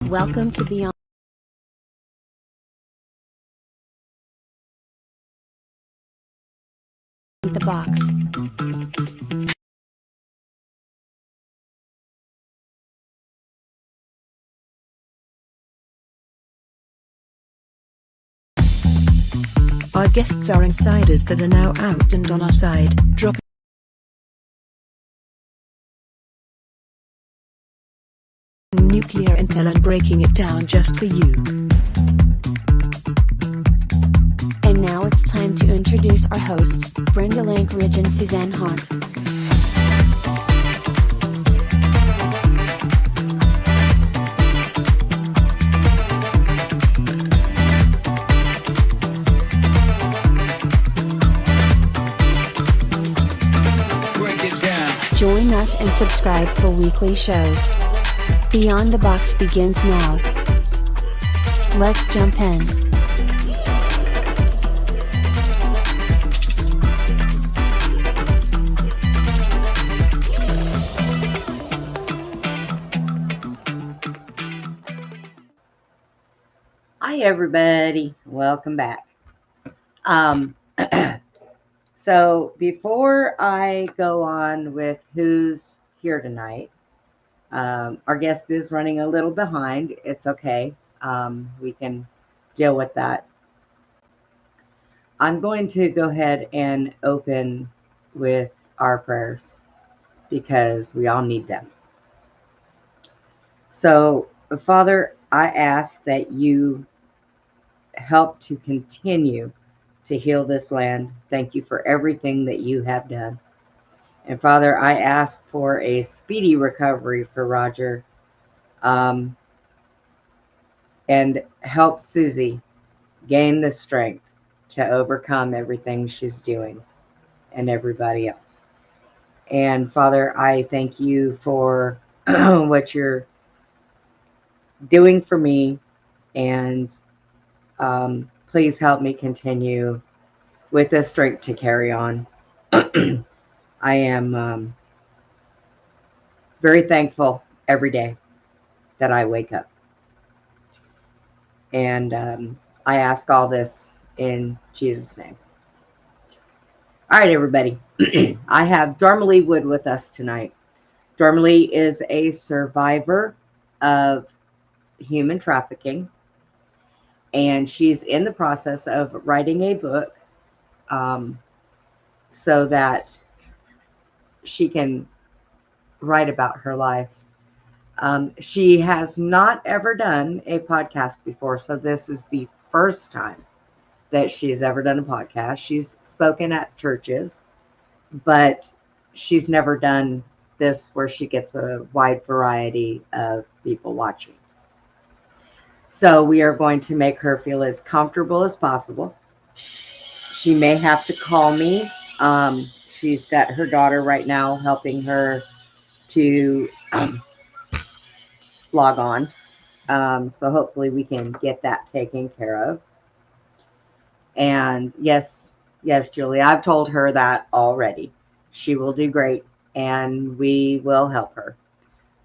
Welcome to Beyond the Box. Our guests are insiders that are now out and on our side, dropping nuclear intel and breaking it down just for you. And now it's time to introduce our hosts, Brenda Lankridge and Suzanne Haunt. Join us and subscribe for weekly shows. Beyond the Box begins now. Let's jump in. Hi everybody, welcome back. So before I go on with who's here tonight, our guest is running a little behind. It's okay. We can deal with that. I'm going to go ahead and open with our prayers because we all need them. So, Father, I ask that you help to continue to heal this land. Thank you for everything that you have done. And Father, I ask for a speedy recovery for Roger, and help Susie gain the strength to overcome everything she's doing and everybody else. And Father, I thank you for what you're doing for me, and please help me continue with the strength to carry on. I am very thankful every day that I wake up. And I ask all this in Jesus' name. All right, everybody. I have Dormalee Wood with us tonight. Dormalee is a survivor of human trafficking, and she's in the process of writing a book so that she can write about her life. She has not ever done a podcast before, so this is the first time that she's ever done a podcast. She's spoken at churches, but she's never done this where she gets a wide variety of people watching. So we are going to make her feel as comfortable as possible. She may have to call me. She's got her daughter right now helping her to log on. So hopefully we can get that taken care of. And yes, Julie, I've told her that already. She will do great, and we will help her.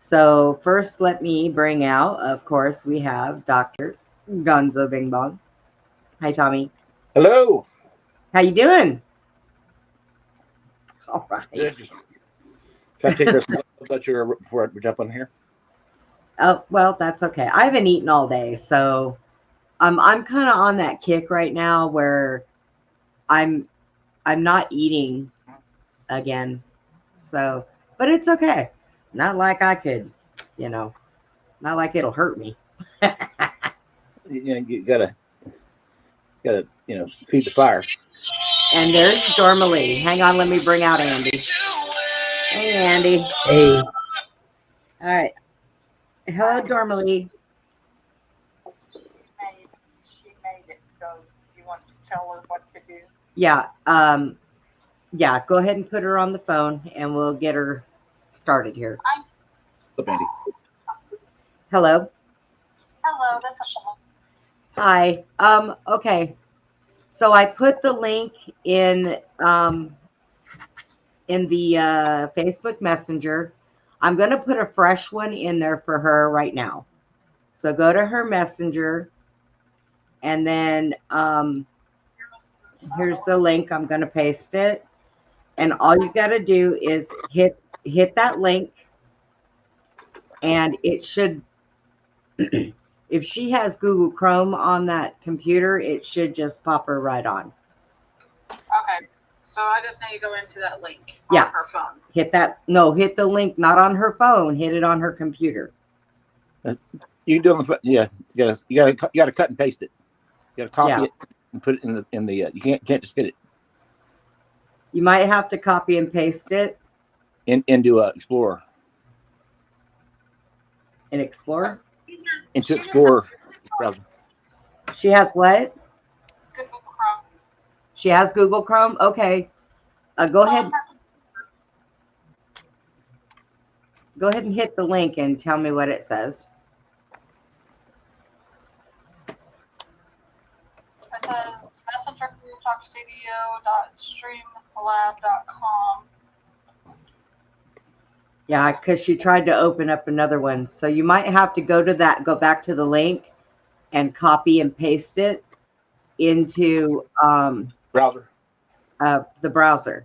So first, let me bring out, of course, we have Dr. Gonzo Bing Bong. Hi, Tommy. Hello. How you doing? All right. Good. Can I take this before we jump on here? Oh, well, that's okay. I haven't eaten all day, so I'm kind of on that kick right now where I'm not eating again. So, but it's okay. Not like I could, not like it'll hurt me. You gotta, feed the fire. And there's Dormalee. Hang on, let me bring out Andy. Hey, Andy. Hey. All right. Hello, Dormalee. She made it. So you want to tell her what to do? Yeah. Yeah. Go ahead and put her on the phone, and we'll get her started here. What's up, Andy? Hello. Hello, this is Hi. Okay. So I put the link in the Facebook Messenger. I'm going to put a fresh one in there for her right now. So go to her Messenger, and then here's the link. I'm going to paste it, and all you got to do is hit that link, and it should. If she has Google Chrome on that computer, it should just pop her right on. Okay. So I just need to go into that link Yeah. on her phone. Hit that. No, hit the link, not on her phone. Hit it on her computer. You can do it on the phone. Yeah, you gotta cut and paste it. You gotta copy it and put it in the. You can't just get it You might have to copy and paste it into Explorer. in Explorer. Into Explorer browser. She has what? Google Chrome. She has Google Chrome. Okay. Go ahead. Go ahead and hit the link and tell me what it says. It says messengertalkstudio.streamlab.com. Yeah, because she tried to open up another one. So you might have to go back to the link and copy and paste it into Browser. the browser.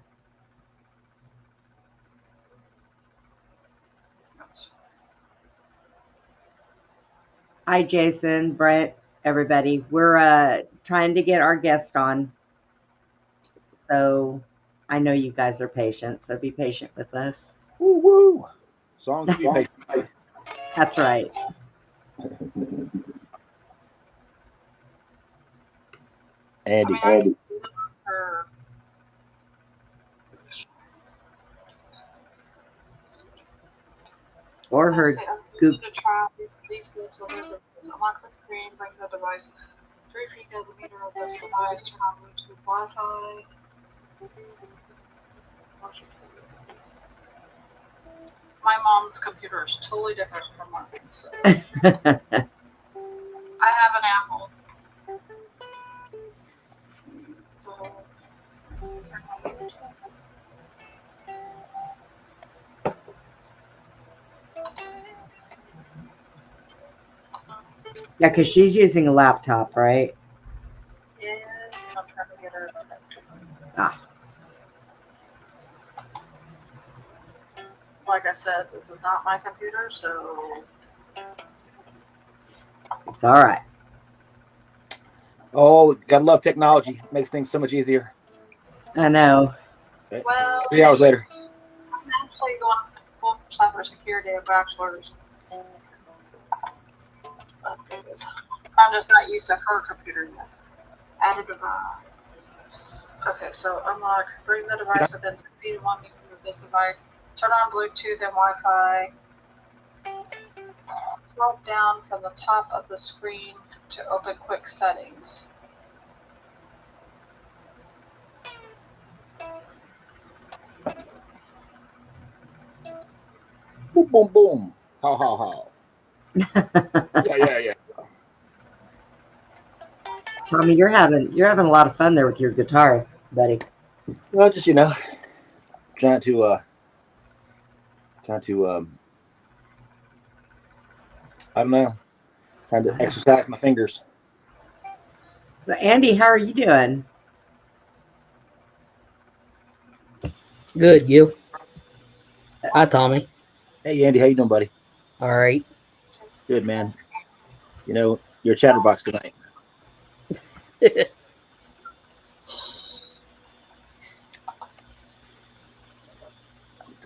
Hi, Jason, Brent, everybody. We're trying to get our guest on. So I know you guys are patient, so be patient with us. Woo woo. Songs you make. That's right. Andy. Or her Google. Unlock the screen, bring the device 3 feet of the meter of this device, turn on Bluetooth Wi-Fi. My mom's computer is totally different from mine, so I have an Apple. So, Yeah, because she's using a laptop, right? yes, I'm trying to get her. Ah. Like I said, this is not my computer, so It's all right. Oh, gotta love technology. Makes things so much easier. I know. well. 3 hours later. I'm actually going to full cybersecurity at bachelor's. I'm just not used to her computer yet. Add a device. Okay, so unlock. Bring the device within 3 feet of 1 meter of this device. Turn on Bluetooth and Wi-Fi. Scroll down from the top of the screen to open quick settings. Boom, boom, boom. How, how. Yeah. Tommy, you're having a lot of fun there with your guitar, buddy. Well, just trying to I don't know, trying to exercise my fingers. So, Andy, how are you doing? Good, you? Hi, Tommy. Hey, Andy, how you doing, buddy? All right. Good, man. You're a chatterbox tonight. I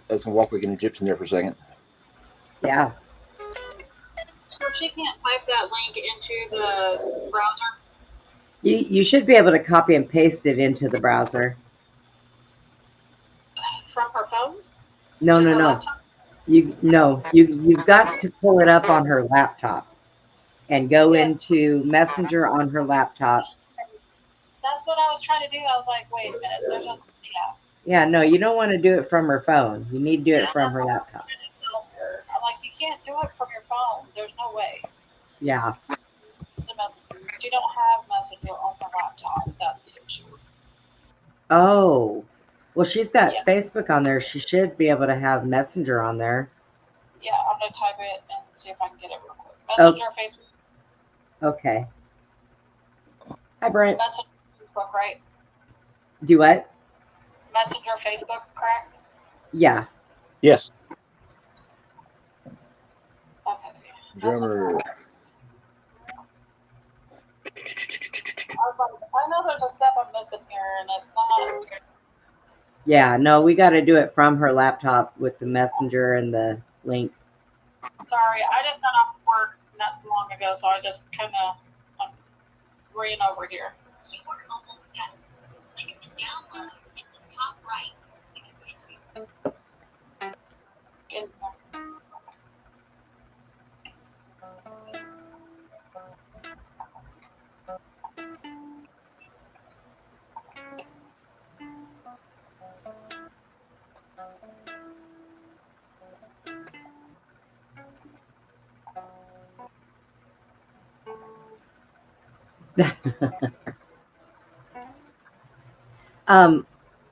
was gonna walk like an Egyptian there for a second. Yeah. So she can't type that link into the browser? You should be able to copy and paste it into the browser. From her phone? No. Laptop? You've got to pull it up on her laptop and go into Messenger on her laptop. That's what I was trying to do. I was like, wait a minute, there's a Yeah, no, you don't want to do it from her phone. You need to do it from her laptop. I'm like, you can't do it from your phone. There's no way. Yeah. The Messenger. She don't have Messenger on her laptop. That's the issue. Oh, well, she's got Yeah. Facebook on there. She should be able to have Messenger on there. Yeah, I'm gonna type it and see if I can get it real quick. Messenger, Facebook. Okay. Hi, Brent. Messenger, Facebook, right? Do what? Messenger, Facebook, correct? Yeah. Yes. Okay. Drummer. I know there's a step I'm missing here, and it's not. Yeah, no, we got to do it from her laptop with the Messenger and the link. Sorry, I just got off work not long ago, so I just kind of ran over here. You are almost done. Click download in the top right to continue. Good.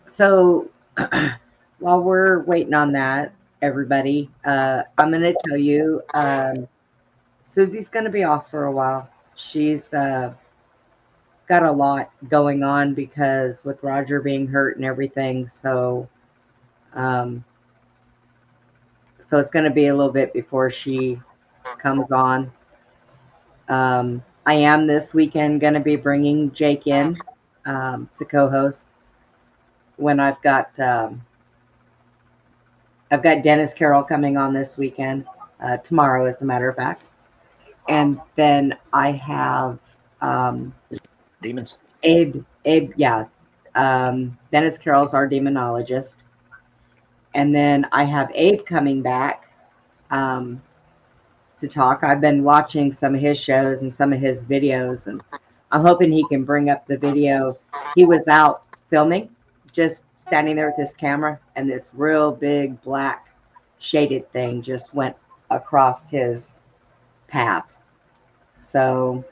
So while we're waiting on that, everybody, I'm going to tell you, Susie's going to be off for a while. She's got a lot going on because with Roger being hurt and everything. So it's going to be a little bit before she comes on. I am this weekend going to be bringing Jake in to co-host when I've got Dennis Carroll coming on this weekend, tomorrow, as a matter of fact. And then I have Demons. Abe, yeah. Dennis Carroll's our demonologist. And then I have Abe coming back to talk. I've been watching some of his shows and some of his videos, and I'm hoping he can bring up the video. He was out filming, just standing there with this camera, and this real big black shaded thing just went across his path. So,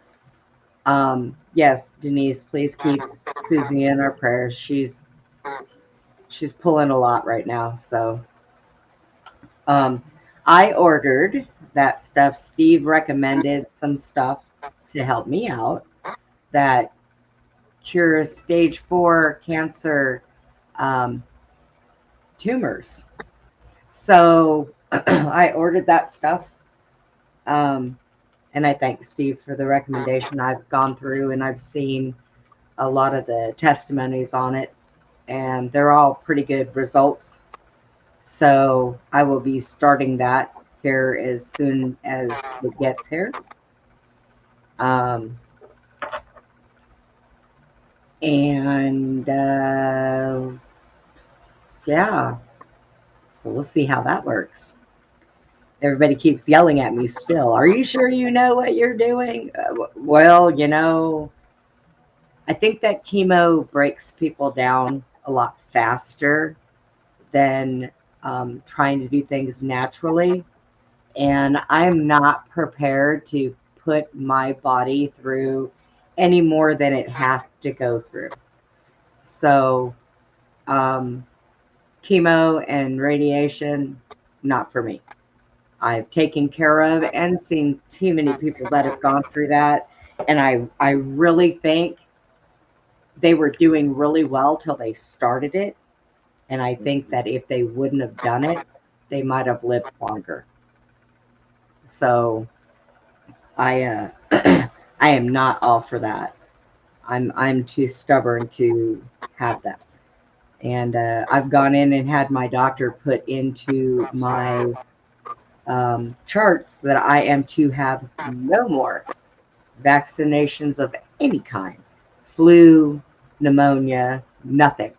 yes, Denise, please keep Susie in our prayers. She's pulling a lot right now. So, I ordered that stuff. Steve recommended some stuff to help me out that cures stage 4 cancer tumors. So I ordered that stuff. And I thank Steve for the recommendation. I've gone through and I've seen a lot of the testimonies on it, and they're all pretty good results. So I will be starting that here as soon as it gets here. Yeah, so we'll see how that works. Everybody keeps yelling at me still. Are you sure you know what you're doing? Well, I think that chemo breaks people down a lot faster than trying to do things naturally. And I'm not prepared to put my body through any more than it has to go through. So chemo and radiation, not for me. I've taken care of and seen too many people that have gone through that. And I really think they were doing really well till they started it. And I think that if they wouldn't have done it, they might have lived longer. So I am not all for that. I'm too stubborn to have that. And I've gone in and had my doctor put into my charts that I am to have no more vaccinations of any kind. Flu, pneumonia, nothing.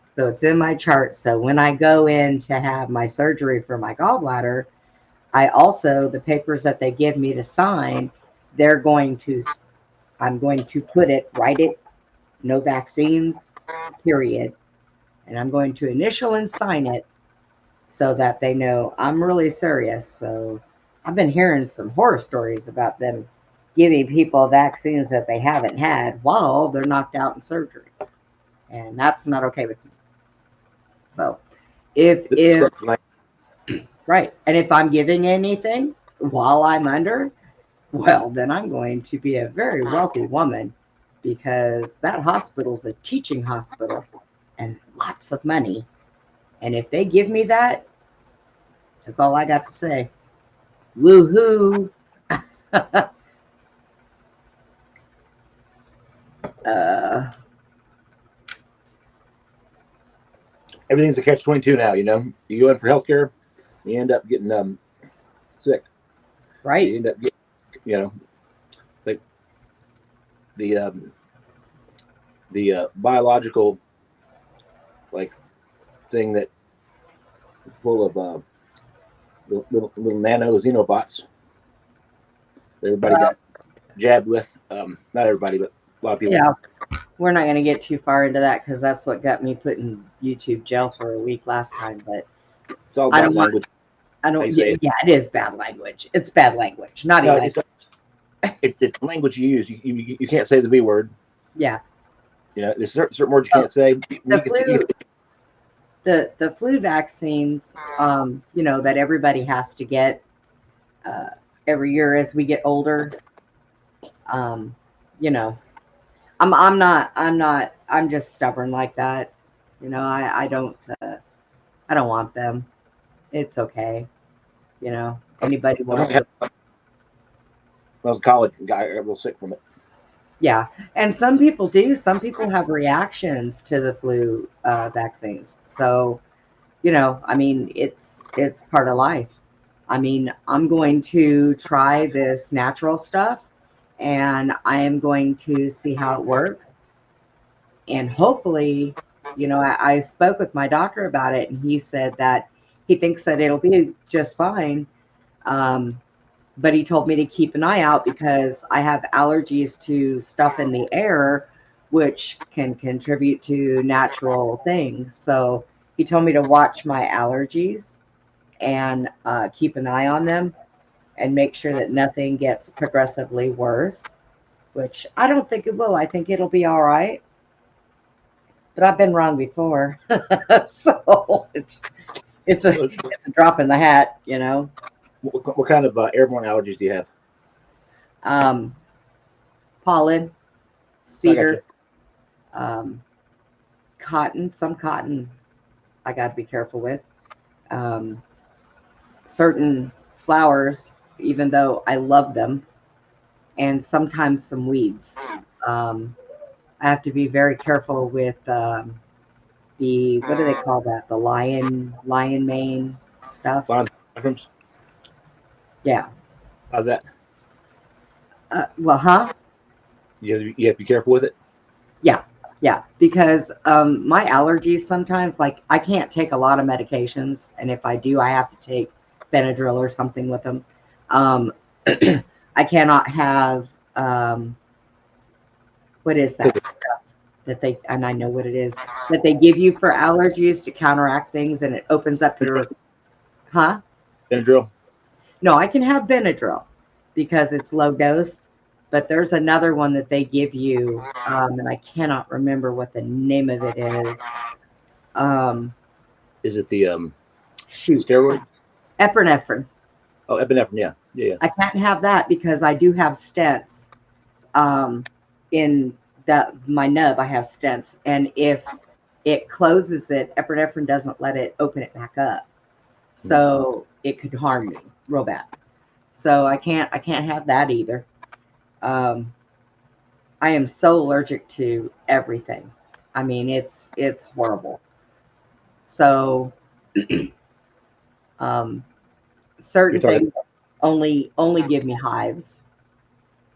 So it's in my chart. So when I go in to have my surgery for my gallbladder, I also, the papers that they give me to sign, I'm going to write it, no vaccines, period. And I'm going to initial and sign it so that they know I'm really serious. So I've been hearing some horror stories about them giving people vaccines that they haven't had while they're knocked out in surgery. And that's not okay with me. So if right, and if I'm giving anything while I'm under, well, then I'm going to be a very wealthy woman, because that hospital's a teaching hospital and lots of money. And if they give me that, that's all I got to say. Woohoo! Everything's a catch-22 now. You know, you go in for healthcare, you end up getting sick. Right. You end up getting, you know, like the biological like thing that is full of little nano xenobots. Everybody got jabbed with. Not everybody, but a lot of people. Yeah. We're not going to get too far into that, because that's what got me put in YouTube jail for a week last time. But It's all bad language. Yeah, it is bad language. It's bad language, naughty language. It's the language you use. You can't say the B word. Yeah. You know, there's certain words you can't say. The flu vaccines, you know, that everybody has to get every year as we get older. You know, I'm just stubborn like that. You know, I don't want them. It's okay. You know, anybody wants it. When I was in college, I got real sick from it. Yeah, and some people do. Some people have reactions to the flu vaccines. So, you know, I mean, it's part of life. I mean, I'm going to try this natural stuff, and I am going to see how it works. And hopefully, you know, I spoke with my doctor about it, and he said that he thinks that it'll be just fine. But he told me to keep an eye out, because I have allergies to stuff in the air, which can contribute to natural things. So he told me to watch my allergies and keep an eye on them and make sure that nothing gets progressively worse, which I don't think it will. I think it'll be all right. But I've been wrong before. So it's a drop in the hat, you know. What kind of airborne allergies do you have? Pollen, cedar, cotton. Some cotton I got to be careful with. Certain flowers, even though I love them, and sometimes some weeds. I have to be very careful with the, what do they call that? The lion mane stuff. Lion mushrooms? Yeah. How's that? Well, huh? You have to be careful with it? Yeah, because my allergies sometimes, like, I can't take a lot of medications, and if I do, I have to take Benadryl or something with them. I cannot have, what is that stuff that they, and I know what it is, that they give you for allergies to counteract things, and it opens up your, huh? Benadryl? No, I can have Benadryl because it's low dose, but there's another one that they give you, and I cannot remember what the name of it is. Is it the Shoot, steroid? epinephrine. Oh, epinephrine, yeah. I can't have that because I do have stents. In my nub, I have stents, and if it closes it, epinephrine doesn't let it open it back up, so it could harm me real bad. So I can't have that either. I am so allergic to everything. I mean, it's horrible. So certain things only give me hives,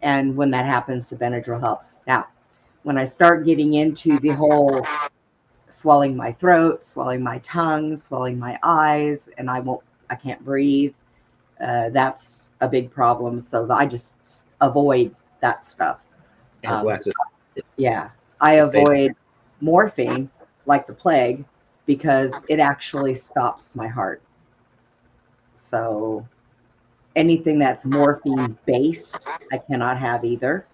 and when that happens, the Benadryl helps. Now, when I start getting into the whole swelling my throat, swelling my tongue, swelling my eyes, and I can't breathe, that's a big problem. So I just avoid that stuff. Yeah, I avoid morphine like the plague because it actually stops my heart. So anything that's morphine based, I cannot have either.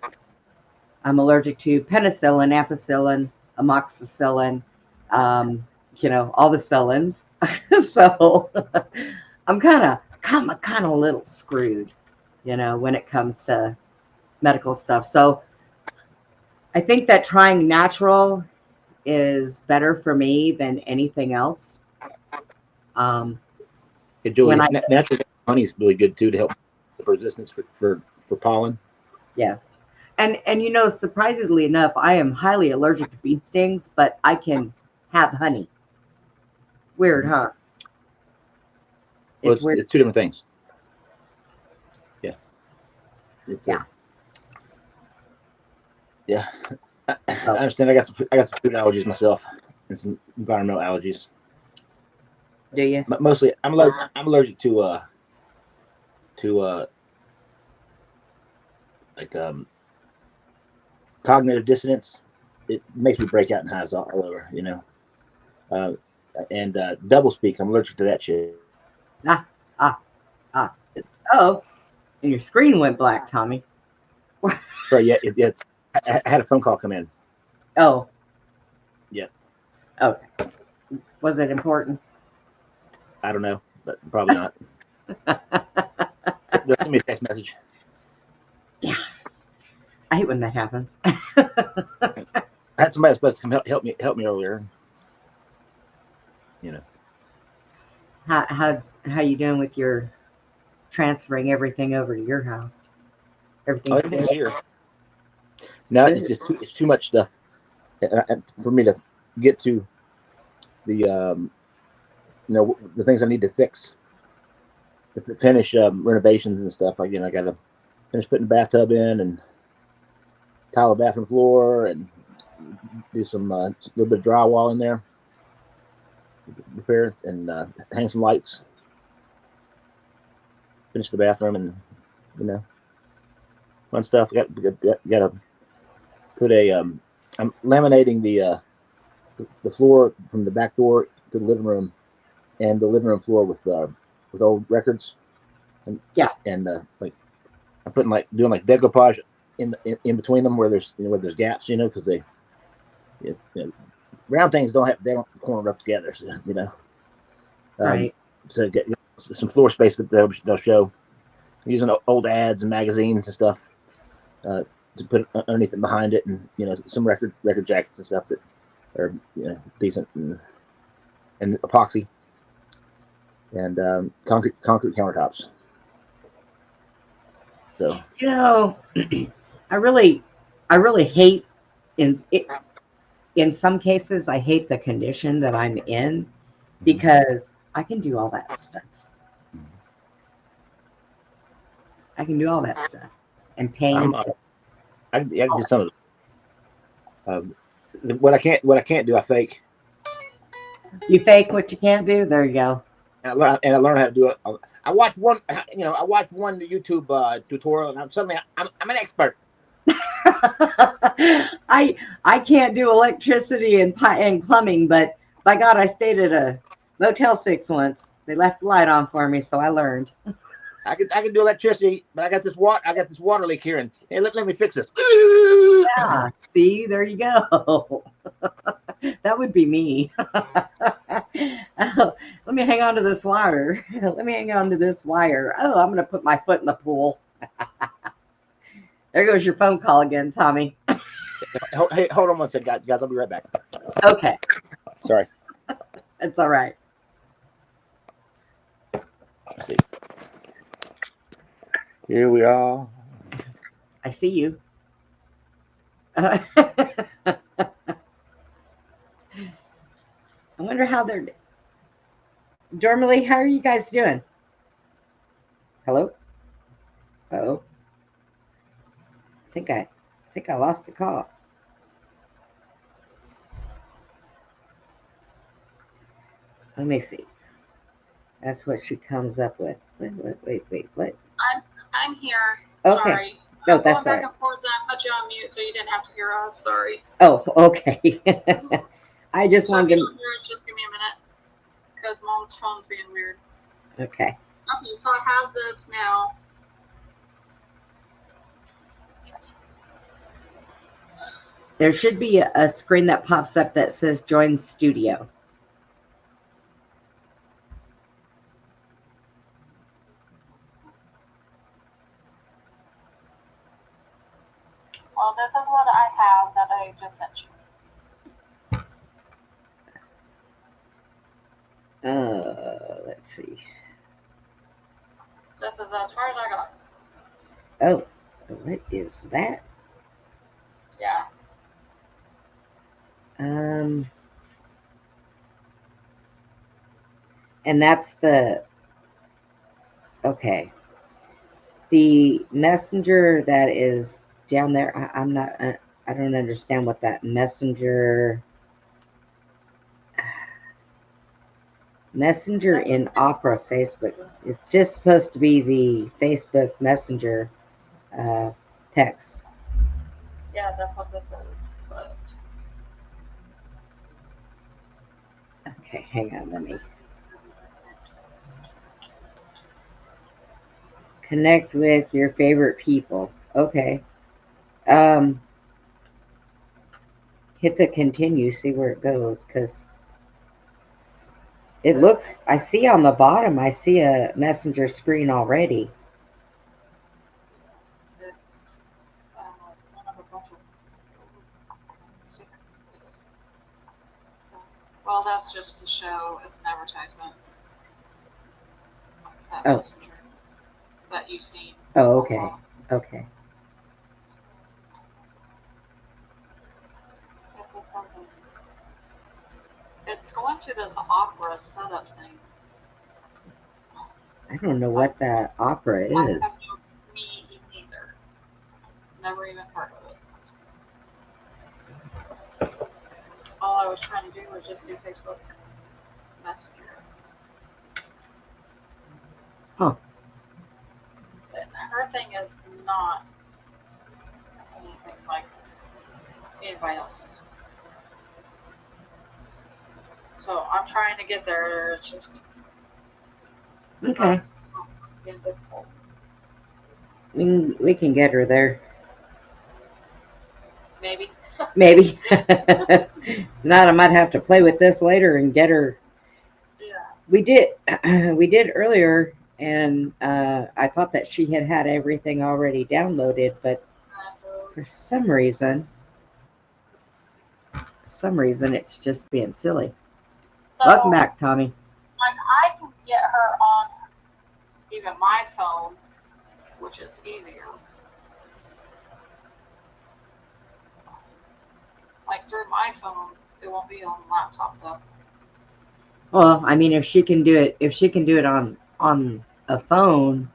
I'm allergic to penicillin, ampicillin, amoxicillin, all the cillins. So I'm kind of a little screwed, when it comes to medical stuff. So I think that trying natural is better for me than anything else. Hey, Julie, natural honey is really good too to help the resistance for pollen. Yes. And surprisingly enough, I am highly allergic to bee stings, but I can have honey. Weird, huh? Well, It's weird. It's two different things. Yeah. Yeah. Yeah. I understand. I got some food allergies myself and some environmental allergies. Do you? But mostly, I'm allergic to cognitive dissonance. It makes me break out in hives all over, and double speak. I'm allergic to that shit. Oh, and your screen went black, Tommy. Sorry, yeah, I had a phone call come in. Oh. Yeah. Okay. Was it important? I don't know, but probably not. They'll send me a text message. Yeah. I hate when that happens. I had somebody supposed to come help me earlier. How you doing with your transferring everything over to your house? Everything's here. No, it's too much stuff for me to get to the the things I need to fix. To finish renovations and stuff. I got to finish putting the bathtub in and tile the bathroom floor and do some little bit of drywall in there, repair and hang some lights. Finish the bathroom and fun stuff. Got to put a. I'm laminating the floor from the back door to the living room, and the living room floor with old records. And like I'm putting doing decoupage in between them where there's gaps, because they round things they don't corner up together, so, right. So get some floor space that they'll show. I'm using old ads and magazines and stuff to put underneath and behind it, and some record jackets and stuff that are decent and epoxy and concrete countertops. So I really hate in some cases I hate the condition that I'm in because I can do all that stuff. I can do all that stuff and paint. I can do some of it. What I can't do, I fake. You fake what you can't do. There you go. And I learn how to do it. I watched one YouTube tutorial, and suddenly I'm an expert. I can't do electricity and plumbing, but by God, I stayed at a Motel 6 once. They left the light on for me, so I learned. I can do electricity, but I got this water leak here, and hey, let me fix this. Yeah, see, there you go. That would be me. Oh, let me hang on to this wire. Let me hang on to this wire. Oh, I'm going to put my foot in the pool. There goes your phone call again, Tommy. Hey, hold on one second, guys. I'll be right back. Okay. Sorry. It's all right. Let's see. Here we are. I see you. I wonder how they're. Dormalee, how are you guys doing? Hello? Uh-oh. I think I lost the call. Let me see. That's what she comes up with. Wait. What? I'm here. Okay. Sorry. No, I'm that's going all back right. and forth. I put you on mute, so you didn't have to hear us. Sorry. Oh, okay. I just So wanted if you to. don't hear us, just give me a minute, because Mom's phone's being weird. Okay. Okay, so I have this now. There should be a screen that pops up that says join studio. Well, this is what I have that I just sent you. Let's see. This is as far as I got. Oh, what is that? Yeah. And that's the, okay. The messenger that is down there, I'm not, I don't understand what that messenger in Opera Facebook. It's just supposed to be the Facebook Messenger text. Yeah, that's what this is. But Okay, hang on, let me connect with your favorite people. Okay. Hit the continue, see where it goes, because it looks, I see on the bottom, I see a messenger screen already. it's one of a bunch of. Well, that's just to show it's an advertisement. That Oh. messenger that you've seen. Oh, okay. Okay. It's going to this Opera setup thing. I don't know what that Opera I have is. me either. Never even heard of it. All I was trying to do was just do Facebook Messenger. Huh. But her thing is not anything like anybody else's. So I'm trying to get there. It's just Okay. getting difficult. We can get her there. Maybe. Maybe. Not, I might have to play with this later and get her. Yeah. We did earlier, and I thought that she had everything already downloaded, but for some reason it's just being silly. So, Welcome back, Tommy. I can get her on even my phone, which is easier. Like through my phone, it won't be on the laptop though. Well, I mean, if she can do it on a phone,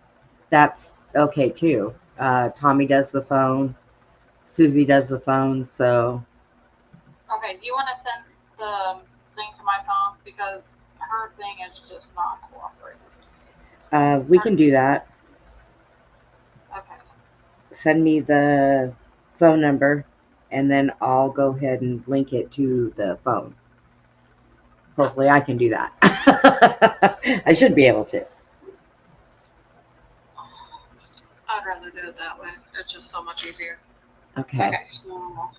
that's okay too. Tommy does the phone, Susie does the phone, so. Okay, do you want to send the thing to my phone because her thing is just not cooperating? We can do that. Okay. Send me the phone number, and then I'll go ahead and link it to the phone. Hopefully I can do that. I should be able to. I'd rather do it that way. It's just so much easier. Okay. Okay, so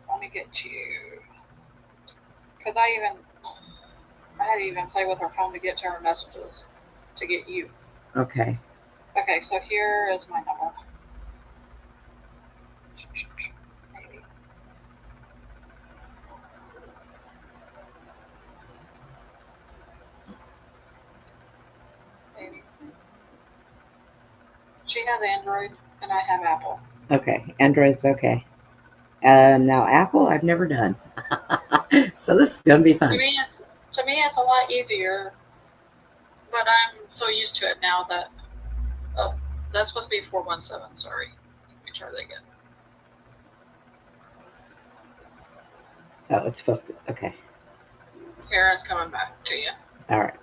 let me get you. Because I had to even play with her phone to get to her messages to get you. Okay. Okay, so here is my number. Maybe. Maybe. She has Android and I have Apple. Okay. Android's okay. Now Apple, I've never done. So this is gonna be fun. To me, it's a lot easier, but I'm so used to it now that. Oh, that's supposed to be 417. Sorry. Let me try that again. Oh, it's supposed to be okay. Here, it's coming back to you. All right.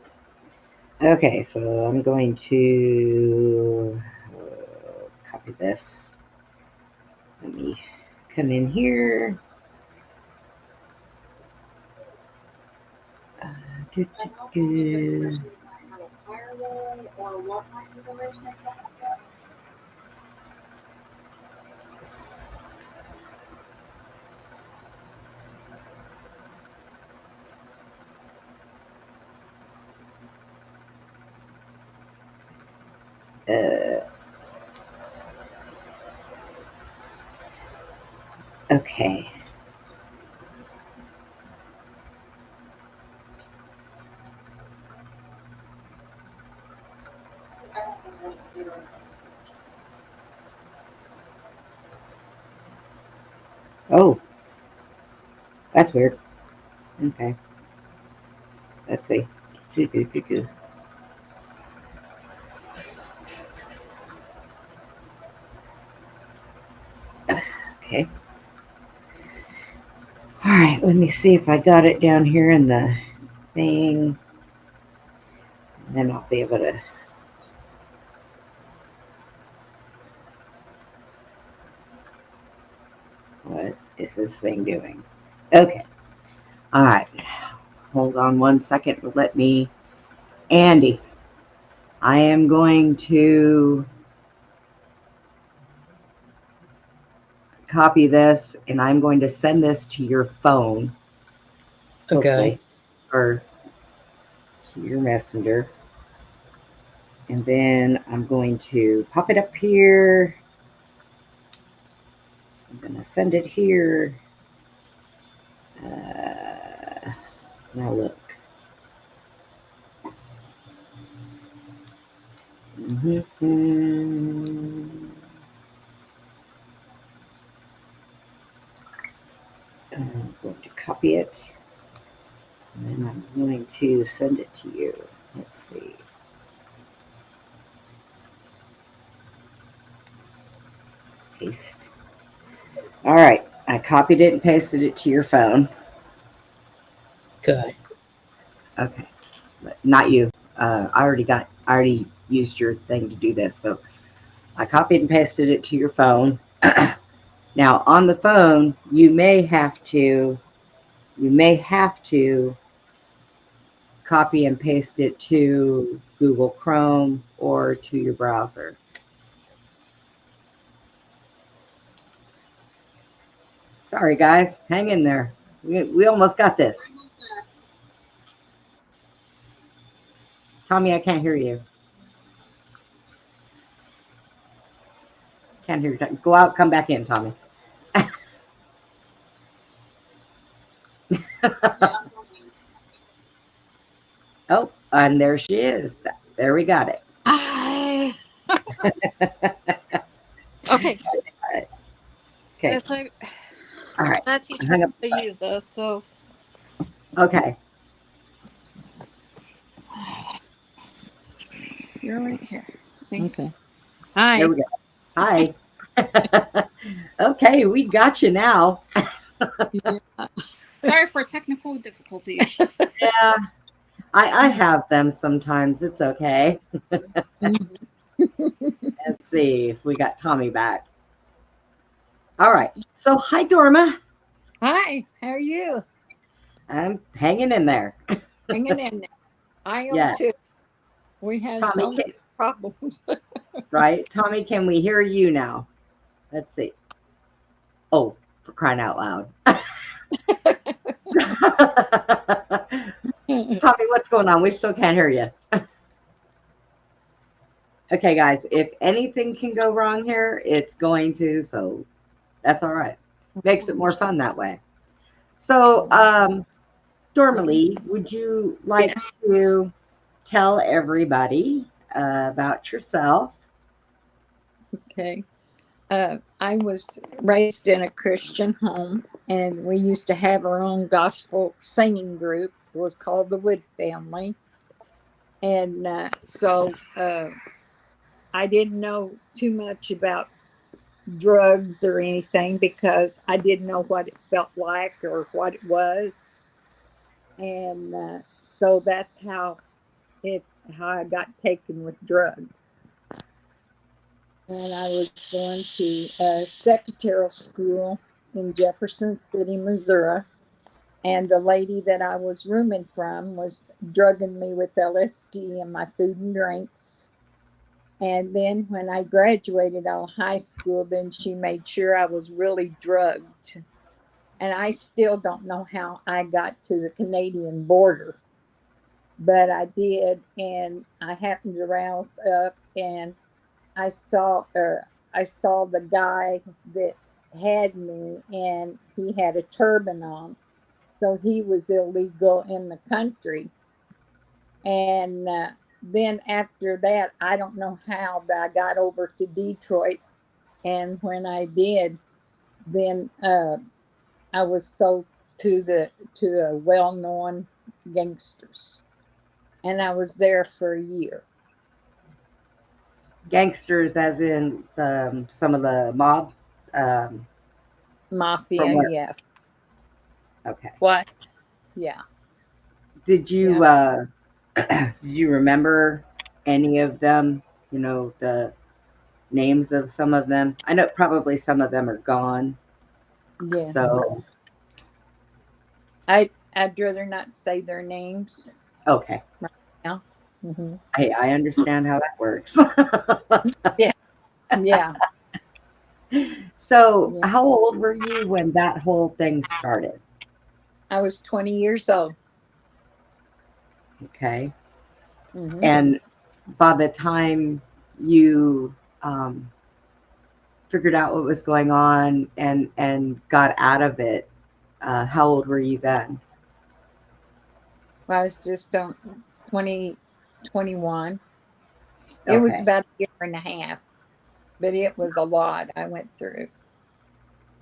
Okay, so I'm going to copy this. Let me come in here. or what might be the reason for that? Okay. Oh, that's weird. Okay. Let's see. Okay. All right, let me see if I got it down here in the thing. And then I'll be able to. What is this thing doing? Okay. All right. Hold on one second. Let me. Andy, I am going to copy this and I'm going to send this to your phone. Okay. Hopefully, or to your messenger. And then I'm going to pop it up here. I'm going to send it here. Now look. I'm going to copy it. And then I'm going to send it to you. Let's see. Paste. All right. I copied it and pasted it to your phone. Okay. Okay. But not you. I already used your thing to do this. So I copied and pasted it to your phone. Now on the phone, you may have to copy and paste it to Google Chrome or to your browser. Sorry, guys. Hang in there. We almost got this. Tommy, I can't hear you. Can't hear you. Go out, come back in, Tommy. Oh, and there she is. There we got it. Okay. Okay. That's like, All right. that teacher Hang up. to use us, so Okay. you're right here. See? Okay. Hi. There we go. Hi. Okay, we got you now. Yeah. Sorry for technical difficulties. Yeah, I have them sometimes. It's okay. Let's see if we got Tommy back. All right. So, hi, Dorma. Hi, how are you? I'm hanging in there. Hanging in there. I am Yeah. too. We have Tommy, so many problems. right? Tommy, can we hear you now? Let's see. Oh, for crying out loud. Tommy, what's going on? We still can't hear you. Okay, guys, if anything can go wrong here, it's going to, so that's all right. Makes it more fun that way. So, Dormalee, would you like Yes. to tell everybody about yourself? Okay. I was raised in a Christian home, and we used to have our own gospel singing group. It was called the Wood Family. And so I didn't know too much about drugs or anything because I didn't know what it felt like or what it was. And so that's how I got taken with drugs. And I was going to secretarial school in Jefferson City, Missouri. And the lady that I was rooming from was drugging me with LSD in my food and drinks. And then when I graduated out of high school, then she made sure I was really drugged. And I still don't know how I got to the Canadian border, but I did. And I happened to rouse up, and I saw the guy that had me, and he had a turban on, so he was illegal in the country. And then after that, I don't know how, but I got over to Detroit, and when I did, then I was sold to a well-known gangsters, and I was there for a year. Gangsters, as in some of the mob. From Mafia, where? yeah. Okay. What? Yeah. Did you do you remember any of them? You know, the names of some of them. I know probably some of them are gone. Yeah. So I'd rather not say their names okay, right now. Hmm. I understand how that works. Yeah. Yeah. So, Yeah. how old were you when that whole thing started? I was 20 years old. Okay. Hmm. And by the time you um, figured out what was going on and got out of it, how old were you then? I was just 20, 21. It was Okay. about a year and a half, but it was a lot I went through.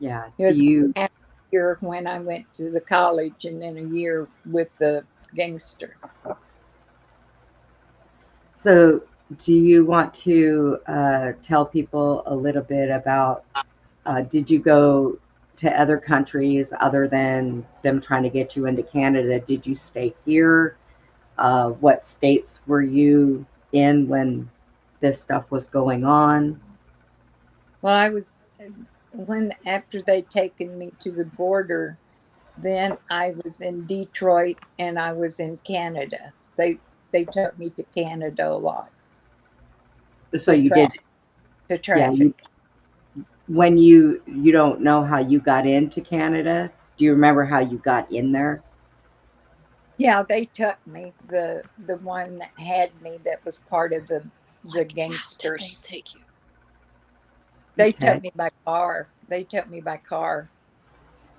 Yeah. It Do was you a year when I went to the college, and then a year with the gangster. so do you want to tell people a little bit about did you go to other countries other than them trying to get you into Canada? Did you stay here? What states were you in when this stuff was going on? Well, I was when after they'd taken me to the border, then I was in Detroit and I was in Canada. They took me to Canada a lot So to you did, yeah. You traffic. when you don't know how you got into Canada. Do you remember how you got in there? Yeah, they took me. The one that had me that was part of the How did they gangsters. take you? They Okay. took me by car. They took me by car.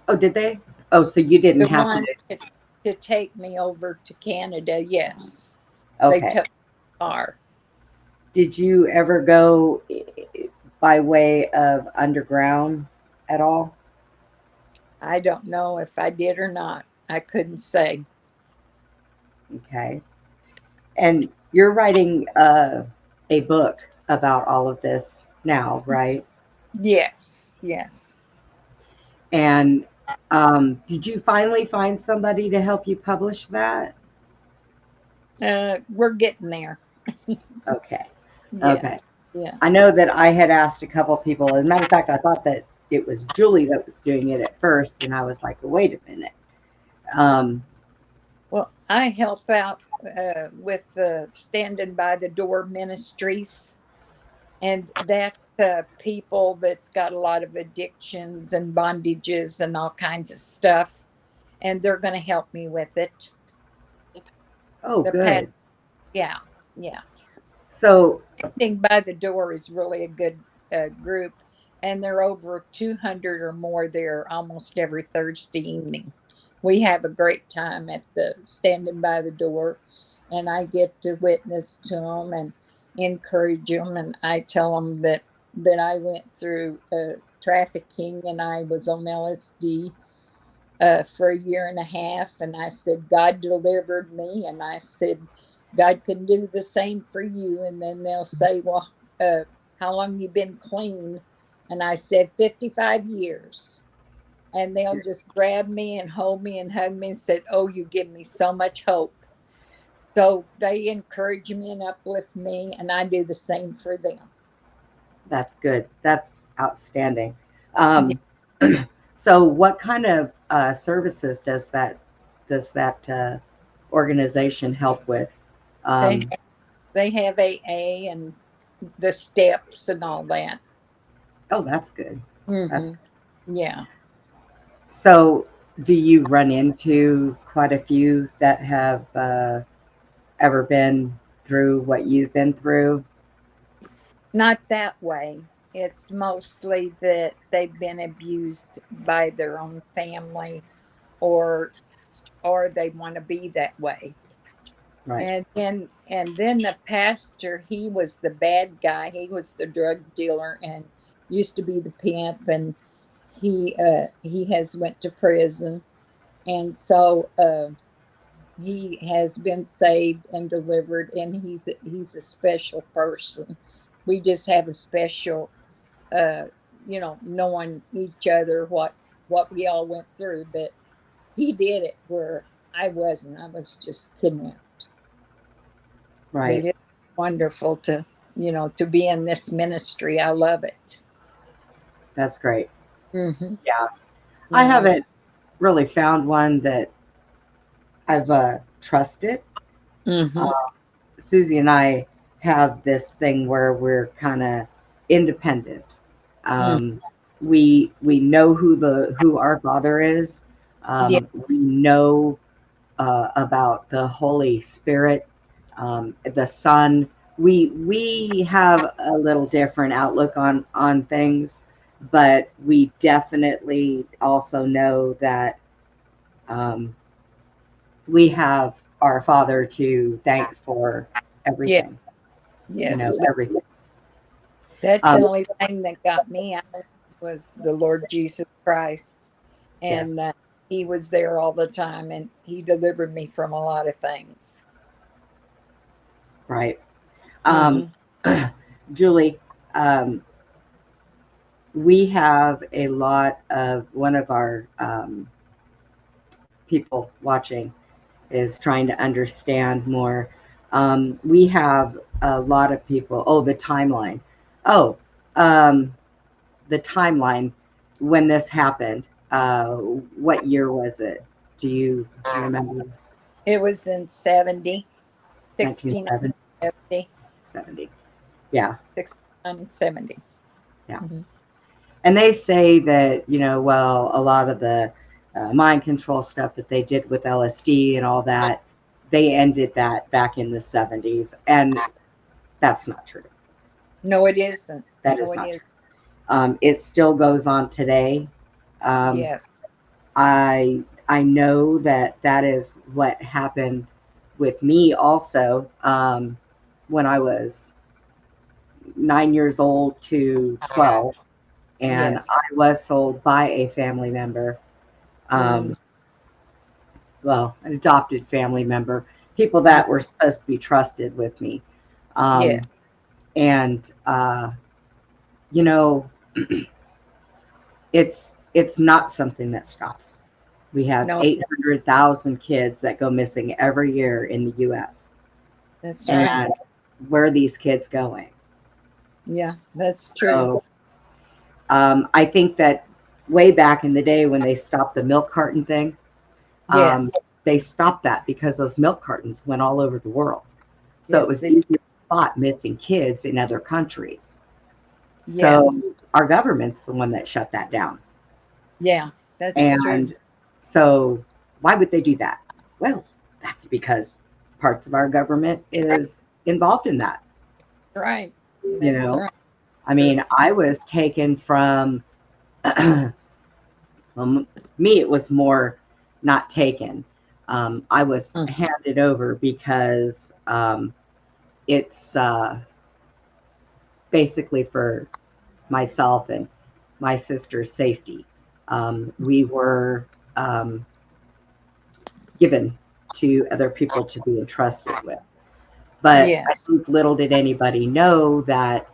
Oh, did they? Oh, so you didn't The have to. one to take me over to Canada, yes. They Okay. took car. Did you ever go by way of underground at all? I don't know if I did or not. I couldn't say. Okay. And you're writing a book about all of this now, right? Yes, yes. And did you finally find somebody to help you publish that? We're getting there. Okay. Yeah, Okay. yeah. I know that I had asked a couple people. As a matter of fact, I thought that it was Julie that was doing it at first, and I was like, wait a minute. Um, Well, I help out with the Standing by the Door Ministries, and that's people that's got a lot of addictions and bondages and all kinds of stuff, and they're going to help me with it. oh, The past, good. yeah, yeah. So, Standing by the Door is really a good group, and they're over 200 or more there almost every Thursday evening. We have a great time at the Standing by the Door, and I get to witness to them and encourage them, and I tell them that I went through trafficking and I was on LSD for a year and a half, and I said God delivered me, and I said God can do the same for you. And then they'll say, well, how long you been clean? And I said 55 years. And they'll just grab me and hold me and hug me and said, oh, you give me so much hope. So they encourage me and uplift me, and I do the same for them. that's good. That's outstanding. Yeah. Um, So, what kind of services does that organization help with? They Um, they have AA and the steps and all that. oh, that's good. That's Yeah. so. Do you run into quite a few that have ever been through what you've been through? Not that way. It's mostly that they've been abused by their own family, or they want to be that way. Right. And then the pastor, he was the bad guy. He was the drug dealer and used to be the pimp, and he has went to prison. And so he has been saved and delivered, and he's a special person. We just have a special, uh knowing each other, what we all went through. But he did it where I wasn't. I was just kidnapped. But Right. it's wonderful to to be in this ministry. I love it. That's great. Hmm. Yeah. I Yeah. haven't really found one that I've trusted. Hmm. Susie and I have this thing where we're kind of independent. Mm. Um, we know who our Father is. Yeah. We know about the Holy Spirit, the Son. We have a little different outlook on things, but we definitely also know that um, we have our Father to thank for Yeah. everything. You know, Yes. everything. That's the Um, only thing that got me out was the Lord Jesus Christ, and yes, He was there all the time, and He delivered me from a lot of things. right. Um, Hmm. Julie, um, we have a lot of one of our people watching is trying to understand more. We have a lot of people. Oh, the timeline. Oh, um, the timeline when this happened. What year was it? Do you remember? It was in 70, 69, 1970. 70, 70. Yeah, 69, 70. yeah. Hmm. And they say that, well, a lot of the mind control stuff that they did with LSD and all that, they ended that back in the 70s. And that's not true. No, it isn't. That No, is it not is. true. It still goes on today. Um, Yes. I know that that is what happened with me also when I was 9 years old to 12. And Yes. I was sold by a family member, Mm. um, well, an adopted family member, people Mm. that were supposed to be trusted with me. Yeah. Um, and, you know, it's not something that stops. We have No, 800,000 kids that go missing every year in the US. that's right. And where are these kids going? Yeah, that's true. So I think that way back in the day when they stopped the milk carton thing, um, Yes. they stopped that because those milk cartons went all over the world. So it Yes. was easy to spot missing kids in other countries. So Yes. our government's the one that shut that down. Yeah, that's true. And so why would they do that? Well, that's because parts of our government is involved in that. Right. You That's know, right. I True. mean, I was taken from well, me, it was more not taken. I was Mm. handed over because it's basically for myself and my sister's safety. We were um, given to other people to be entrusted with. But I Yes. think little did anybody know that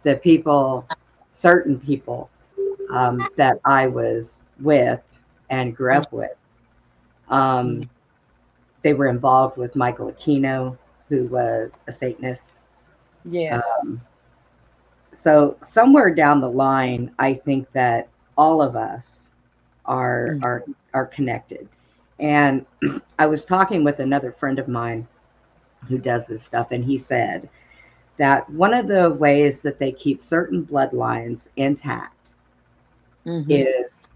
the people, certain people that I was with and grew Mm. up with, Mm. um, they were involved with Michael Aquino, who was a Satanist. Yes. Um, so somewhere down the line, I think that all of us, are connected. And I was talking with another friend of mine who does this stuff, and he said that one of the ways that they keep certain bloodlines intact is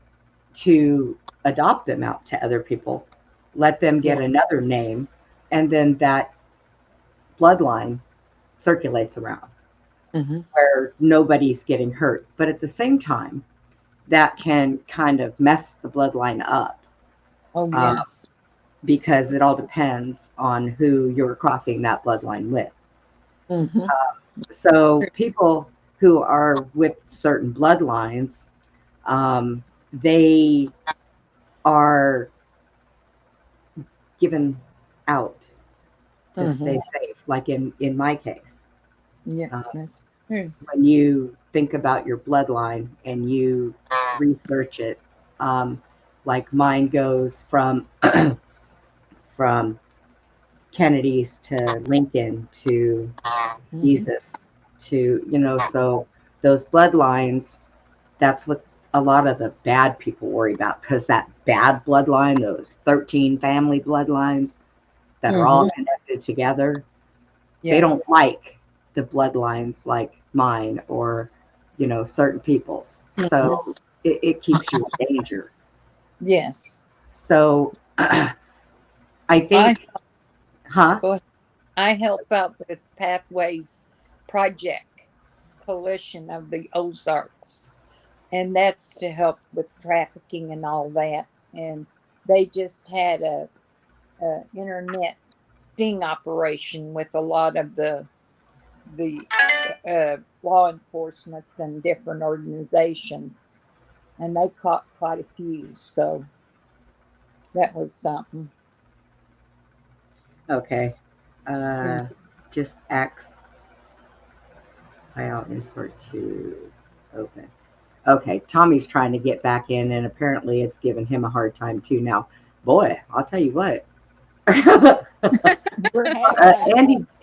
to adopt them out to other people, let them get another name, and then that bloodline circulates around where nobody's getting hurt. But at the same time, that can kind of mess the bloodline up. Oh, yes. Because it all depends on who you're crossing that bloodline with. So people who are with certain bloodlines, they are given out to stay safe, like in my case. Yeah, that's true. When you think about your bloodline and you research it, like mine goes from from Kennedy's to Lincoln to Jesus to, so those bloodlines, that's what a lot of the bad people worry about, because that bad bloodline, those 13 family bloodlines that are all connected together, they don't like the bloodlines like mine or, certain people's. So it keeps you in danger. Yes. So I think, I help out with Pathways Project Coalition of the Ozarks, and that's to help with trafficking and all that. And they just had a internet sting operation with a lot of the law enforcements and different organizations, and they caught quite a few. So that was something. Okay. Just X file insert to open. Okay, Tommy's trying to get back in, and apparently it's giving him a hard time too. Now, boy, I'll tell you what.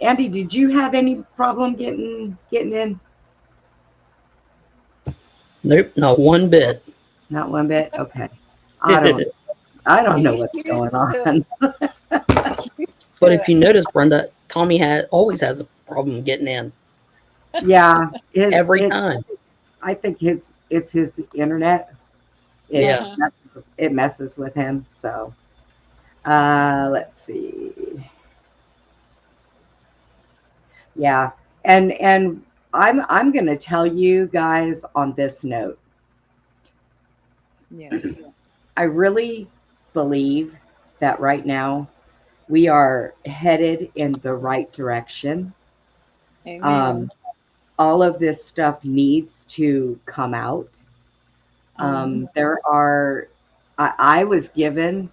Andy, did you have any problem getting in? Nope, not one bit. Not one bit. Okay. I don't know what's going on. But if you notice, Brenda, Tommy always has a problem getting in. Yeah, every time. I think it's his internet. It messes with him. So, let's see. Yeah, and I'm going to tell you guys on this note. Yes. I really believe that right now we are headed in the right direction. Amen. All of this stuff needs to come out. I was given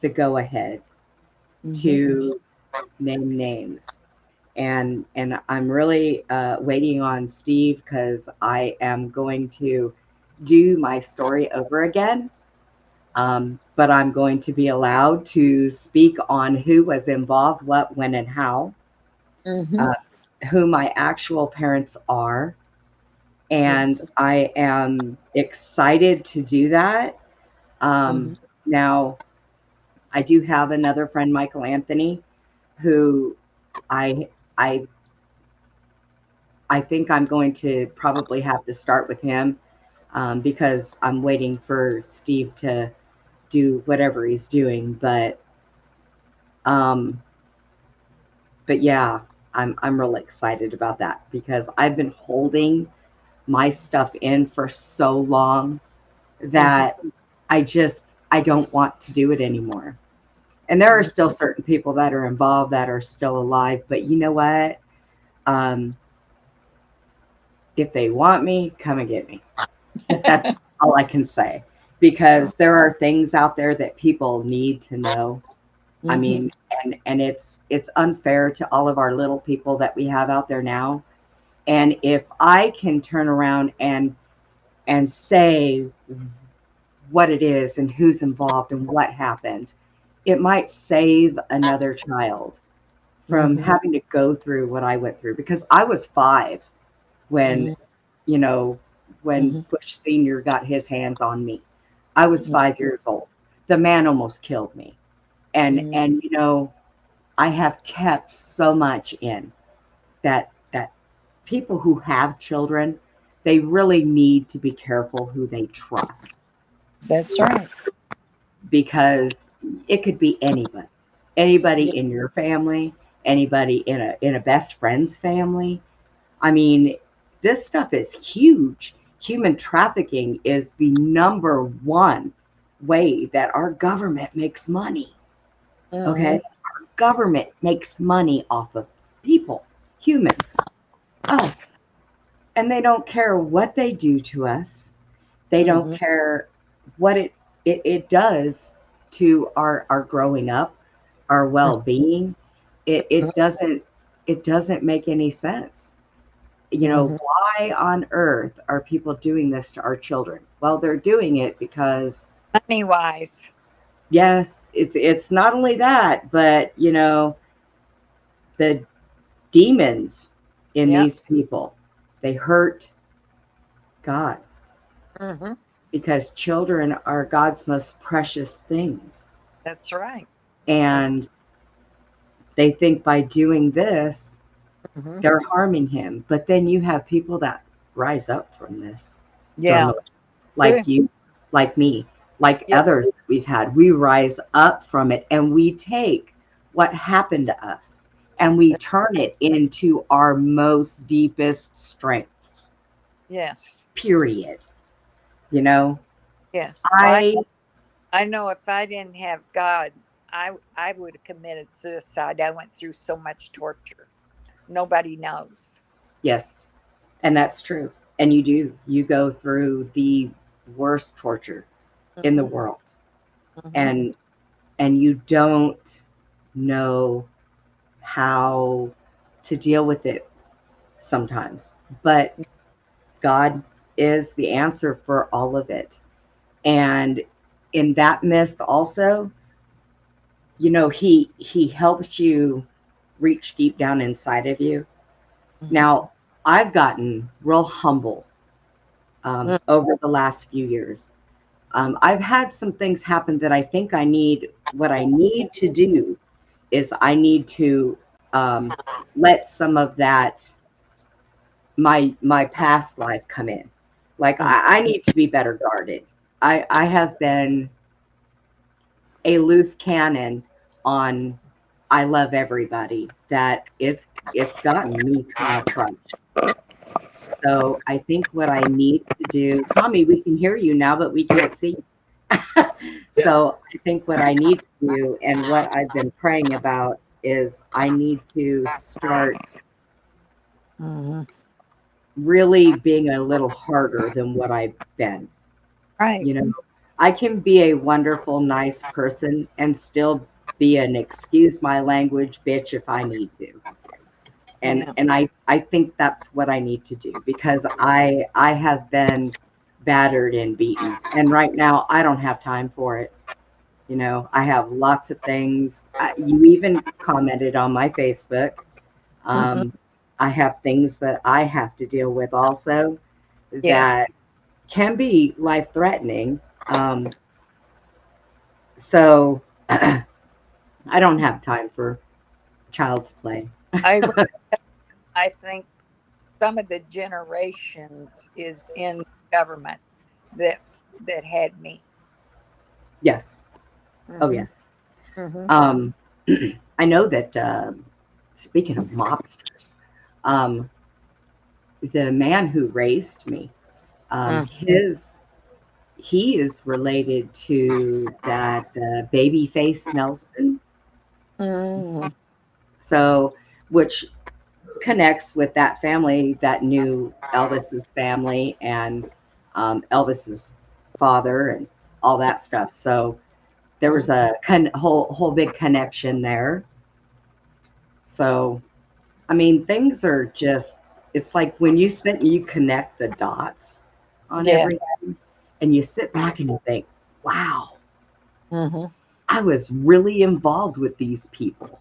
the go ahead to name names, and I'm really waiting on Steve, because I am going to do my story over again. But I'm going to be allowed to speak on who was involved, what, when, and how, who my actual parents are. And I am excited to do that. Now, I do have another friend, Michael Anthony, who I think I'm going to probably have to start with him, because I'm waiting for Steve to do whatever he's doing. But yeah, I'm really excited about that, because I've been holding my stuff in for so long that I don't want to do it anymore. And there are still certain people that are involved that are still alive, but you know what? If they want me, come and get me. That's all I can say, because there are things out there that people need to know. I mean, and it's unfair to all of our little people that we have out there now. And if I can turn around and say what it is and who's involved and what happened, it might save another child from having to go through what I went through, because I was 5 when, when Bush Sr. got his hands on me. I was 5 years old. The man almost killed me. And you know, I have kept so much in that people who have children, they really need to be careful who they trust, That's right. because it could be anybody in your family, anybody in a best friend's family. I mean, this stuff is huge. Human trafficking is the number one way that our government makes money. Okay, our government makes money off of people, humans, us. And they don't care what they do to us. They don't care what it does to our growing up, our well-being. It doesn't make any sense. You know, why on earth are people doing this to our children? Well, they're doing it because, Money wise. yes, it's not only that, but you know, the demons in Yep. these people, they hurt God, because children are God's most precious things. That's right. And they think by doing this, they're harming him. But then you have people that rise up from this. Yeah. Dormalee, like you, like me, like others that we've had. We rise up from it and we take what happened to us and we turn it into our most deepest strengths. Yes. Period. You know? Yes. I know if I didn't have God, I would have committed suicide. I went through so much torture. Nobody knows. Yes. And that's true. And you do. You go through the worst torture in the world. And you don't know how to deal with it sometimes. But God is the answer for all of it. And in that mist also, you know, he helps you reach deep down inside of you. Now, I've gotten real humble over the last few years. I've had some things happen that I think what I need to do is I need to let some of that, my past life come in. Like I need to be better guarded. I have been a loose cannon on I love everybody, that it's gotten me kind of crushed. So I think what I need to do, Tommy, we can hear you now, but we can't see you. So I think what I need to do and what I've been praying about is I need to start really being a little harder than what I've been. Right. You know, I can be a wonderful, nice person and still be an, excuse my language, bitch if I need to. And I think that's what I need to do, because I have been battered and beaten. And right now I don't have time for it. You know, I have lots of things. You even commented on my Facebook. I have things that I have to deal with also that can be life-threatening. So I don't have time for child's play. I think some of the generations is in government that had me. Yes. Oh, yes. I know that, speaking of mobsters, the man who raised me, he is related to that Babyface Nelson. So, which connects with that family that knew Elvis's family and Elvis's father and all that stuff. So there was a whole big connection there. So, I mean, things are just, it's like when you sit and you connect the dots on everything and you sit back and you think, wow, I was really involved with these people.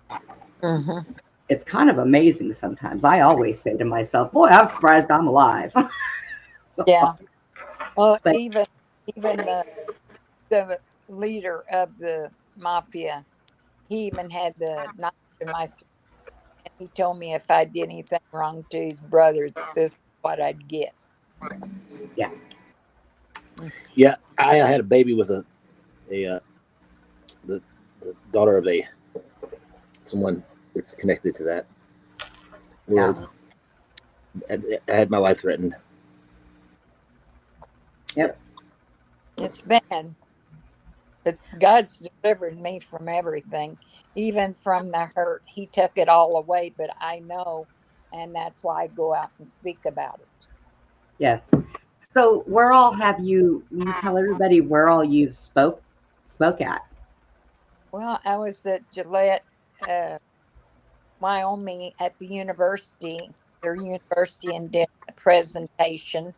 It's kind of amazing sometimes. I always say to myself, boy, I'm surprised I'm alive. So, Yeah. but, Even the leader of the mafia, he even had the knife in my throat. And he told me if I did anything wrong to his brother, this is what I'd get. Yeah. Yeah, I had a baby with the daughter of someone that's connected to that. Where I had my life threatened. Yep. It's bad. But God's delivered me from everything, even from the hurt. He took it all away, but I know, and that's why I go out and speak about it. Yes. So where all have you? Will you tell everybody where all you spoke at? Well, I was at Gillette, Wyoming, at the university, their university, and did a presentation.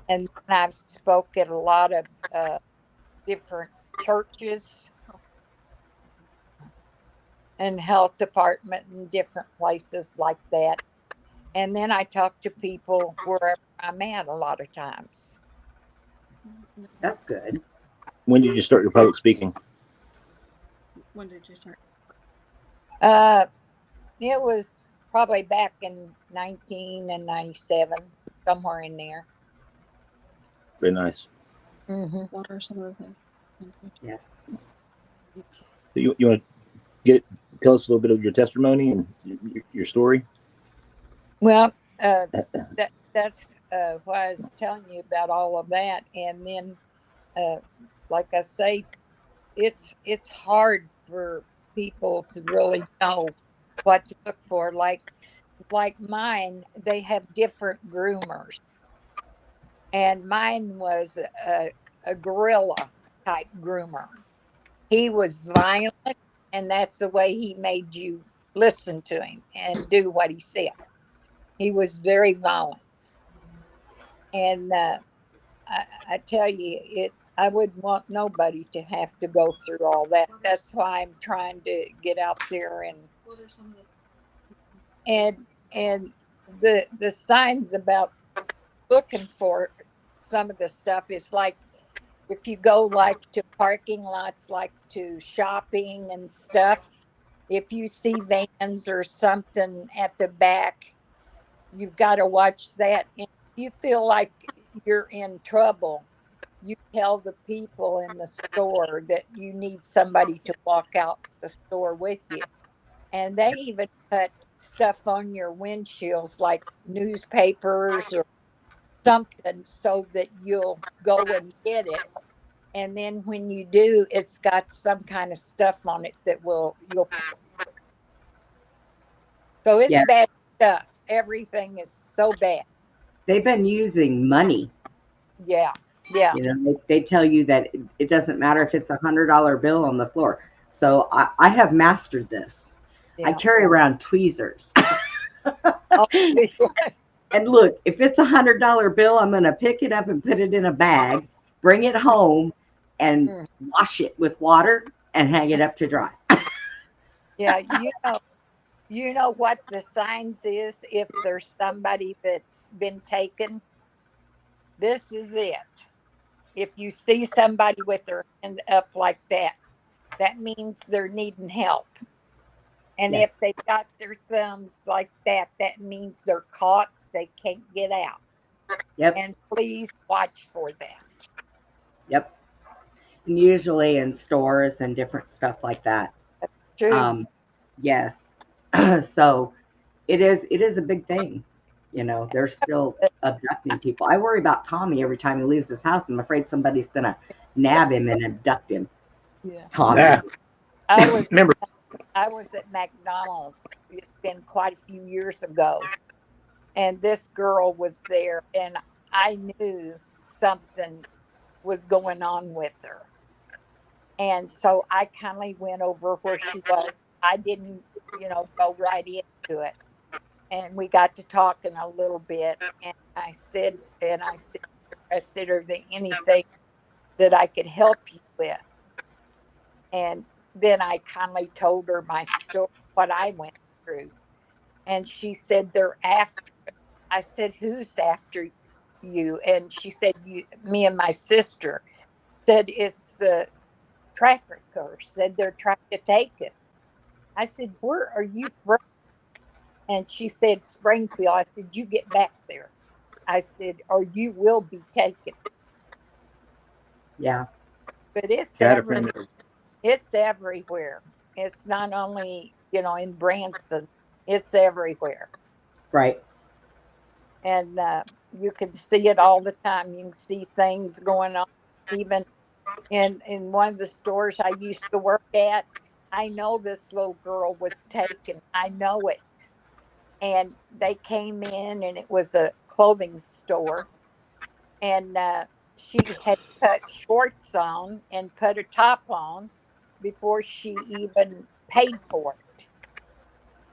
And then I've spoke at a lot of different churches and health department and different places like that. And then I talk to people wherever I'm at a lot of times. That's good. When did you start your public speaking? When did you start? It was probably back in 1997, somewhere in there. Very nice. Mm-hmm. What are some of the things? Yes. So you want to tell us a little bit of your testimony and your story? Well, that's why I was telling you about all of that. And then, like I say, it's hard for people to really know what to look for. Like mine, they have different groomers, and mine was a gorilla type groomer. He was violent, and that's the way he made you listen to him and do what he said. He was very violent, and I tell you, I wouldn't want nobody to have to go through all that. That's why I'm trying to get out there and the signs about looking for some of the stuff is like if you go like to parking lots, like to shopping and stuff. If you see vans or something at the back, you've got to watch that. And if you feel like you're in trouble, you tell the people in the store that you need somebody to walk out the store with you. And they even put stuff on your windshields like newspapers or something so that you'll go and get it. And then when you do, it's got some kind of stuff on it that you'll. So it's Yeah. bad stuff. Everything is so bad. They've been using money. Yeah. Yeah. You know, they tell you that it doesn't matter if it's $100 bill on the floor. So I have mastered this. Yeah. I carry around tweezers. Oh, And look, if it's $100 bill, I'm going to pick it up and put it in a bag, bring it home, and wash it with water and hang it up to dry. Yeah, you know what the signs is if there's somebody that's been taken. This is it. If you see somebody with their hand up like that, that means they're needing help. And Yes. if they got their thumbs like that, that means they're caught. They can't get out. Yep. And please watch for that. Yep. And usually in stores and different stuff like that. True. Yes. So it is a big thing. You know, they're still abducting people. I worry about Tommy every time he leaves his house. I'm afraid somebody's going to nab him and abduct him. Yeah. Tommy. Yeah. I was at McDonald's. It's been quite a few years ago. And this girl was there, and I knew something was going on with her. And so I kindly went over where she was. I didn't, go right into it. And we got to talking a little bit. And I said, is there anything that I could help you with? And then I kindly told her my story, what I went through. And she said, they're after. I said, who's after you? And she said, me and my sister. said it's the trafficker. Said they're trying to take us. I said, where are you from? And she said, Springfield. I said, you get back there. I said, or you will be taken. Yeah. But it's I had a friend that was, it's everywhere. It's not only, in Branson, it's everywhere. Right. And you can see it all the time. You can see things going on. Even in one of the stores I used to work at, I know this little girl was taken. I know it. And they came in, and it was a clothing store. And she had put shorts on and put a top on before she even paid for it.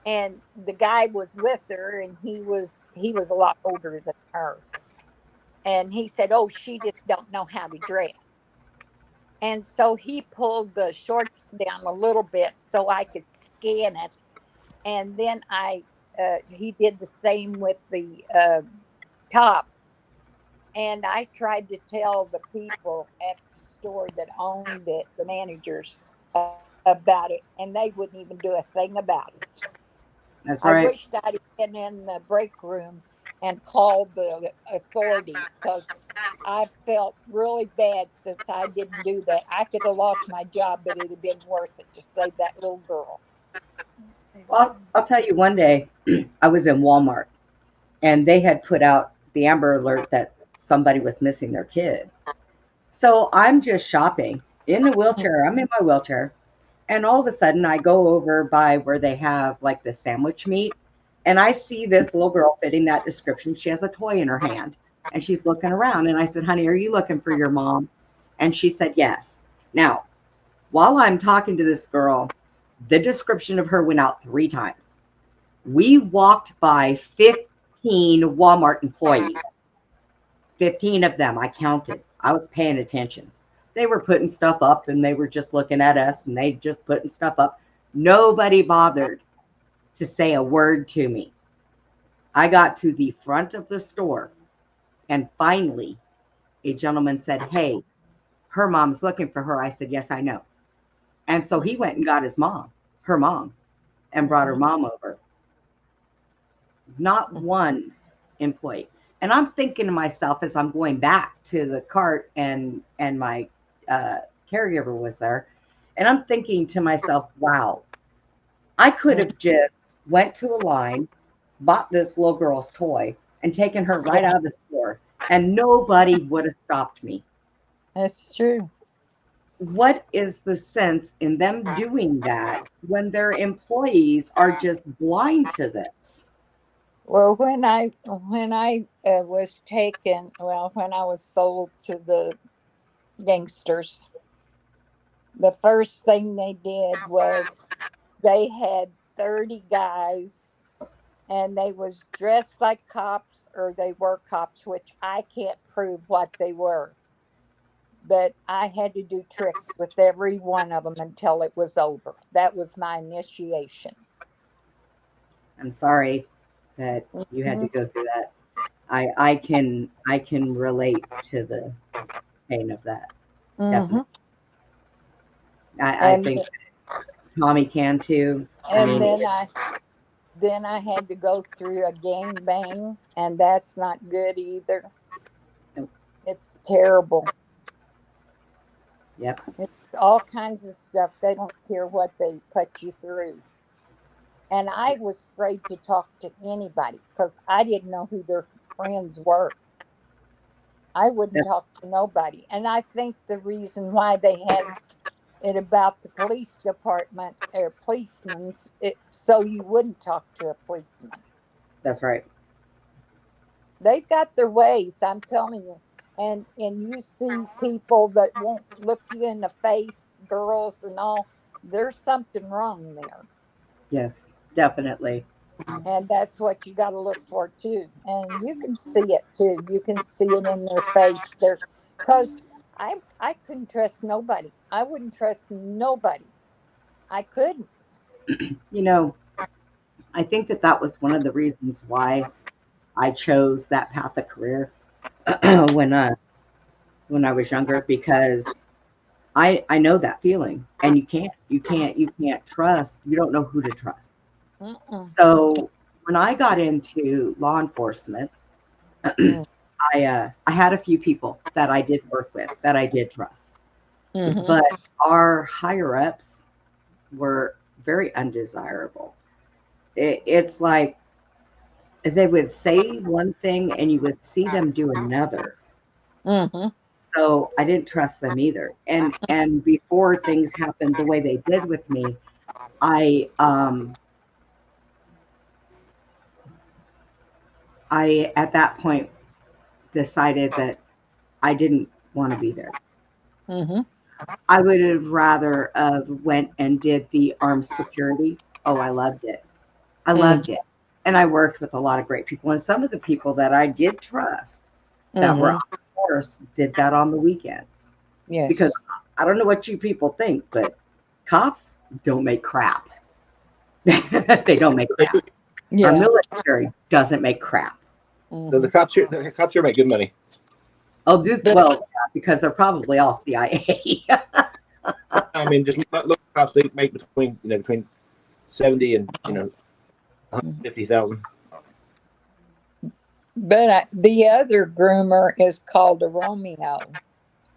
And the guy was with her, and he was a lot older than her. And he said, oh, she just don't know how to dress. And so he pulled the shorts down a little bit so I could scan it. And then he did the same with the top. And I tried to tell the people at the store that owned it, the managers, about it, and they wouldn't even do a thing about it. That's I right. wished I'd been in the break room and called the authorities, because I felt really bad since I didn't do that. I could have lost my job, but it'd have been worth it to save that little girl. Well, I'll tell you, one day I was in Walmart, and they had put out the Amber Alert that somebody was missing their kid. So I'm just shopping in a wheelchair. I'm in my wheelchair. And all of a sudden, I go over by where they have like the sandwich meat, and I see this little girl fitting that description. She has a toy in her hand, and she's looking around. And I said, honey, are you looking for your mom? And she said, yes. Now, while I'm talking to this girl, the description of her went out 3 times. We walked by 15 Walmart employees, 15 of them. I counted. I was paying attention. They were putting stuff up, and they were just looking at us, and they just putting stuff up. Nobody bothered to say a word to me. I got to the front of the store, and finally a gentleman said, hey, her mom's looking for her. I said, yes, I know. And so he went and got her mom, and brought her mom over. Not one employee. And I'm thinking to myself, as I'm going back to the cart, and my caregiver was there, and I'm thinking to myself, wow, I could have just went to a line, bought this little girl's toy, and taken her right out of the store, and nobody would have stopped me. That's true. What is the sense in them doing that when their employees are just blind to this? Well, when I was taken, when I was sold to the gangsters, the first thing they did was they had 30 guys, and they was dressed like cops, or they were cops, which I can't prove what they were. But I had to do tricks with every one of them until it was over. That was my initiation. I'm sorry that you had to go through that. I can relate to the pain of that. Definitely. I think Tommy can too. And then I had to go through a gang bang, and that's not good either. Nope. It's terrible. Yep. It's all kinds of stuff. They don't care what they put you through. And I was afraid to talk to anybody because I didn't know who their friends were. I wouldn't talk to nobody. And I think the reason why they had it about the police department or policemen, so you wouldn't talk to a policeman. That's right. They've got their ways, I'm telling you. And you see people that won't look you in the face, girls and all. There's something wrong there. Yes, definitely. And that's what you got to look for too. And you can see it too. You can see it in their face. Because I couldn't trust nobody. I wouldn't trust nobody. I couldn't. You know, I think that was one of the reasons why I chose that path of career. When when I was younger because I know that feeling, and you can't trust. You don't know who to trust. Mm-mm. So when I got into law enforcement, Mm. I had a few people that I did work with that I did trust, Mhm. but our higher ups were very undesirable. It's like they would say one thing and you would see them do another. Mhm. So I didn't trust them either. And before things happened the way they did with me, I I at that point decided that I didn't want to be there. Mhm. I would have rather went and did the armed security. Oh, I loved it. I Mm. loved it. And I worked with a lot of great people. And some of the people that I did trust that were on Mhm. the force did that on the weekends. Because Yes. I don't know what you people think, but cops don't make crap. They don't make crap. Our Yeah. military doesn't make crap. The Mhm. cops here make good money. Oh, do But well, yeah, because they're probably all CIA. I mean, just look cops, they make between 70 and 150,000. the other groomer is called a Romeo,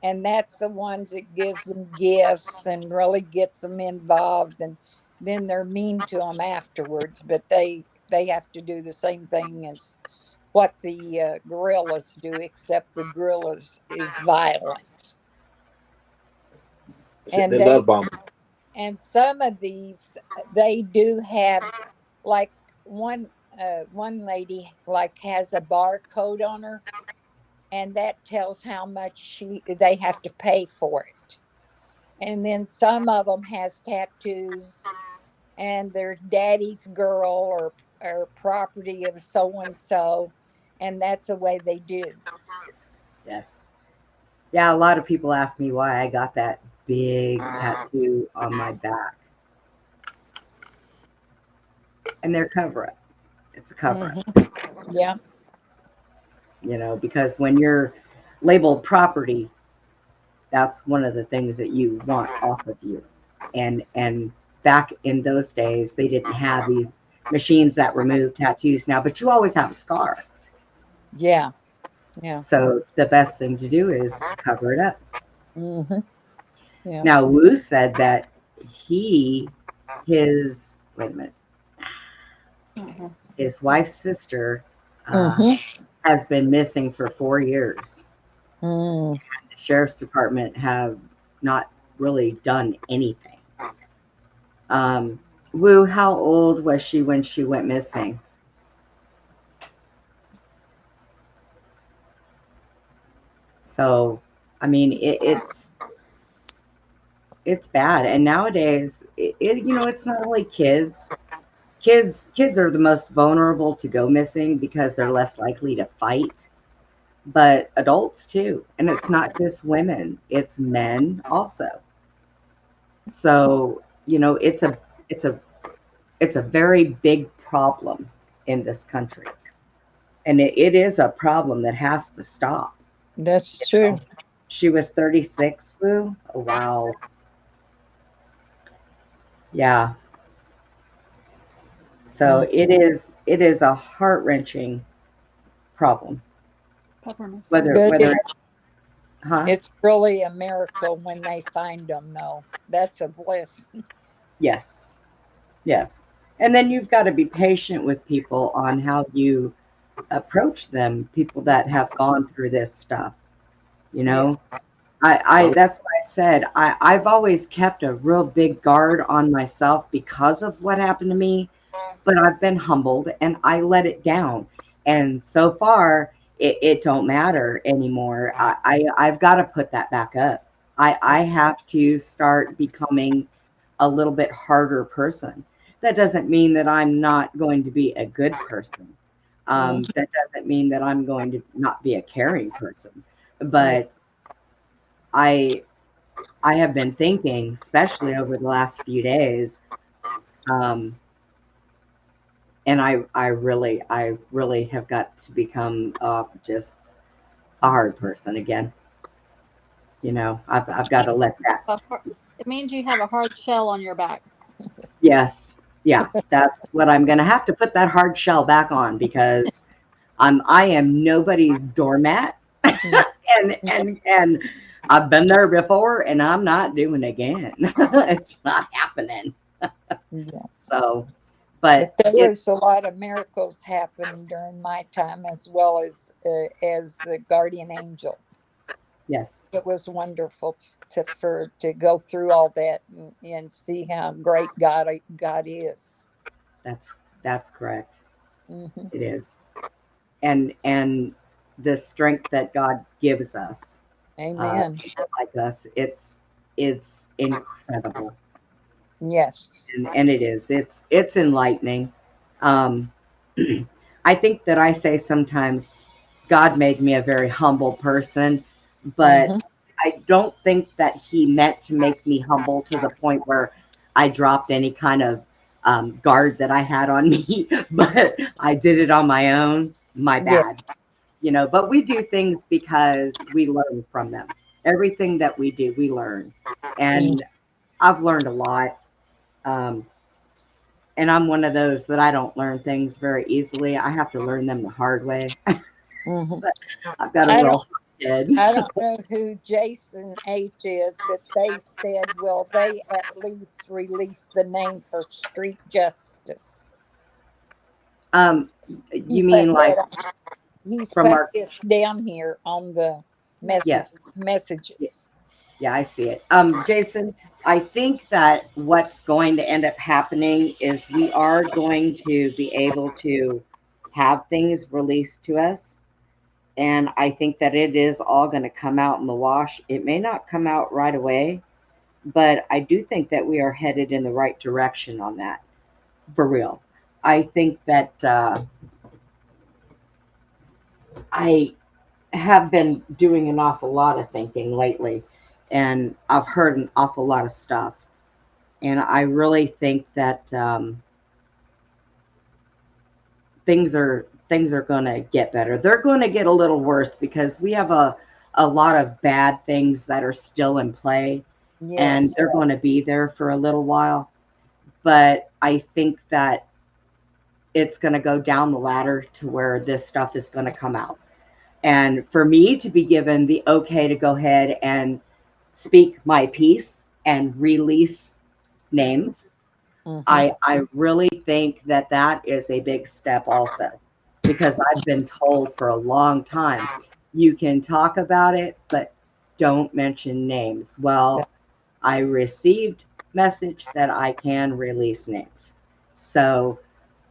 and that's the ones that gives them gifts and really gets them involved, and then they're mean to them afterwards. But they have to do the same thing as what the gorillas do, except the gorillas is violent, and They love bombing. some of these they do have, like one one lady like has a barcode on her, and that tells how much they have to pay for it. And then some of them has tattoos, and their daddy's girl or property of so and so, and that's the way they do. Yes. Yeah, a lot of people ask me why I got that big tattoo on my back. And they're cover up. It's a cover Hmm. up, Yeah. because when you're labeled property, that's one of the things that you want off of you. And back in those days, they didn't have these machines that remove tattoos now, but you always have a scar. Yeah. Yeah. So the best thing to do is cover it up. Hmm. Yeah. Now, Wu said that wait a minute, his wife's sister Hmm. has been missing for 4 years. Mm. The sheriff's department have not really done anything. Um, Wu, how old was she when she went missing? So, I mean, it's bad. And nowadays, it's not only kids. Kids are the most vulnerable to go missing because they're less likely to fight, but adults too. And it's not just women; it's men also. So, it's a it's a very big problem in this country, and it is a problem that has to stop. That's true. She was 36, Wu. Oh, wow. Yeah. So Mm. it is a heart-wrenching problem. Popcorn. Whether But whether it's huh? it's really a miracle when they find them, though. That's a bliss. Yes. Yes. And then you've got to be patient with people on how you approach them, people that have gone through this stuff, you Yes. know? I that's why I said I've always kept a real big guard on myself because of what happened to me, but I've been humbled and I let it down. And so far it don't matter anymore. I've got to put that back up. I have to start becoming a little bit harder person. That doesn't mean that I'm not going to be a good person. Mm. That doesn't mean that I'm going to not be a caring person. Yeah. But I I have been thinking, especially over the last few days, um, and I really have got to become just a hard person again. You know, I've got to let that. It means you have a hard shell on your back. Yes. Yeah. That's what I'm going to have to put that hard shell back on, because I am nobody's doormat. and I've been there before, and I'm not doing it again. It's not happening. Yeah. So, But but there it, was a lot of miracles happening during my time, as well as a guardian angel. yes, It was wonderful to go through all that and see how great God is. that's correct. Hmm. It is. And the strength that God gives us, Amen. people like us, it's incredible. Yes. And it is. It's enlightening. Um, I think that I say sometimes God made me a very humble person, but Hmm. I don't think that He meant to make me humble to the point where I dropped any kind of guard that I had on me. But I did it on my own. My Yeah. bad. You know, but we do things because we learn from them. Everything that we do, we learn. And I've learned a lot. Um, and I'm one of those that I don't learn things very easily. I have to learn them the hard way. Hmm. I've got a I real don't. hard head. I don't know who Jason H is, but they said, will they at least release the name for street justice? He You put mean like that. He's from put our, this down here on the yes. messages. Yeah, I see it. Jason, I think that what's going to end up happening is we are going to be able to have things released to us. And I think that it is all going to come out in the wash. It may not come out right away, but I do think that we are headed in the right direction on that, for real. I think that I have been doing an awful lot of thinking lately, and I've heard an awful lot of stuff. And I really think that things are going to get better. They're going to get a little worse because we have a lot of bad things that are still in play, and Yes. they're going to be there for a little while. But I think that it's going to go down the ladder to where this stuff is going to come out. And for me to be given the okay to go ahead and speak my piece and release names, Mhm. I really think that that is a big step also, because I've been told for a long time, you can talk about it, but don't mention names. Well, I received message that I can release names. So,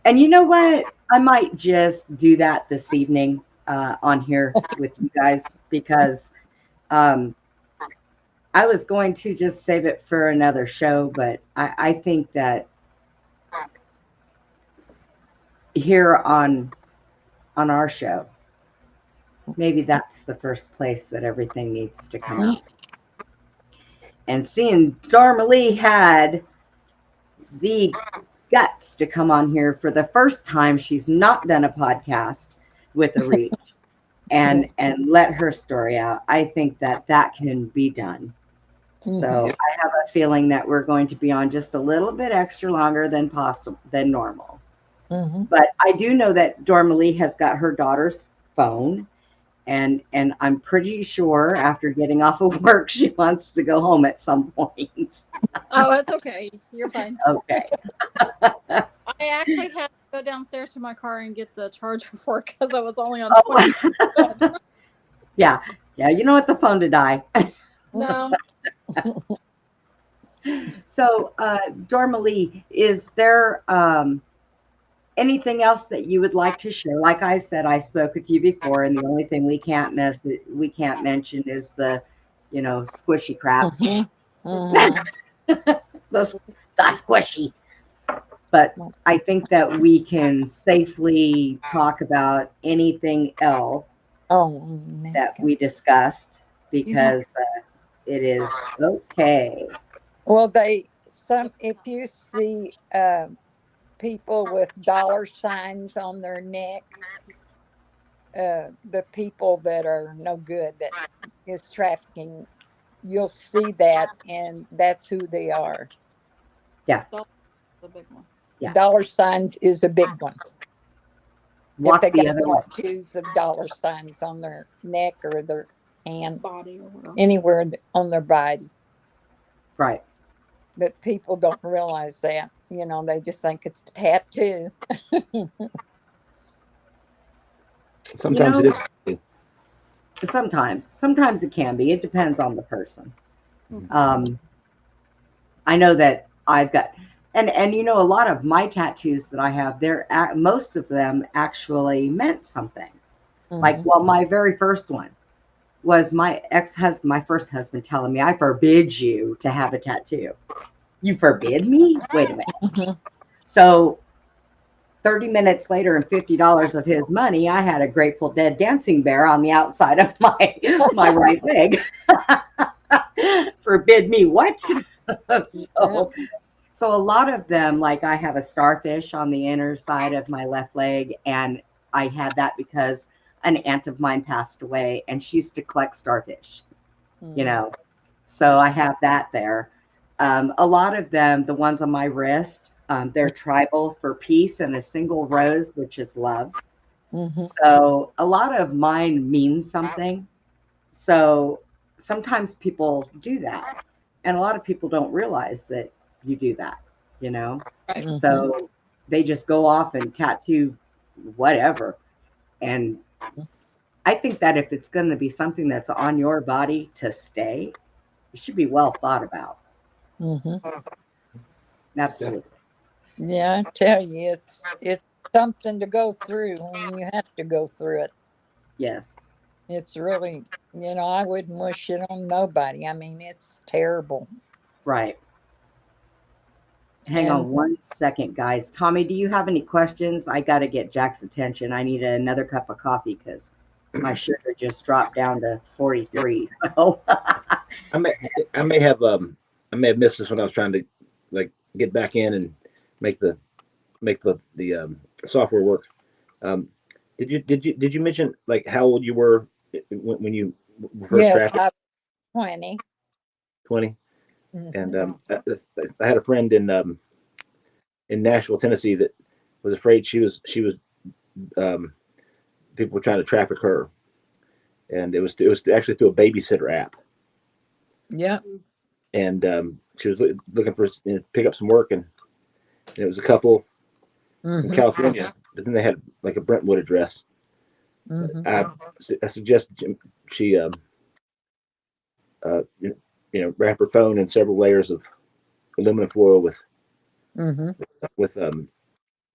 and you know what? I might just do that this evening on here with you guys, because um, I was going to just save it for another show, but I think that here on our show, maybe that's the first place that everything needs to come out. And seeing Dormalee had the guts to come on here for the first time, she's not done a podcast with a reach, and let her story out. I think that that can be done. So I have a feeling that we're going to be on just a little bit extra longer than normal. Mhm. But I do know that Dormalee has got her daughter's phone, and I'm pretty sure after getting off of work, she wants to go home at some point. Oh, that's okay. You're fine. Okay. I actually had to go downstairs to my car and get the charger for it because I was only on Oh, 20%. yeah. You don't want the phone to die. No. So, Dormalee, is there anything else that you would like to share? Like I said, I spoke with you before, and the only thing we can't mention is the, squishy crap. Mhm. Mhm. the squishy. But I think that we can safely talk about anything else Oh, that we discussed, because it is okay. well, if you see people with dollar signs on their neck, the people that are no good, that is trafficking you'll see that, and that's who they are. Yeah. The big one. Yeah. Dollar signs is a big one. Walk If they the got other way. tattoos of dollar signs on their neck or their hand, Body or whatever. anywhere on their body. Right. But people don't realize that. You know, they just think it's a tattoo. Sometimes You know, it is. Sometimes it can be. It depends on the person. Mhm. I know that I've got, and you know, a lot of my tattoos that I have, most of them actually meant something. Like, Mhm. well, my very first one was my ex-husband, my first husband, telling me, "I forbid you to have a tattoo." You forbid me? Wait a minute. Mhm. So 30 minutes later and $50 of his money, I had a Grateful Dead dancing bear on the outside of my right leg. Forbid me what? So a lot of them, like I have a starfish on the inner side of my left leg, and I had that because an aunt of mine passed away and she used to collect starfish, you know. So I have that there. A lot of them, the ones on my wrist, they're tribal for peace and a single rose, which is love. Mhm. So a lot of mine mean something. So sometimes people do that. And a lot of people don't realize that you do that, you know? Right. Mhm. So they just go off and tattoo whatever. And I think that if it's going to be something that's on your body to stay, it should be well thought about. Mhm. Absolutely. Yeah, I tell you, it's something to go through when you have to go through it. Yes. It's really, I wouldn't wish it on nobody. I mean, it's terrible. Right. Hang And on one second, guys. Tommy, do you have any questions? I got to get Jack's attention. I need another cup of coffee because my sugar just dropped down to 43. So, I may I may have I may have missed this when I was trying to like get back in and make the software work. Um, did you mention like how old you were when you first yes, drafted? I was 20. 20. Mhm. And I had a friend in Nashville, Tennessee, that was afraid she was um, people were trying to traffic her, and it was actually through a babysitter app, Yeah. and she was looking for pick up some work, and it was a couple from Mhm. California, but then they had like a Brentwood address. So Mhm. I suggested she uh, wrap her phone in several layers of aluminum foil Mhm. with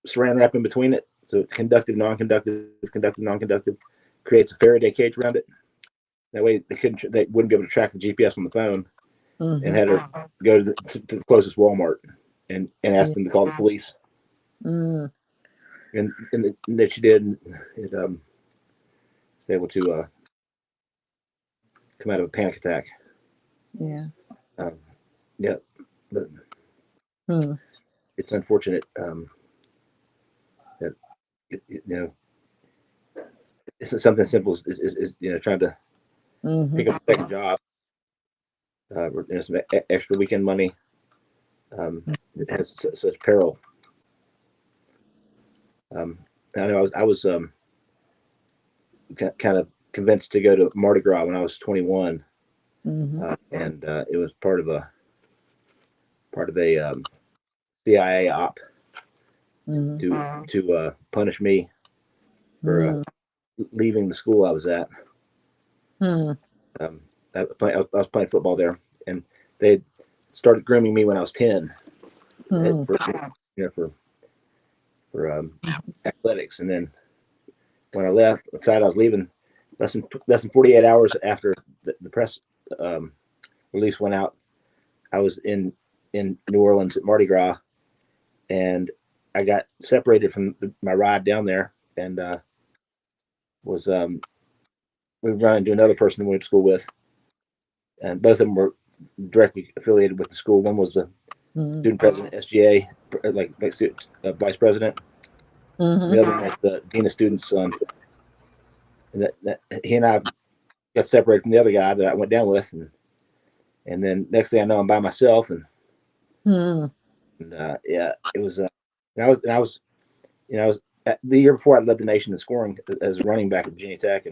saran wrap in between it. So conductive, non-conductive, conductive, non-conductive, creates a Faraday cage around it. That way they wouldn't be able to track the GPS on the phone, and Mhm. had her go to the closest Walmart and ask Yeah. them to call the police. Mm. And that she did, and it was able to come out of a panic attack. Yeah. Um, yeah, but Hmm. it's unfortunate that it's something simple is trying to pick Mhm. up a second job, some extra weekend money. It has such peril. Um, I know I was kind of convinced to go to Mardi Gras when I was 21, Mhm. and it was part of a CIA op Mhm. to punish me for Mhm. leaving the school I was at. Mhm. Um, I was playing football there, and they started grooming me when I was 10 Mhm. for athletics, and then when I left, decided I was leaving, less than 48 hours after the press um, release went out, I was in New Orleans at Mardi Gras, and I got separated from my ride down there, and was we run into another person we went to school with, and both of them were directly affiliated with the school. One was the Mhm. student president, SGA, like vice president. And Mhm. the other one was the dean of students. And that he and I got separated from the other guy that I went down with, and And then next thing I know, I'm by myself, and Hmm. yeah, it was. And I was, I was the year before I led the nation in scoring as a running back at Virginia Tech,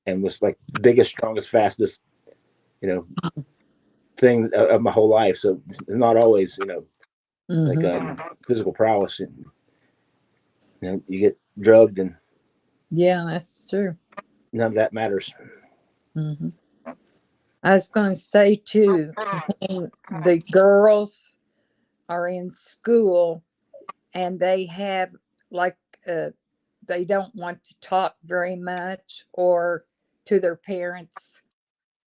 and was like the biggest, strongest, fastest, you know, thing of my whole life. So it's not always, like physical prowess. And, you get drugged, and Yeah, that's true. none of that matters. Hmm. I was going to say too, when the girls are in school and they have like they don't want to talk very much or to their parents,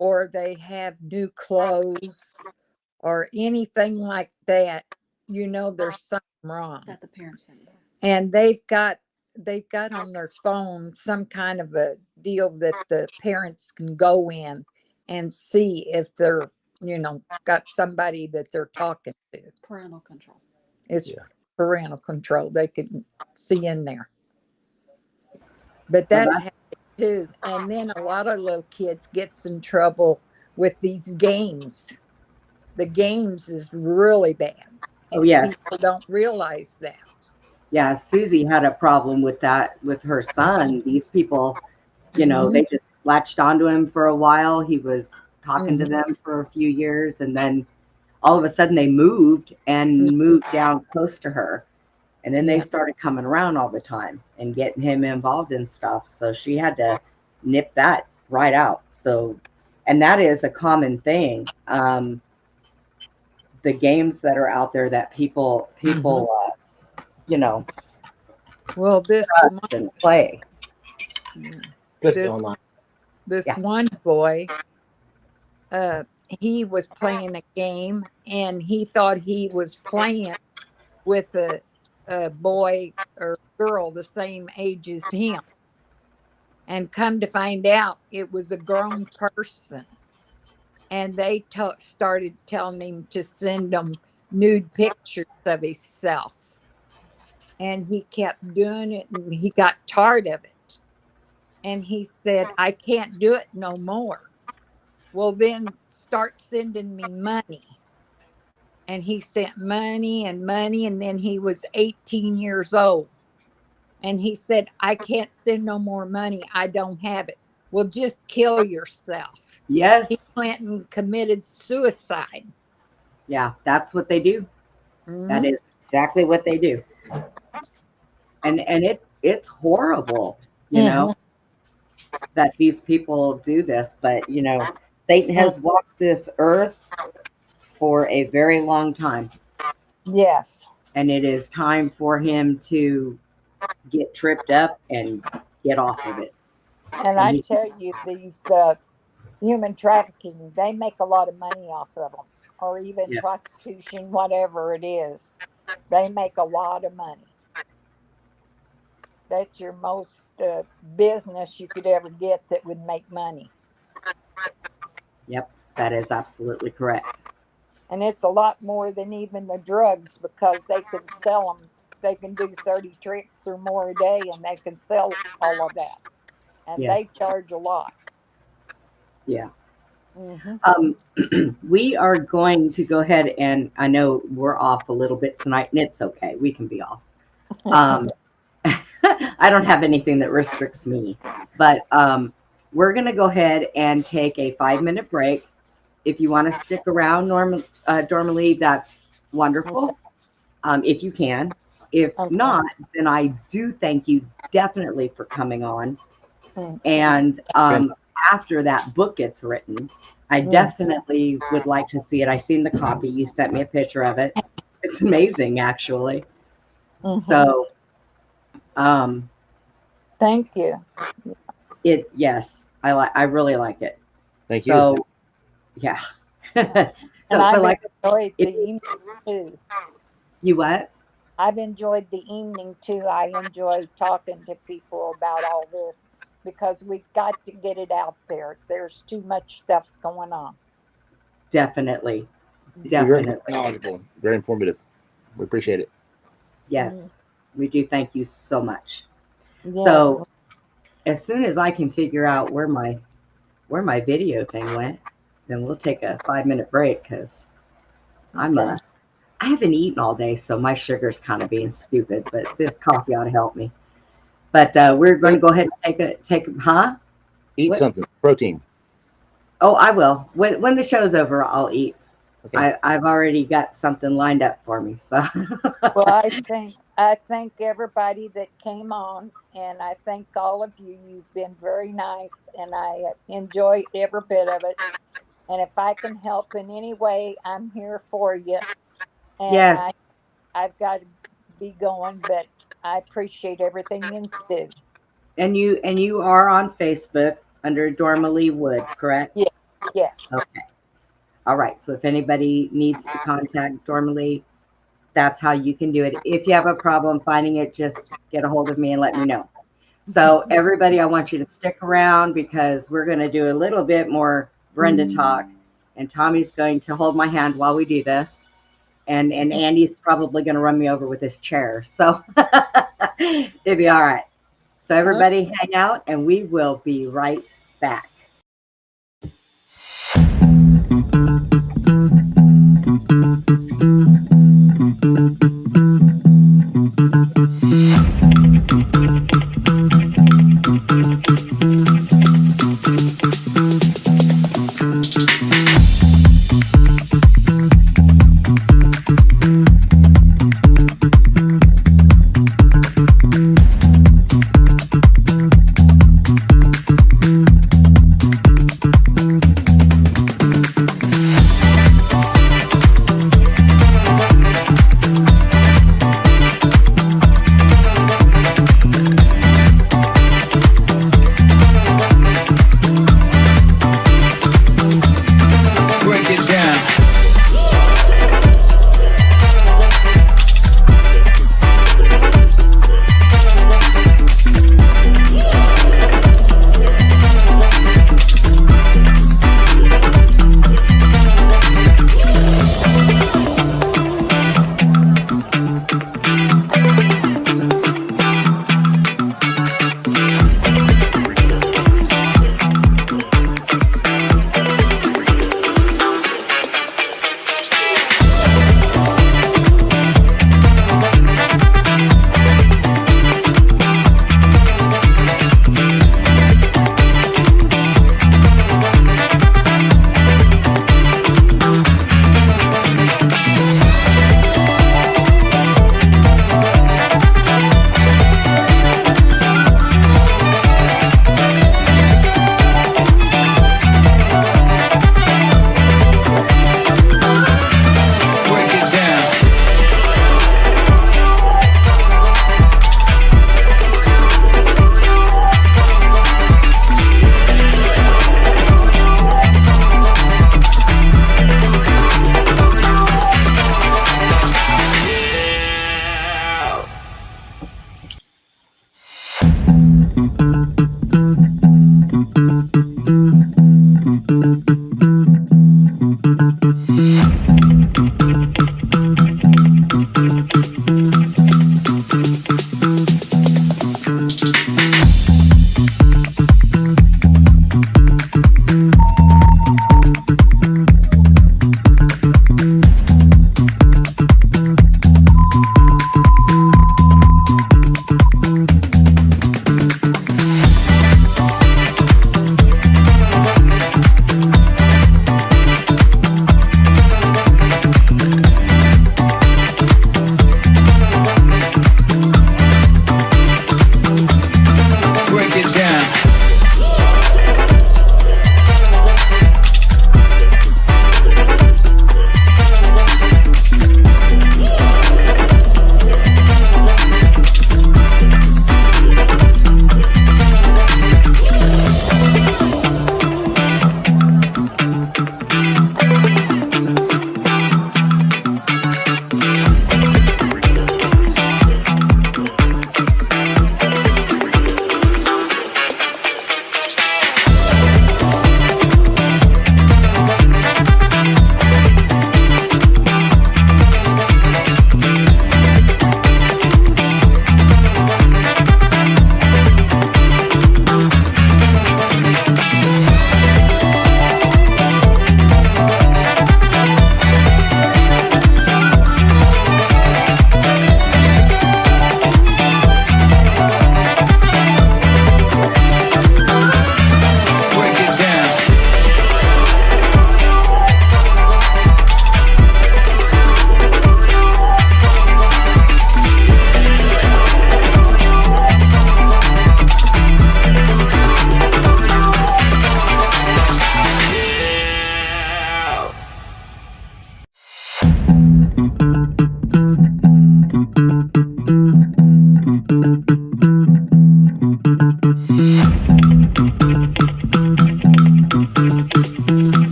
or they have new clothes or anything like that, there's something wrong. That the parents shouldn't know. And they've got on their phone some kind of a deal that the parents can go in and see if they're got somebody that they're talking to. Parental control. It's Yeah. parental control. They can see in there. But Well, that's happening too. And then a lot of little kids gets in trouble with these games. The games is really bad. Oh, And yes. people don't realize that. Yeah, Susie had a problem with that with her son. These people, they just latched onto him for a while. He was talking to them for a few years, and then all of a sudden they moved down close to her. And then they started coming around all the time and getting him involved in stuff. So she had to nip that right out. So, and that is a common thing. The games that are out there that people Well, this trust and play. Especially online. This Yeah. one boy, he was playing a game and he thought he was playing with a boy or girl the same age as him. And come to find out, it was a grown person. And they started telling him to send them nude pictures of himself. And he kept doing it and he got tired of it. And he said, I can't do it no more. Well, then start sending me money. And he sent money and money. And then he was 18 years old. And he said, I can't send no more money. I don't have it. Well, just kill yourself. Yes. He went and committed suicide. Yeah, that's what they do. That is exactly what they do. And it's horrible, that these people do this. But, Satan has walked this earth for a very long time. Yes. And it is time for him to get tripped up and get off of it. And I tell you, these human trafficking, they make a lot of money off of them, or even prostitution, whatever it is. They make a lot of money. That's your most business you could ever get that would make money. Yep, that is absolutely correct. And it's a lot more than even the drugs, because they can sell them. They can do 30 tricks or more a day, and they can sell all of that. And they charge a lot. Yeah. We are going to go ahead, and I know we're off a little bit tonight, and it's okay. We can be off. I don't have anything that restricts me, but we're going to go ahead and take a 5-minute break. If you want to stick around, Dormalee, that's wonderful. If you can. If not, then I do thank you definitely for coming on. And after that book gets written, I definitely would like to see it. I seen the copy. You sent me a picture of it. It's amazing, actually. So, thank you. Yes, I really like it. Thank you. So, yeah. So, and I've like, enjoyed the evening too. You what? I've enjoyed the evening too. I enjoy talking to people about all this, because we've got to get it out there. There's too much stuff going on. Definitely. You're very knowledgeable, very informative. We appreciate it. Yes, we do. Thank you so much. Yeah. So, as soon as I can figure out where my video thing went. then we'll take a 5-minute break because I haven't eaten all day, so my sugar's kind of being stupid. But this coffee ought to help me. But we're going to go ahead and take huh? Eat What? something, protein. Oh, I will. When the show's over, I'll eat. Okay. I've already got something lined up for me. So. Well, I thank everybody that came on, and I thank all of you. You've been very nice, and I enjoy every bit of it. And if I can help in any way, I'm here for you. And Yes. I've got to be going, but I appreciate everything you do. And you are on Facebook under Dormalee Wood, correct? Yeah. Yes. Okay. All right. So if anybody needs to contact Dormalee, that's how you can do it. If you have a problem finding it, just get a hold of me and let me know. So everybody, I want you to stick around because we're going to do a little bit more Brenda talk, and Tommy's going to hold my hand while we do this. And Andy's probably going to run me over with his chair. So it'll be all right. So everybody hang out, and we will be right back.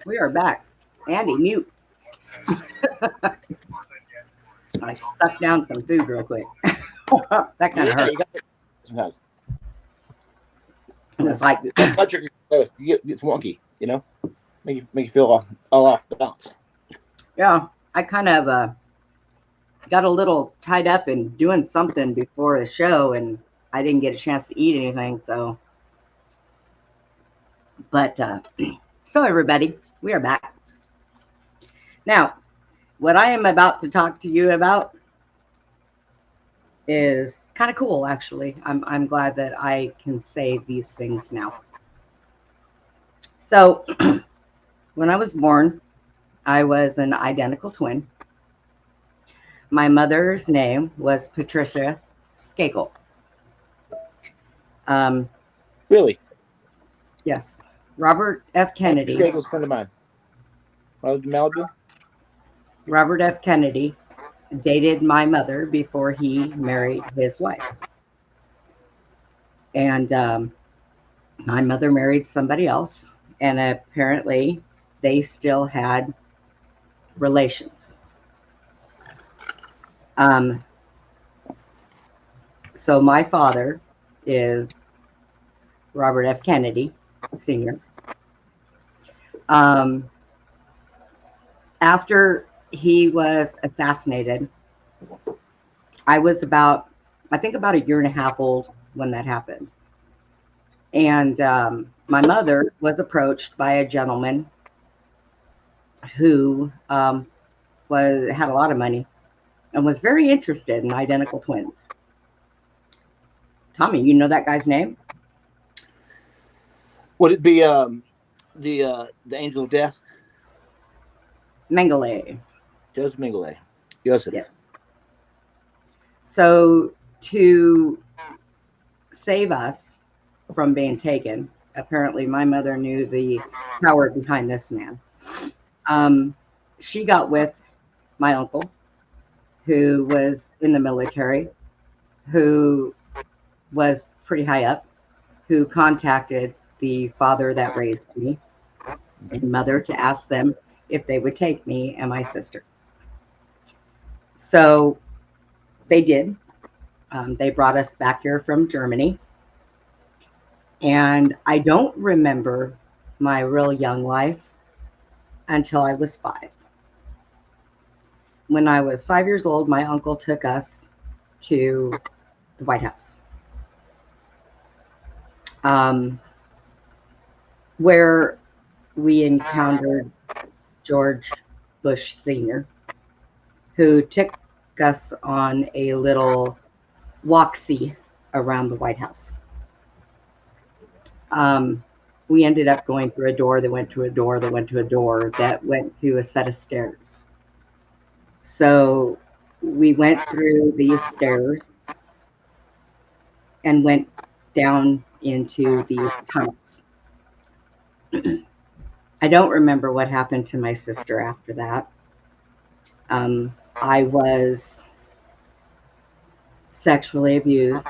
We are back. Andy, mute. I sucked down some food real quick. That kind of hurt. You got it. Sometimes. It's like, Blood sugar goes, it's wonky, you know? Make you feel all off balance. yeah, I kind of got a little tied up in doing something before the show, and I didn't get a chance to eat anything. So, but so everybody, we are back. Now, what I am about to talk to you about is kind of cool, actually. I'm glad that I can say these things now. So, when I was born, I was an identical twin. My mother's name was Patricia Skagel. Really? Yes. Robert F. Kennedy. Skagel's a friend of mine. I lived in Malibu. Robert F. Kennedy dated my mother before he married his wife. And my mother married somebody else, and apparently they still had relations. So my father is Robert F. Kennedy, Sr. After he was assassinated, I was about a year and a half old when that happened. And my mother was approached by a gentleman who had a lot of money and was very interested in identical twins. Tommy, you know that guy's name? Would it be the Angel of Death? Mengele. Joseph Mengele. Joseph. Yes. So to save us from being taken, apparently my mother knew the power behind this man. She got with my uncle, who was in the military, who was pretty high up, who contacted the father that raised me and mother to ask them if they would take me and my sister. So they did. They brought us back here from Germany. And I don't remember my real young life until I was 5. When I was 5 years old, my uncle took us to the White House, where we encountered George Bush Sr., who took us on a little walk-see around the White House. We ended up going through a door that went to a door that went to a door that went to a set of stairs. So we went through these stairs and went down into these tunnels. I don't remember what happened to my sister after that. I was sexually abused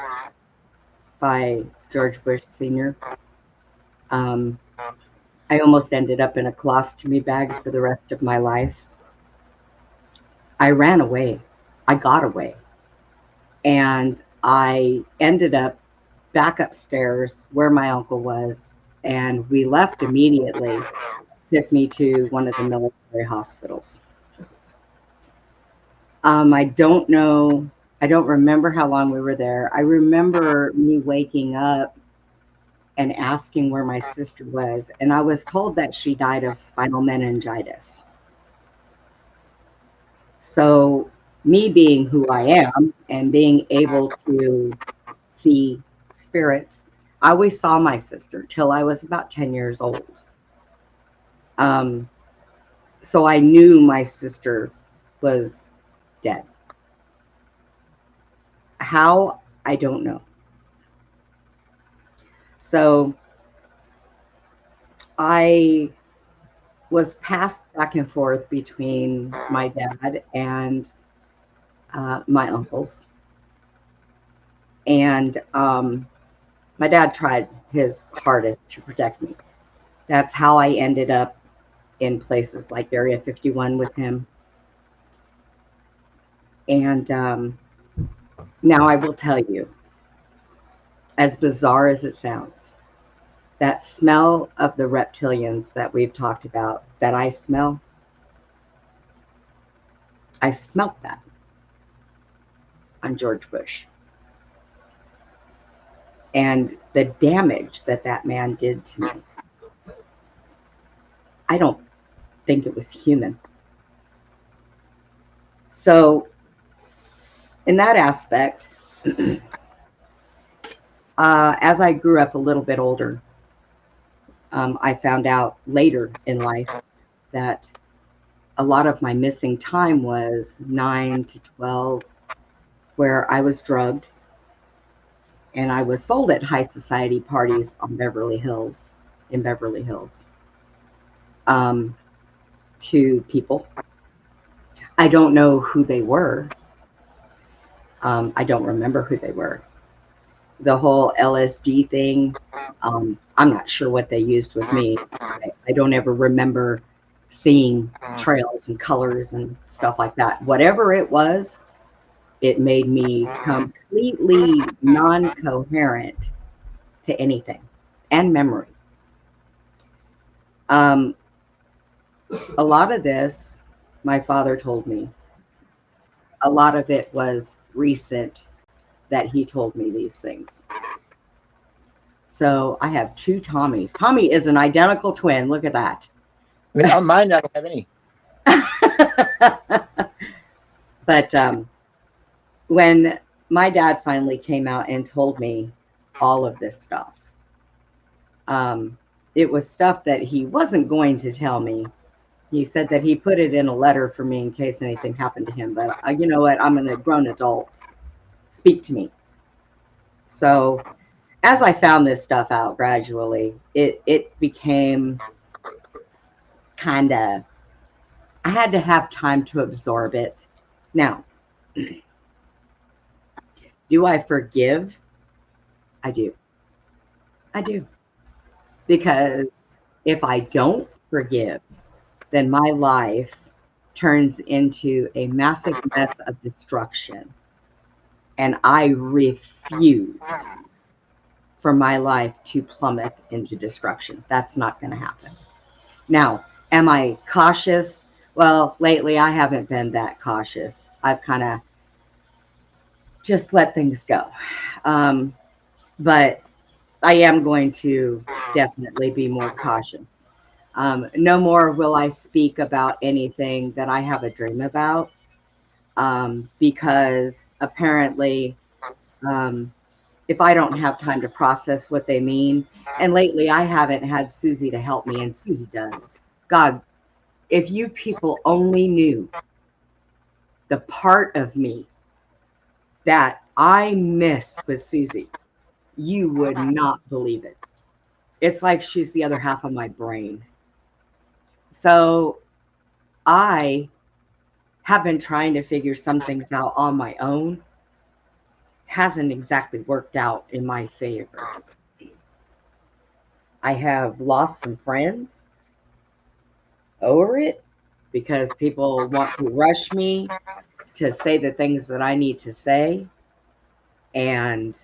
by George Bush Sr. I almost ended up in a colostomy bag for the rest of my life. I ran away. I got away. And I ended up back upstairs where my uncle was, and we left immediately. Took me to one of the military hospitals. I don't know. I don't remember how long we were there. I remember me waking up and asking where my sister was, and I was told that she died of spinal meningitis. So me being who I am and being able to see spirits, I always saw my sister till I was about 10 years old. So I knew my sister was dead. How? I don't know. So I was passed back and forth between my dad and my uncles. And my dad tried his hardest to protect me. That's how I ended up in places like Area 51 with him. And now I will tell you, as bizarre as it sounds, that smell of the reptilians that we've talked about, that I smelt that on George Bush. And the damage that that man did to me, I don't think it was human. So in that aspect, as I grew up a little bit older, I found out later in life that a lot of my missing time was 9 to 12, where I was drugged and I was sold at high society parties in Beverly Hills, to people. I don't know who they were. I don't remember who they were. The whole LSD thing, I'm not sure what they used with me. I don't ever remember seeing trails and colors and stuff like that. Whatever it was, it made me completely non-coherent to anything and memory. A lot of this, my father told me, a lot of it was recent that he told me these things. So I have two Tommies. Tommy is an identical twin. Look at that. On mine, I don't have any. But when my dad finally came out and told me all of this stuff, it was stuff that he wasn't going to tell me. He said that he put it in a letter for me in case anything happened to him. But you know what? I'm a grown adult. Speak to me. So as I found this stuff out gradually, it became kind of, I had to have time to absorb it. Now, do I forgive? I do. Because if I don't forgive, then my life turns into a massive mess of destruction. And I refuse for my life to plummet into destruction. That's not going to happen. Now, am I cautious? Well, lately I haven't been that cautious. I've kind of just let things go. But I am going to definitely be more cautious. No more will I speak about anything that I have a dream about, because apparently if I don't have time to process what they mean, and lately I haven't had Susie to help me, and Susie does. God, if you people only knew the part of me that I miss with Susie, you would not believe it. It's like she's the other half of my brain. So I have been trying to figure some things out on my own. Hasn't exactly worked out in my favor. I have lost some friends over it because people want to rush me to say the things that I need to say. And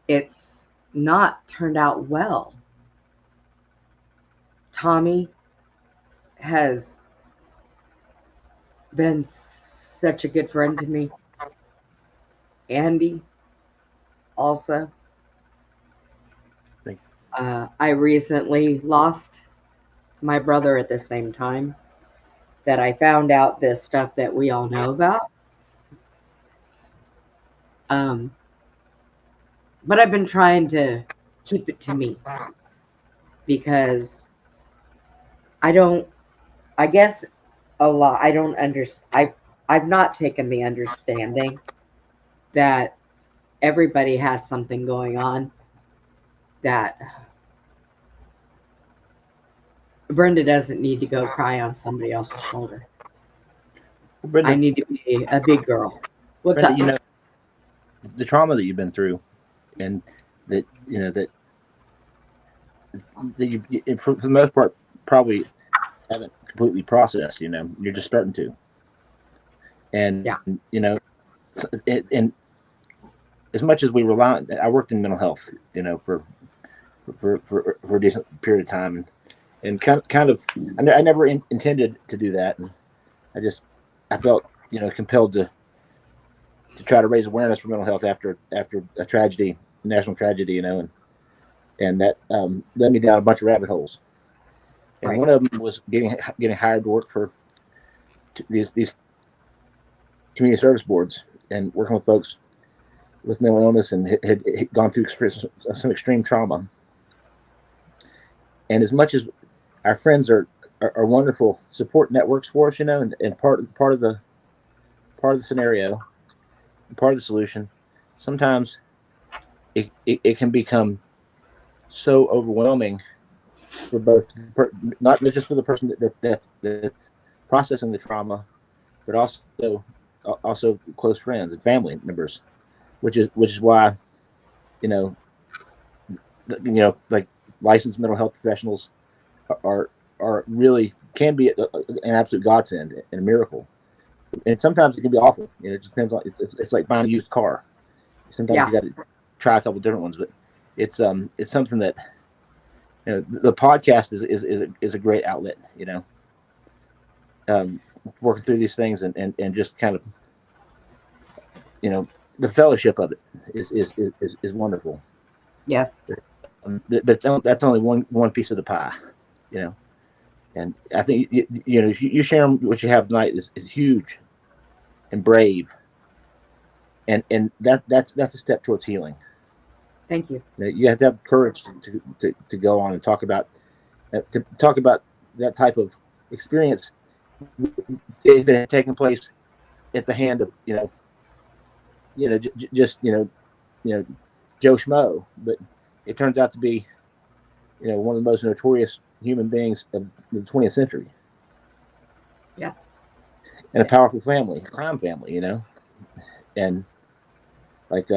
it's not turned out well. Tommy has been such a good friend to me. Andy also. I recently lost my brother at the same time that I found out this stuff that we all know about. But I've been trying to keep it to me because I've not taken the understanding that everybody has something going on, that Brenda doesn't need to go cry on somebody else's shoulder. Brenda, I need to be a big girl. What's Brenda, up? you know, the trauma that you've been through, and that, you know, that that for the most part, probably haven't completely processed. You're just starting to. And, and as much as we rely on, I worked in mental health, for a decent period of time. And kind of, I never intended to do that. And I felt, compelled to try to raise awareness for mental health after a tragedy, national tragedy, and that led me down a bunch of rabbit holes. And one of them was getting hired to work for these community service boards and working with folks with mental illness and had gone through some extreme trauma. And as much as our friends are wonderful support networks for us, and part of the scenario, part of the solution, sometimes it can become so overwhelming for both, not just for the person that's processing the trauma, but also close friends and family members, which is why, like licensed mental health professionals are really can be an absolute godsend and a miracle. And sometimes it can be awful. It depends on it's like buying a used car. Sometimes you got to try a couple different ones, but it's something that the podcast is a great outlet. Working through these things and just kind of the fellowship of it is wonderful. Yes. But that's only one piece of the pie, And I think you sharing what you have tonight is huge and brave, and that's a step towards healing. Thank you. You have to have courage to go on and talk about that type of experience if it had taken place at the hand of just Joe Schmo, but it turns out to be one of the most notorious human beings of the 20th century. Yeah. And a powerful family, a crime family, and like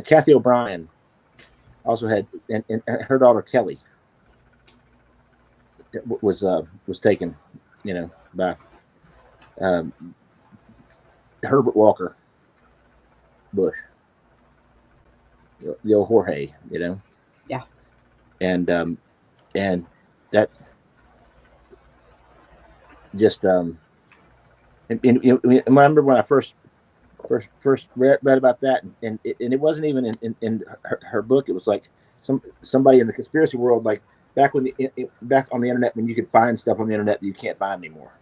Kathy O'Brien also had, and her daughter Kelly was taken, by Herbert Walker Bush, the old Jorge, Yeah. And that's just and I remember when I first read about that, and it wasn't even in her book. It was like somebody in the conspiracy world, like back on the internet, when you could find stuff on the internet that you can't find anymore.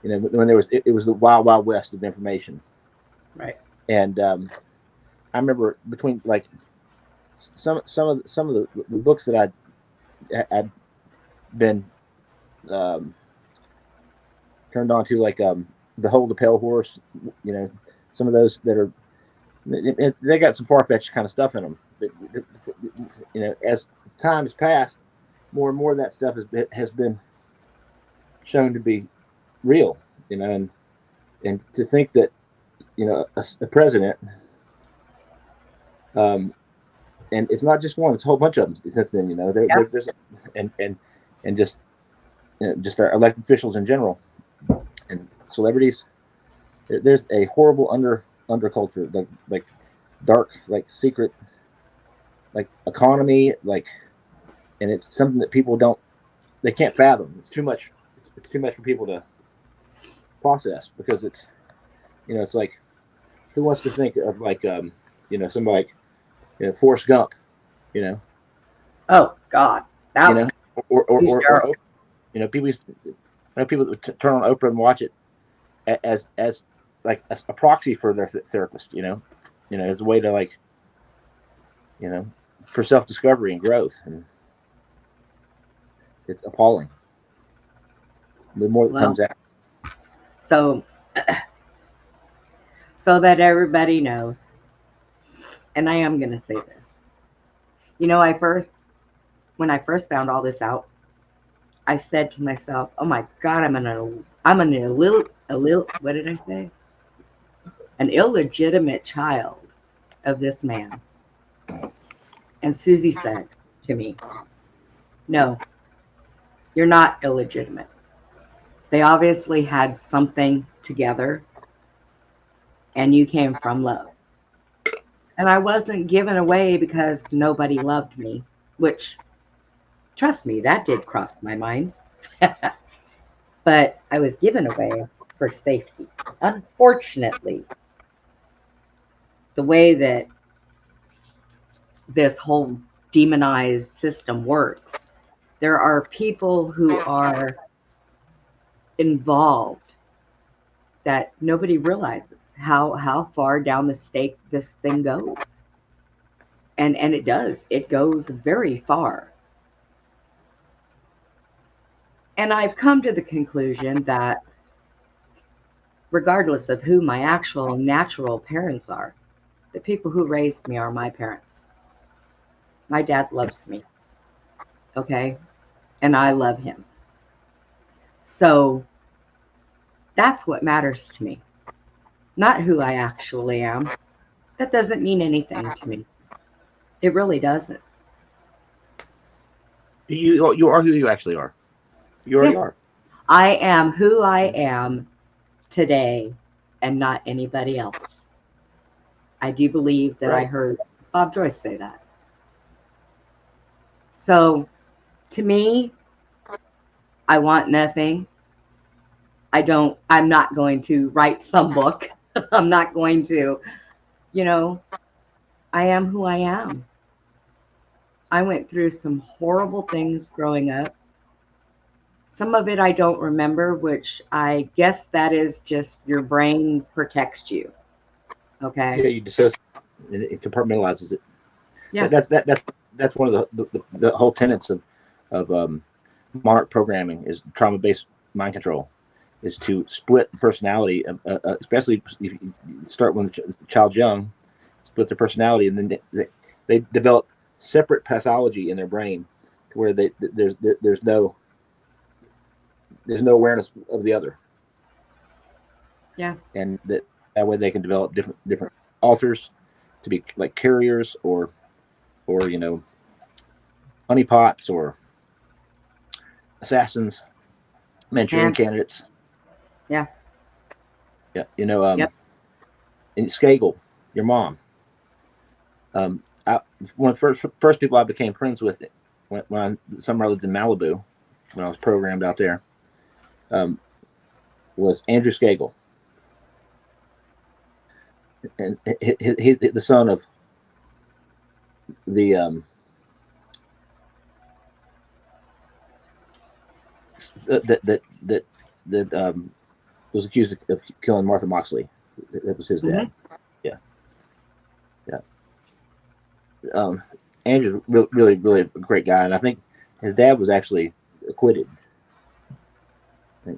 When there was it was the wild west of information. Right. And I remember between like some of the books that I'd been turned on to, like Behold the Pale Horse, some of those that are they got some far-fetched kind of stuff in them, but as time has passed, more and more of that stuff has been shown to be real, and to think that a president, and it's not just one; it's a whole bunch of them since then. There's and just just our elected officials in general and celebrities. There's a horrible underculture, like dark, like secret, like economy, and it's something that people they can't fathom. It's too much. It's too much for people to process, because it's it's like, who wants to think of somebody like Forrest Gump, Oh God, that or people turn on Oprah and watch it as like a proxy for their therapist, as a way to for self-discovery and growth, and it's appalling. The more that comes out. So that everybody knows, and I am going to say this. When I first found all this out, I said to myself, "Oh my God, I'm what did I say? An illegitimate child of this man." And Susie said, to me. No, you're not illegitimate. They obviously had something together, and you came from love. And I wasn't given away because nobody loved me, which, trust me, that did cross my mind. But I was given away for safety. Unfortunately, the way that this whole demonized system works, there are people who are involved that nobody realizes how far down the stake this thing goes. And it goes very far. And I've come to the conclusion that regardless of who my actual natural parents are, the people who raised me are my parents. My dad loves me, okay? And I love him. So that's what matters to me, not who I actually am. That doesn't mean anything to me. It really doesn't. You are who you actually are. You already are. I am who I am today and not anybody else. I do believe that I heard Bob Joyce say that. So to me, I want nothing. I'm not going to write some book. I'm not going to, I am who I am. I went through some horrible things growing up. Some of it I don't remember, which I guess that is just your brain protects you. Okay. Yeah, you dissociate. It compartmentalizes it. Yeah. That's one of the whole tenets of monarch programming is trauma-based mind control, is to split personality, especially if you start when the child's young, split their personality, and then they develop separate pathology in their brain to where there's no awareness of the other. Yeah. And that way they can develop different alters to be like carriers or honeypots or assassins, Manchurian candidates. Yeah. Yeah. And Skagel, your mom. One of the first people I became friends with when I lived in Malibu, when I was programmed out there, was Andrew Skagel. And he's the son of the that was accused of killing Martha Moxley. That was his dad. Yeah. Andrew's really a great guy, and I think his dad was actually acquitted. He's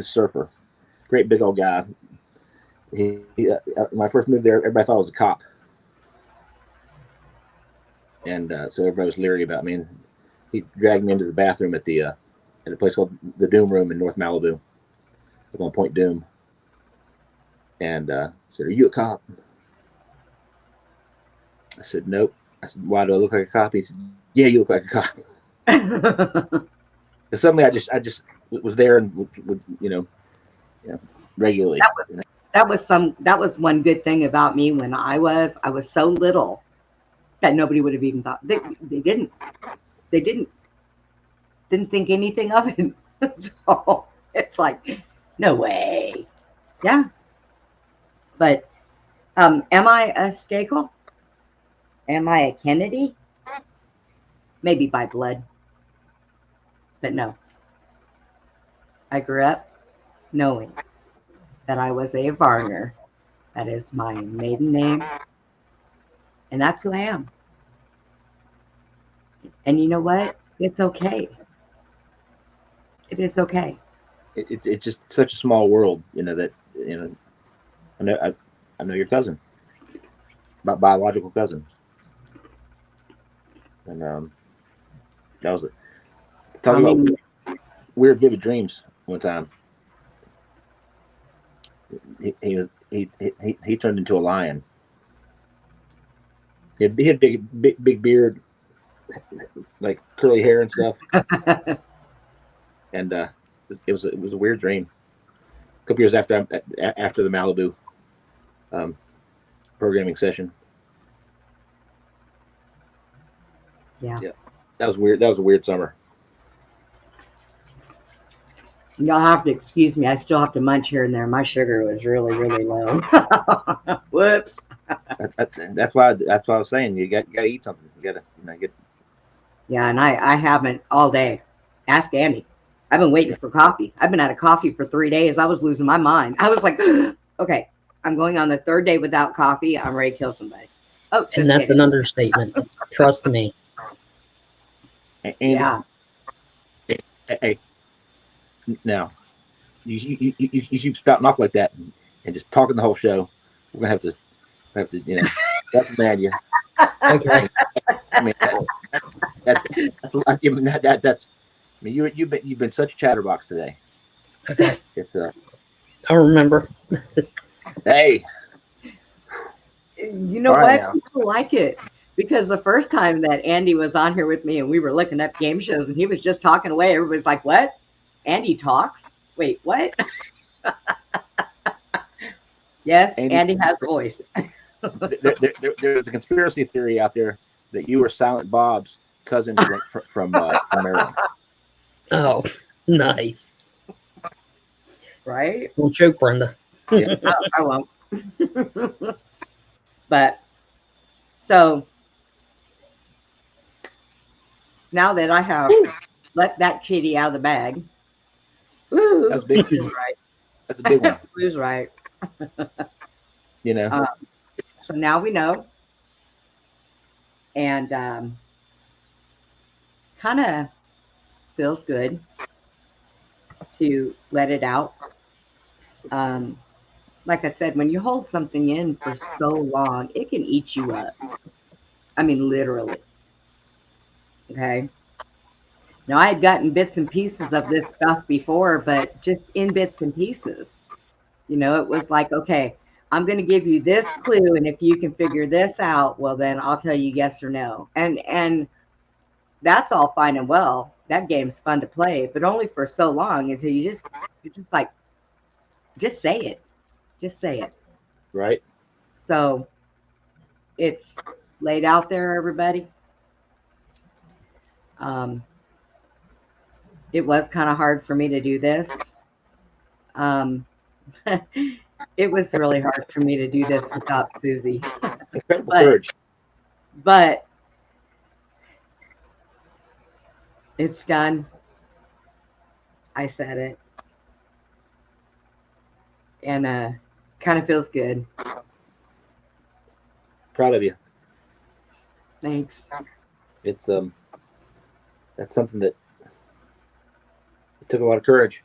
a surfer, great big old guy. When I first moved there, everybody thought I was a cop, and so everybody was leery about me. And he dragged me into the bathroom at a place called the Doom Room in North Malibu. It was on Point Doom, and said, "Are you a cop?" I said, "Nope." I said, "Why do I look like a cop?" He said, "Yeah, you look like a cop." And suddenly, I just was there and would regularly. That was one good thing about me when I was so little that nobody would have even thought. They didn't think anything of it. So it's like, no way. Yeah. But am I a Skagel? Am I a Kennedy? Maybe by blood. But no. I grew up knowing that I was a Varner. That is my maiden name. And that's who I am. And you know what? It's okay. It is okay. It's just such a small world, that I know your cousin, biological cousin, and that was it. Tell me about weird vivid dreams one time. He turned into a lion, He had big beard, like curly hair and stuff. And it was a weird dream. A couple years after the Malibu programming session. Yeah. That was weird. That was a weird summer. Y'all have to excuse me. I still have to munch here and there. My sugar was really, really low. Whoops. That's why I was saying you got to eat something. You got to get. Yeah, and I haven't all day. Ask Andy. I've been waiting for coffee. I've been out of coffee for 3 days. I was losing my mind. I was like, okay, I'm going on the 3rd day without coffee. I'm ready to kill somebody. Oh, And that's an understatement. Trust me. And, yeah. Hey, now you keep spouting off like that and just talking the whole show. We're gonna have to that's mad you. Okay. I mean that's a lot. That's. I mean you've been such a chatterbox today. Okay. It's I remember. Hey. You know Right what? now. People like it. Because the first time that Andy was on here with me and we were looking up game shows and he was just talking away, everybody's like, what? Andy talks? Wait, what? Yes, Andy has a voice. There's a conspiracy theory out there that you were Silent Bob's cousin from Maryland. Oh, nice. Right? Don't joke, Brenda. Yeah. No, I won't. But, so, now that I have let that kitty out of the bag, woo, That's big. right. That's a big one. Who's right? So now we know. And kind of feels good to let it out. Like I said, when you hold something in for so long, it can eat you up. I mean, literally. Okay. Now, I had gotten bits and pieces of this stuff before, but just in bits and pieces. It was like, okay, I'm going to give you this clue, and if you can figure this out, well, then I'll tell you yes or no. And that's all fine and well. That game's fun to play, but only for so long until you're just like, just say it. Just say it. Right. So it's laid out there, everybody. It was kind of hard for me to do this. It was really hard for me to do this without Susie. Incredible courage. But it's done. I said it. And kind of feels good. Proud of you. Thanks. It's that's something that it took a lot of courage.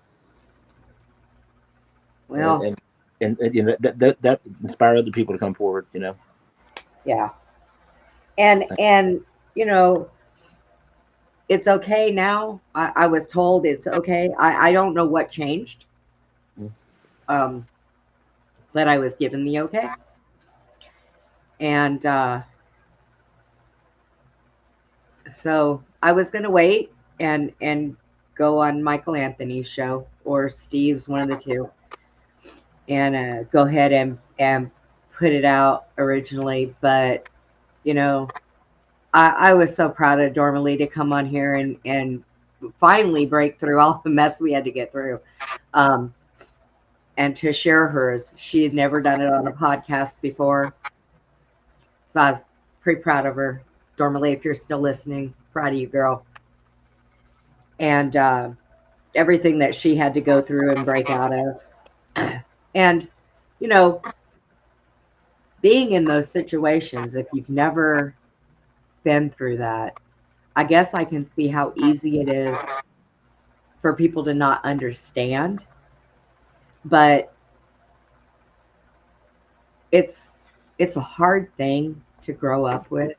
Well, and that inspired other people to come forward. Yeah. And it's okay now. I was told it's okay. I don't know what changed. But I was given the okay. And so I was going to wait and go on Michael Anthony's show or Steve's, one of the two, and go ahead and put it out originally. But, I was so proud of Dormalee to come on here and finally break through all the mess we had to get through. And to share hers. She had never done it on a podcast before. So I was pretty proud of her. Dormalee, if you're still listening, proud of you, girl. And everything that she had to go through and break out of. And, being in those situations, if you've never been through that, I guess I can see how easy it is for people to not understand. But it's a hard thing to grow up with,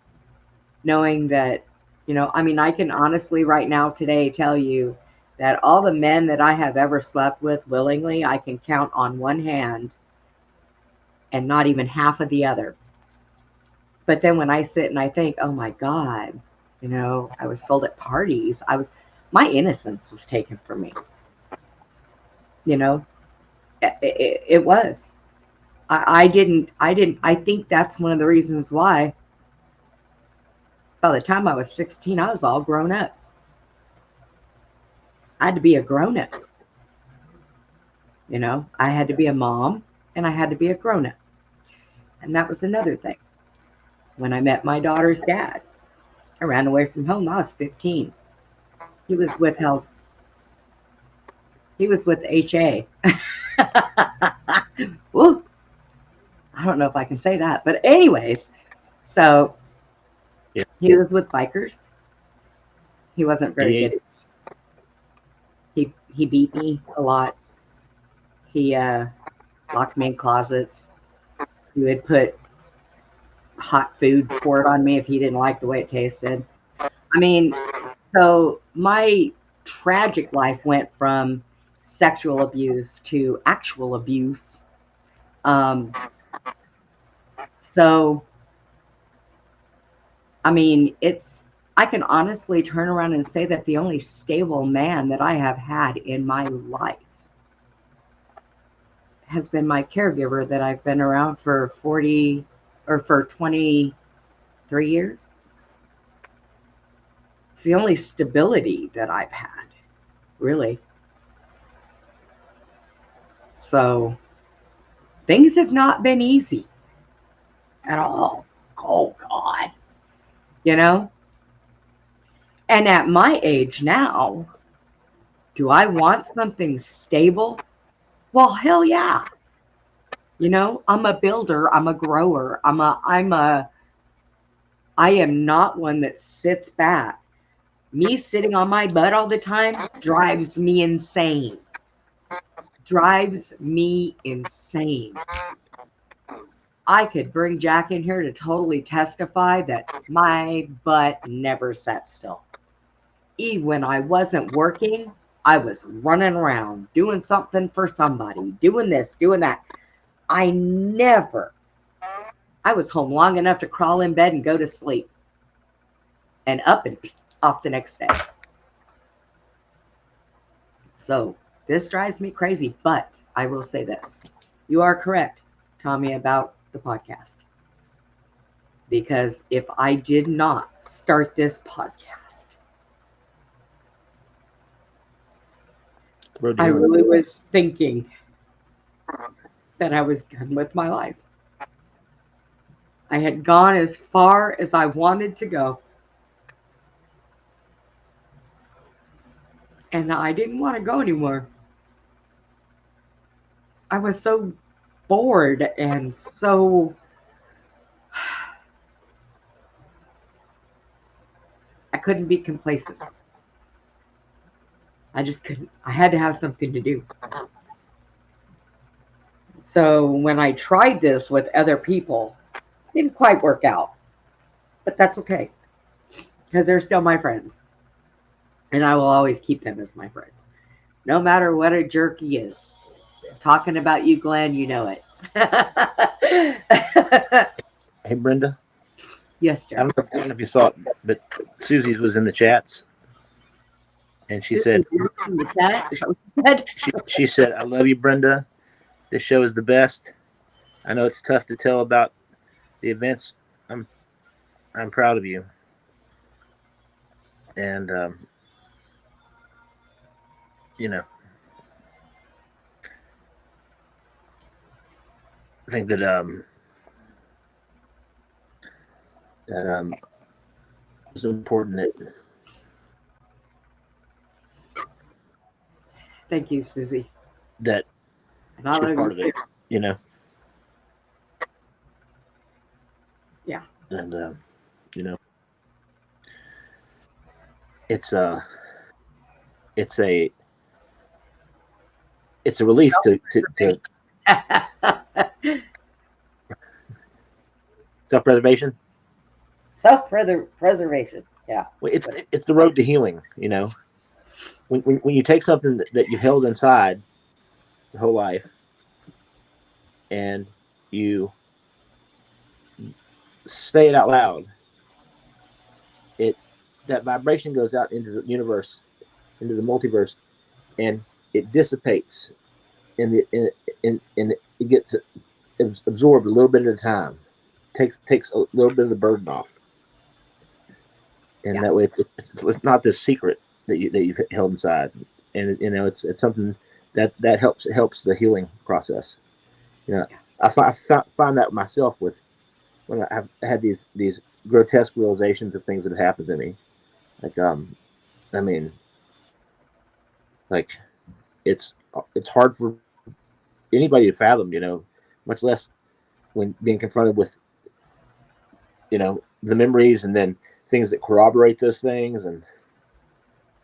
knowing that, I can honestly right now today tell you that all the men that I have ever slept with willingly, I can count on one hand and not even half of the other. But then when I sit and I think, oh my God, you know, I was sold at parties. My innocence was taken from me. You know, it was. I think that's one of the reasons why by the time I was 16, I was all grown up. I had to be a grown up. You know, I had to be a mom and I had to be a grown up. And that was another thing. When I met my daughter's dad, I ran away from home. I was 15. He was with HA. Woo. I don't know if I can say that, but anyways, so Yeah. He was with bikers. He wasn't very good. He beat me a lot. He locked me in closets. He would put hot food, pour it on me if he didn't like the way it tasted. I mean, so my tragic life went from sexual abuse to actual abuse. So, I mean, I can honestly turn around and say that the only stable man that I have had in my life has been my caregiver that I've been around for 23 years. It's the only stability that I've had, really. So things have not been easy at all. Oh, God. You know? And at my age now, do I want something stable? Well, hell yeah. You know, I'm a builder. I'm a grower. I am not one that sits back. Me sitting on my butt all the time drives me insane. Drives me insane. I could bring Jack in here to totally testify that my butt never sat still. Even when I wasn't working, I was running around, doing something for somebody, doing this, doing that. I was home long enough to crawl in bed and go to sleep. And up and off the next day. So this drives me crazy, but I will say this. You are correct, Tommy, about the podcast. Because if I did not start this podcast, I really was thinking that I was done with my life. I had gone as far as I wanted to go. And I didn't want to go anymore. I was so bored and so I couldn't be complacent. I just couldn't. I had to have something to do. So when I tried this with other people, it didn't quite work out. But that's okay. Because they're still my friends. And I will always keep them as my friends. No matter what a jerk he is. Talking about you, Glenn, you know it. Hey, Brenda. Yes, sir. I don't know if you saw it, but Susie's was in the chats. And she said, she said, I love you, Brenda. This show is the best. I know it's tough to tell about the events. I'm proud of you. And, you know, I think that it's important that. Thank you, Susie. That you're part of it, you know. Yeah. And you know, it's a relief to self-preservation. Self-preservation. Yeah. Well, it's the road to healing, you know. When you take something that you held inside your whole life and you say it out loud, that vibration goes out into the universe, into the multiverse, and it dissipates in it gets absorbed a little bit at a time. Takes a little bit of the burden off, and that way it's not this secret that you've held inside, and it's something that helps the healing process. I find that myself with when I've had these grotesque realizations of things that have happened to me, like I mean, like it's hard for anybody to fathom, much less when being confronted with, the memories and then things that corroborate those things, and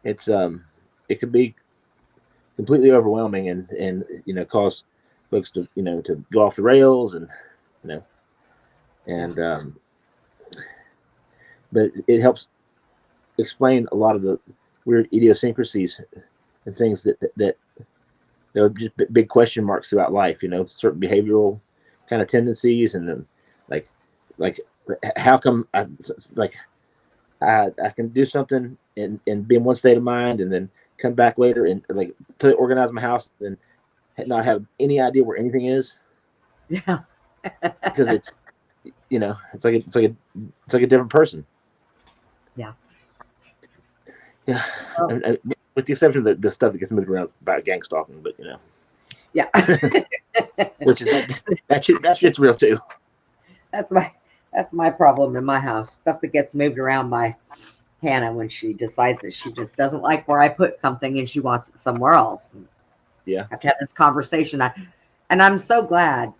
it's it could be completely overwhelming and cause folks to to go off the rails and but it helps explain a lot of the weird idiosyncrasies and things that there are just big question marks throughout life, certain behavioral kind of tendencies, and then like how come I can do something and be in one state of mind and then come back later and like to organize my house and not have any idea where anything is. Yeah. Because it's it's like a different person. Yeah. Yeah. And with the exception of the stuff that gets moved around about gang stalking, but Yeah. Which is that shit's real too. That's my problem in my house. Stuff that gets moved around by Hannah when she decides that she just doesn't like where I put something and she wants it somewhere else. And yeah. I have to have this conversation. And I'm so glad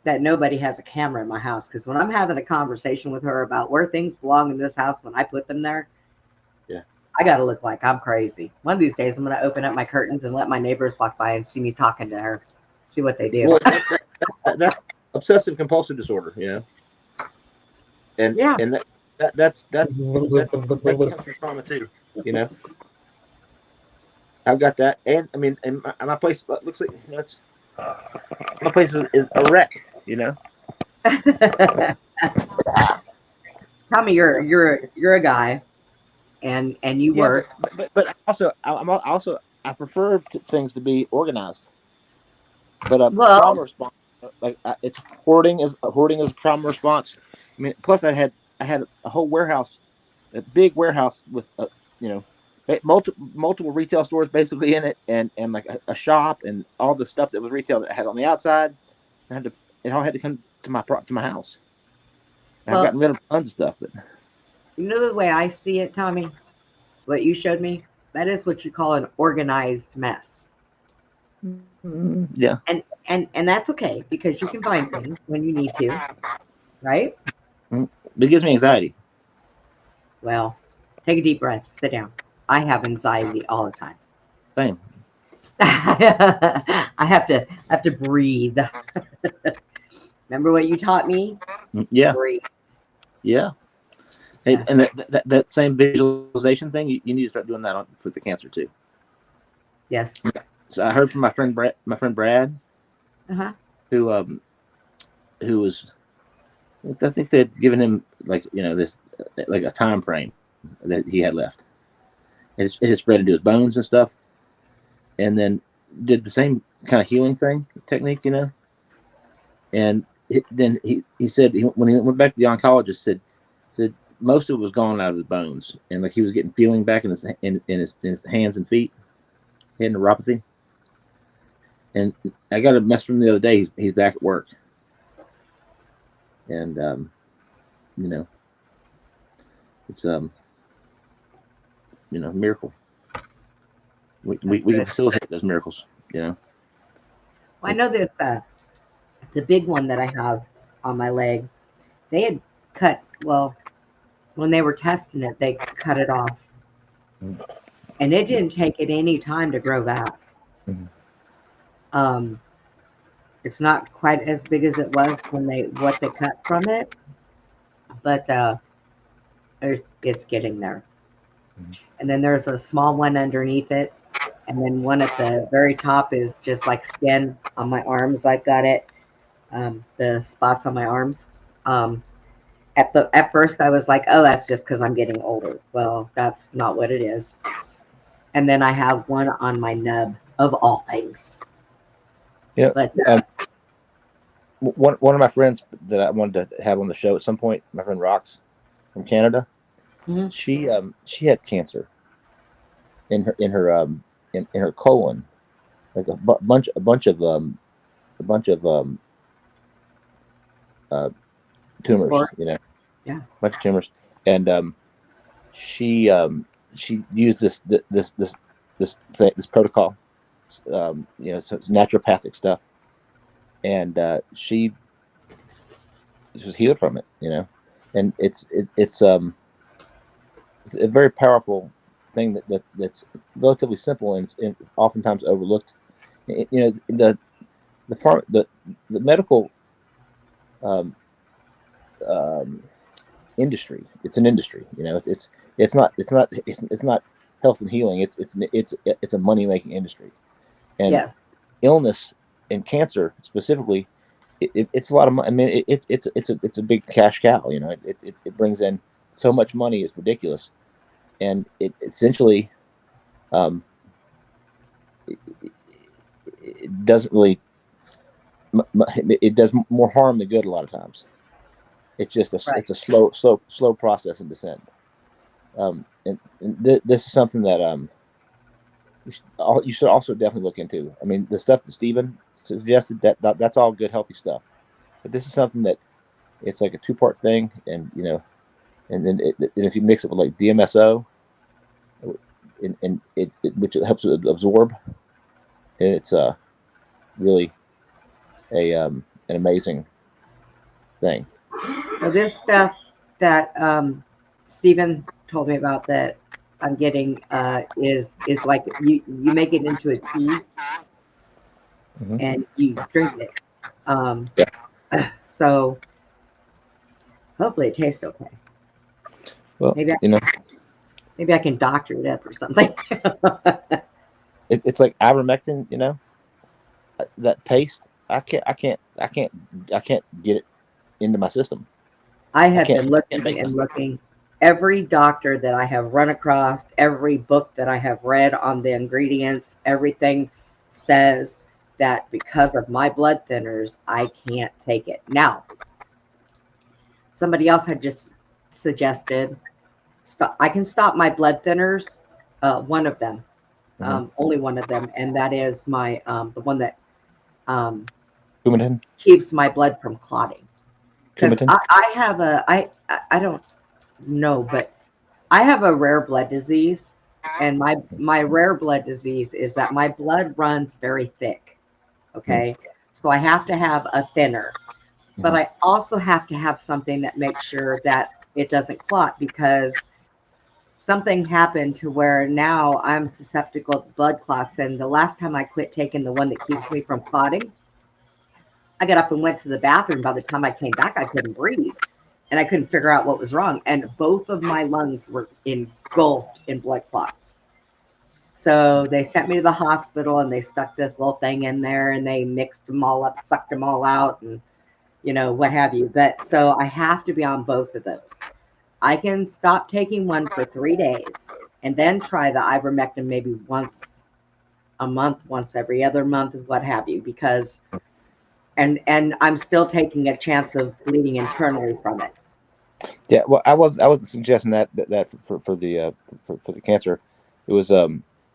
that nobody has a camera in my house, because when I'm having a conversation with her about where things belong in this house when I put them there, I got to look like I'm crazy. One of these days, I'm going to open up my curtains and let my neighbors walk by and see me talking to her, see what they do. Well, that's obsessive compulsive disorder, and and that comes from trauma too, I've got that, and I mean, and my place looks like my place is a wreck, Tommy, you're a guy, and you work, but I prefer things to be organized, but trauma response, it's hoarding is a trauma response. I mean, plus I had a whole warehouse, a big warehouse with multiple retail stores basically in it, and like a shop and all the stuff that was retail that I had on the outside. It all had to come to my house. And I've gotten rid of tons of stuff, but the way I see it, Tommy, what you showed me, that is what you call an organized mess. Yeah. And that's okay, because you can find things when you need to, right? It gives me anxiety. Well, take a deep breath, sit down. I have anxiety all the time. Same. I have to breathe. Remember what you taught me? Yeah. Breathe. Yeah. Hey, yes. And that same visualization thing, you need to start doing that for the cancer too. Yes. So I heard from my friend Brad, who was, I think they'd given him this like a time frame that he had left. It had spread into his bones and stuff, and then did the same kind of healing technique, and then he said when he went back to the oncologist, said most of it was gone out of his bones, and like he was getting feeling back in his hands and feet. He had neuropathy, and I got a message from him the other day. He's back at work, and it's miracle. We can facilitate those miracles, Well, I know this the big one that I have on my leg, they had cut, when they were testing it, they cut it off. And it didn't take it any time to grow back. Mm-hmm. It's not quite as big as it was what they cut from it, but it's getting there. Mm-hmm. And then there's a small one underneath it, and then one at the very top is just like skin on my arms. I've got it, the spots on my arms, At first I was like, oh, that's just because I'm getting older. Well, that's not what it is. And then I have one on my nub of all things. Yeah. But One of my friends that I wanted to have on the show at some point, my friend Rox from Canada, Mhm. she had cancer in her colon, like a bunch of tumors, Sport. a bunch of tumors, and she used this protocol, so it's naturopathic stuff, and she was healed from it, and it's a very powerful thing that's relatively simple, and it's oftentimes overlooked. The medical um, um, industry. It's an industry. It's not health and healing. It's a money making industry, and Yes. illness and cancer specifically, it's a lot of money. I mean, it's a big cash cow. It brings in so much money. It's ridiculous, and it essentially um, it doesn't really it does more harm than good a lot of times. It's just Right. it's a slow process in descent. And this is something that you should also definitely look into. I mean, the stuff that Stephen suggested, that's all good, healthy stuff. But this is something that it's like a 2-part thing, and and then and if you mix it with like DMSO, and which helps it absorb, it's really an amazing thing. Well, this stuff that Stephen told me about that I'm getting is like you make it into a tea Mhm. and you drink it. Yeah. So hopefully it tastes okay. Well, Maybe I can doctor it up or something. it's like ivermectin. That paste, I can't get it into my system. I have been I can't looking make and myself. looking. Every doctor that I have run across, every book that I have read on the ingredients, everything says that because of my blood thinners, I can't take it. Now, somebody else had just suggested I can stop my blood thinners, one of them, only one of them, and that is my the one that Coumadin? keeps my blood from clotting. Because Coumadin? I have I don't know, but I have a rare blood disease, and my rare blood disease is that my blood runs very thick. Okay, so I have to have a thinner, but I also have to have something that makes sure that it doesn't clot, because something happened to where now I'm susceptible to blood clots. And the last time I quit taking the one that keeps me from clotting, I got up and went to the bathroom. By the time I came back, I couldn't breathe and I couldn't figure out what was wrong. And both of my lungs were engulfed in blood clots. So they sent me to the hospital and they stuck this little thing in there and they mixed them all up, sucked them all out, and what have you. But so I have to be on both of those. I can stop taking one for 3 days and then try the ivermectin maybe once a month, once every other month, what have you, because and I'm still taking a chance of bleeding internally from it. Yeah, well, I was suggesting that for the cancer. It was I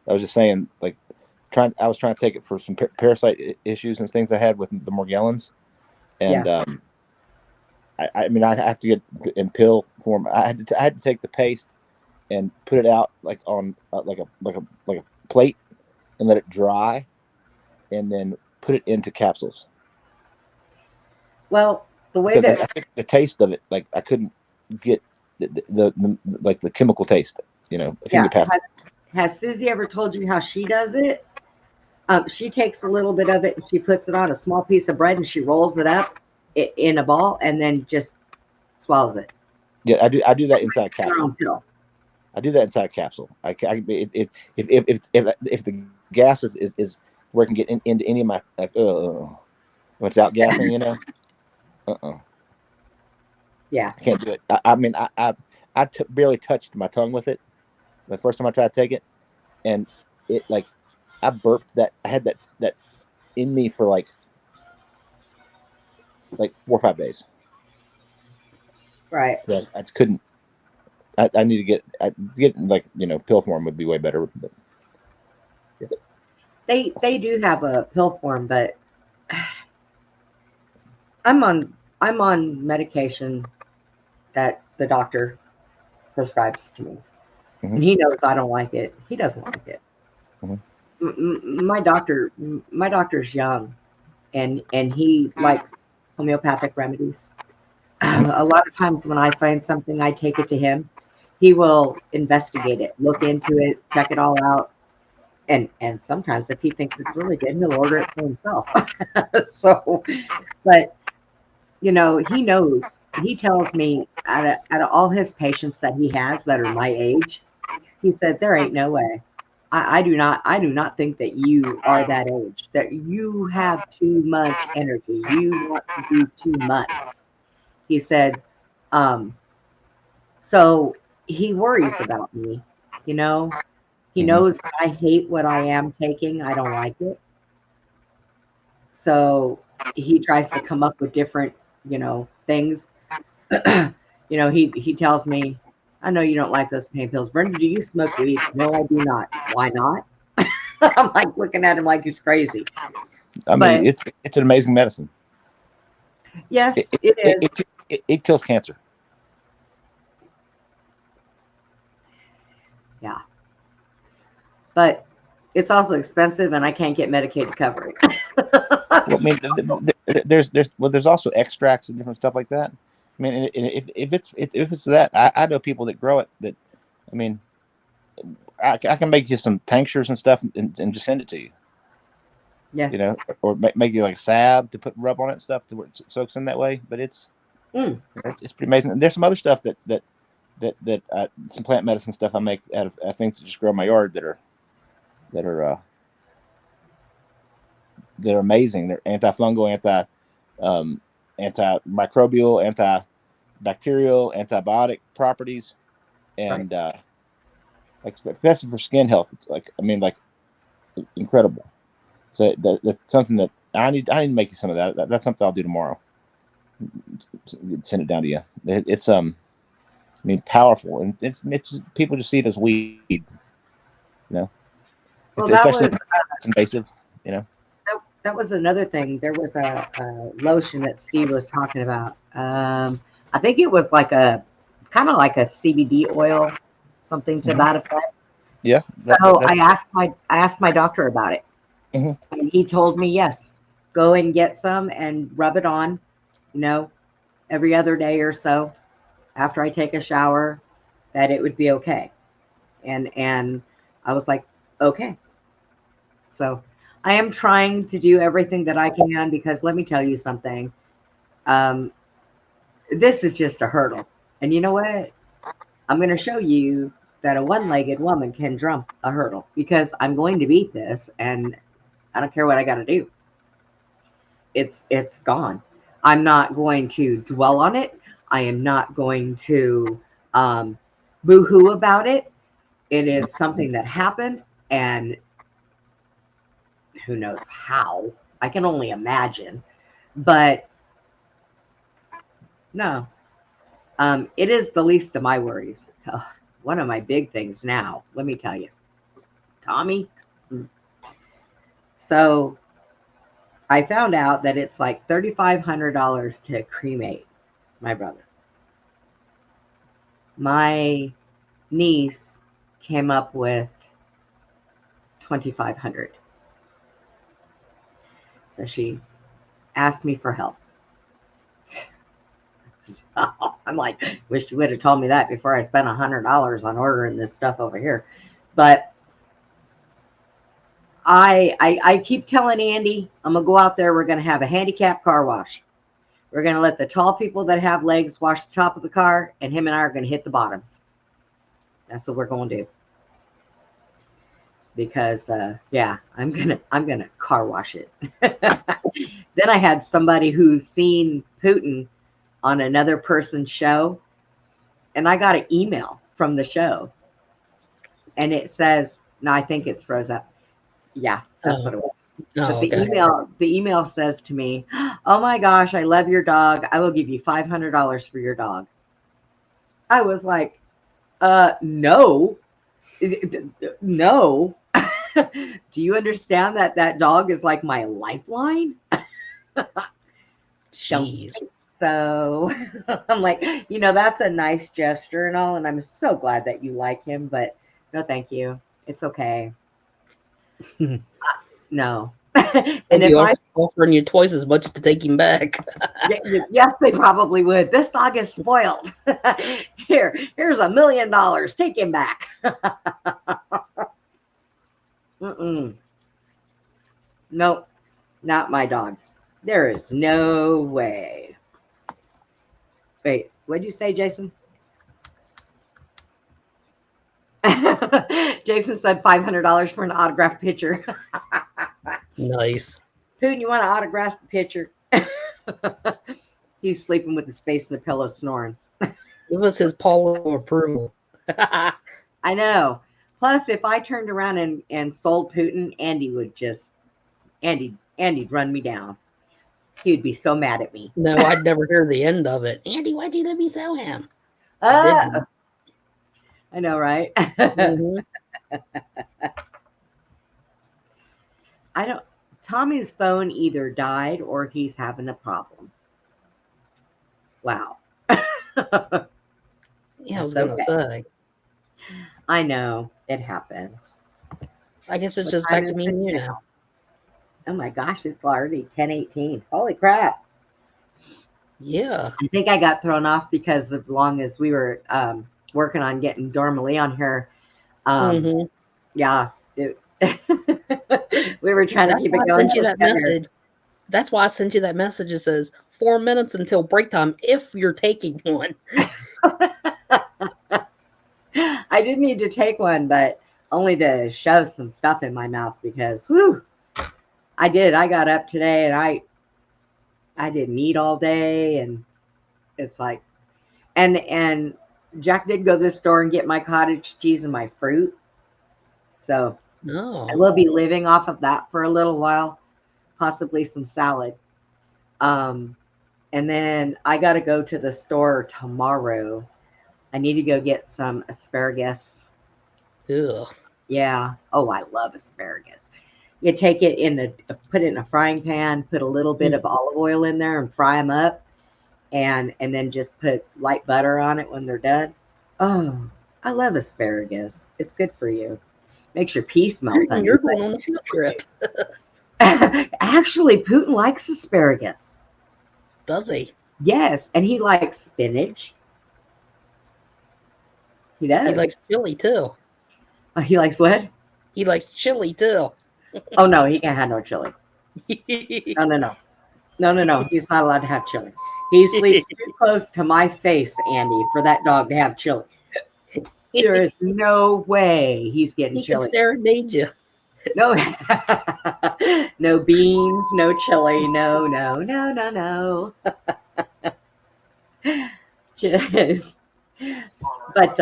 was just saying, like, I was trying to take it for some parasite issues and things I had with the Morgellons, and Yeah. I mean, I have to get in pill form. I had to take the paste and put it out like on like a plate and let it dry, and then put it into capsules. Well, the way Because that I think the taste of it, like, I couldn't get the chemical taste. I couldn't get past it. Has Susie ever told you how she does it? She takes a little bit of it and she puts it on a small piece of bread and she rolls it up in a ball and then just swallows it. Yeah, I do that inside a Her capsule. own pill. I do that inside a capsule. If the gas is where it can get into any of my, like, when it's outgassing, Yeah. I can't do it. I mean, barely touched my tongue with it the first time I tried to take it, and it like I burped that. I had that in me for like 4 or 5 days. Right. Yeah, I just couldn't. I need to get like pill form would be way better. But They do have a pill form, but I'm on medication that the doctor prescribes to me, and he knows I don't like it. He doesn't like it. My doctor's young, and he likes homeopathic remedies. A lot of times when I find something, I take it to him. He will investigate it, look into it, check it all out, and sometimes if he thinks it's really good, he'll order it for himself. So, but he knows. He tells me out of all his patients that he has that are my age, he said there ain't no way. I do not think that you are that age, that you have too much energy. You want to do too much. He said, so he worries about me, He knows that I hate what I am taking. I don't like it. So he tries to come up with different, things. He tells me, I know you don't like those pain pills. Brenda, do you smoke weed? No, I do not. Why not? I'm like looking at him like he's crazy. I mean, it's an amazing medicine. Yes, it is. It kills cancer. Yeah. But it's also expensive, and I can't get Medicaid to cover it. Well, I mean, there's also extracts and different stuff like that. I mean, if it's that, I know people that grow it. That, I mean, I can make you some tinctures and stuff and just send it to you. Yeah. Or make you like a salve to rub on it and stuff to where it soaks in that way. But it's pretty amazing. And there's some other stuff that some plant medicine stuff I make out of things that just grow in my yard that are amazing. They're antifungal, antimicrobial, antibacterial, antibiotic properties, and especially for skin health, it's like incredible. So that's something that I need to make you some of that. That's something I'll do tomorrow. Send it down to you. It's powerful, and it's people just see it as weed. Well, it's invasive. That was another thing. There was a lotion that Steve was talking about. I think it was like a kind of like a CBD oil, something to that effect. Yeah. So I asked my doctor about it, and he told me, yes, go and get some and rub it on, every other day or so after I take a shower, that it would be okay. And I was like, okay. So I am trying to do everything that I can, because let me tell you something. This is just a hurdle. And you know what? I'm going to show you that a one-legged woman can jump a hurdle, because I'm going to beat this, and I don't care what I got to do. It's gone. I'm not going to dwell on it. I am not going to boo-hoo about it. It is something that happened, and who knows how. I can only imagine. But no, it is the least of my worries. One of my big things now, let me tell you, Tommy. So I found out that it's like $3,500 to cremate my brother. My niece came up with $2,500. So she asked me for help. So I'm like, wish you would have told me that before I spent $100 on ordering this stuff over here. But I keep telling Andy, I'm gonna go out there. We're gonna have a handicap car wash. We're gonna let the tall people that have legs wash the top of the car, and him and I are gonna hit the bottoms. That's what we're gonna do. Because I'm gonna car wash it. Then I had somebody who's seen Putin on another person's show, and I got an email from the show, and it says, no, I think it's froze up. Yeah, that's what it was. But the email says to me, "Oh my gosh, I love your dog. I will give you $500 for your dog." I was like, no. No. Do you understand that that dog is like my lifeline? Jeez. So I'm like, that's a nice gesture and all, and I'm so glad that you like him, but no, thank you. It's okay. No. And if I offering you twice as much to take him back. Yes, they probably would. This dog is spoiled. Here's $1 million. Take him back. Nope, not my dog. There is no way. Wait, what'd you say, Jason? Jason said $500 for an autographed picture. Nice. Putin, you want an autographed picture? He's sleeping with his face in the pillow, snoring. Give us his Paulo approval. I know. Plus, if I turned around and sold Putin, Andy'd run me down. He'd be so mad at me. No, I'd never hear the end of it. Andy, why'd you let me sell him? I know, right? Mm-hmm. Tommy's phone either died or he's having a problem. Wow. Yeah, I was going to say. I know. It happens. I guess it's just back to me and you now. Oh my gosh, it's already 10:18. Holy crap. Yeah. I think I got thrown off because as long as we were working on getting Dormalee on here. Yeah. We were trying to keep it going. That's why I sent you that message. It says 4 minutes until break time if you're taking one. I did need to take one, but only to shove some stuff in my mouth because I did. I got up today and I didn't eat all day, and it's like and Jack did go to the store and get my cottage cheese and my fruit. So I will be living off of that for a little while, possibly some salad. And then I got to go to the store tomorrow. I need to go get some asparagus. Ugh. Yeah. Oh, I love asparagus. You take it put it in a frying pan, put a little bit of olive oil in there and fry them up. And then just put light butter on it when they're done. Oh, I love asparagus. It's good for you. Makes your pee smell. You're going on a field trip. Actually, Putin likes asparagus. Does he? Yes, and he likes spinach. He does. He likes chili too. He likes what? He likes chili too. Oh no, he can't have no chili. No. He's not allowed to have chili. He sleeps too close to my face, Andy, for that dog to have chili. There is no way he's getting chili. He can serenade you. No, no beans, no chili, no. Just, but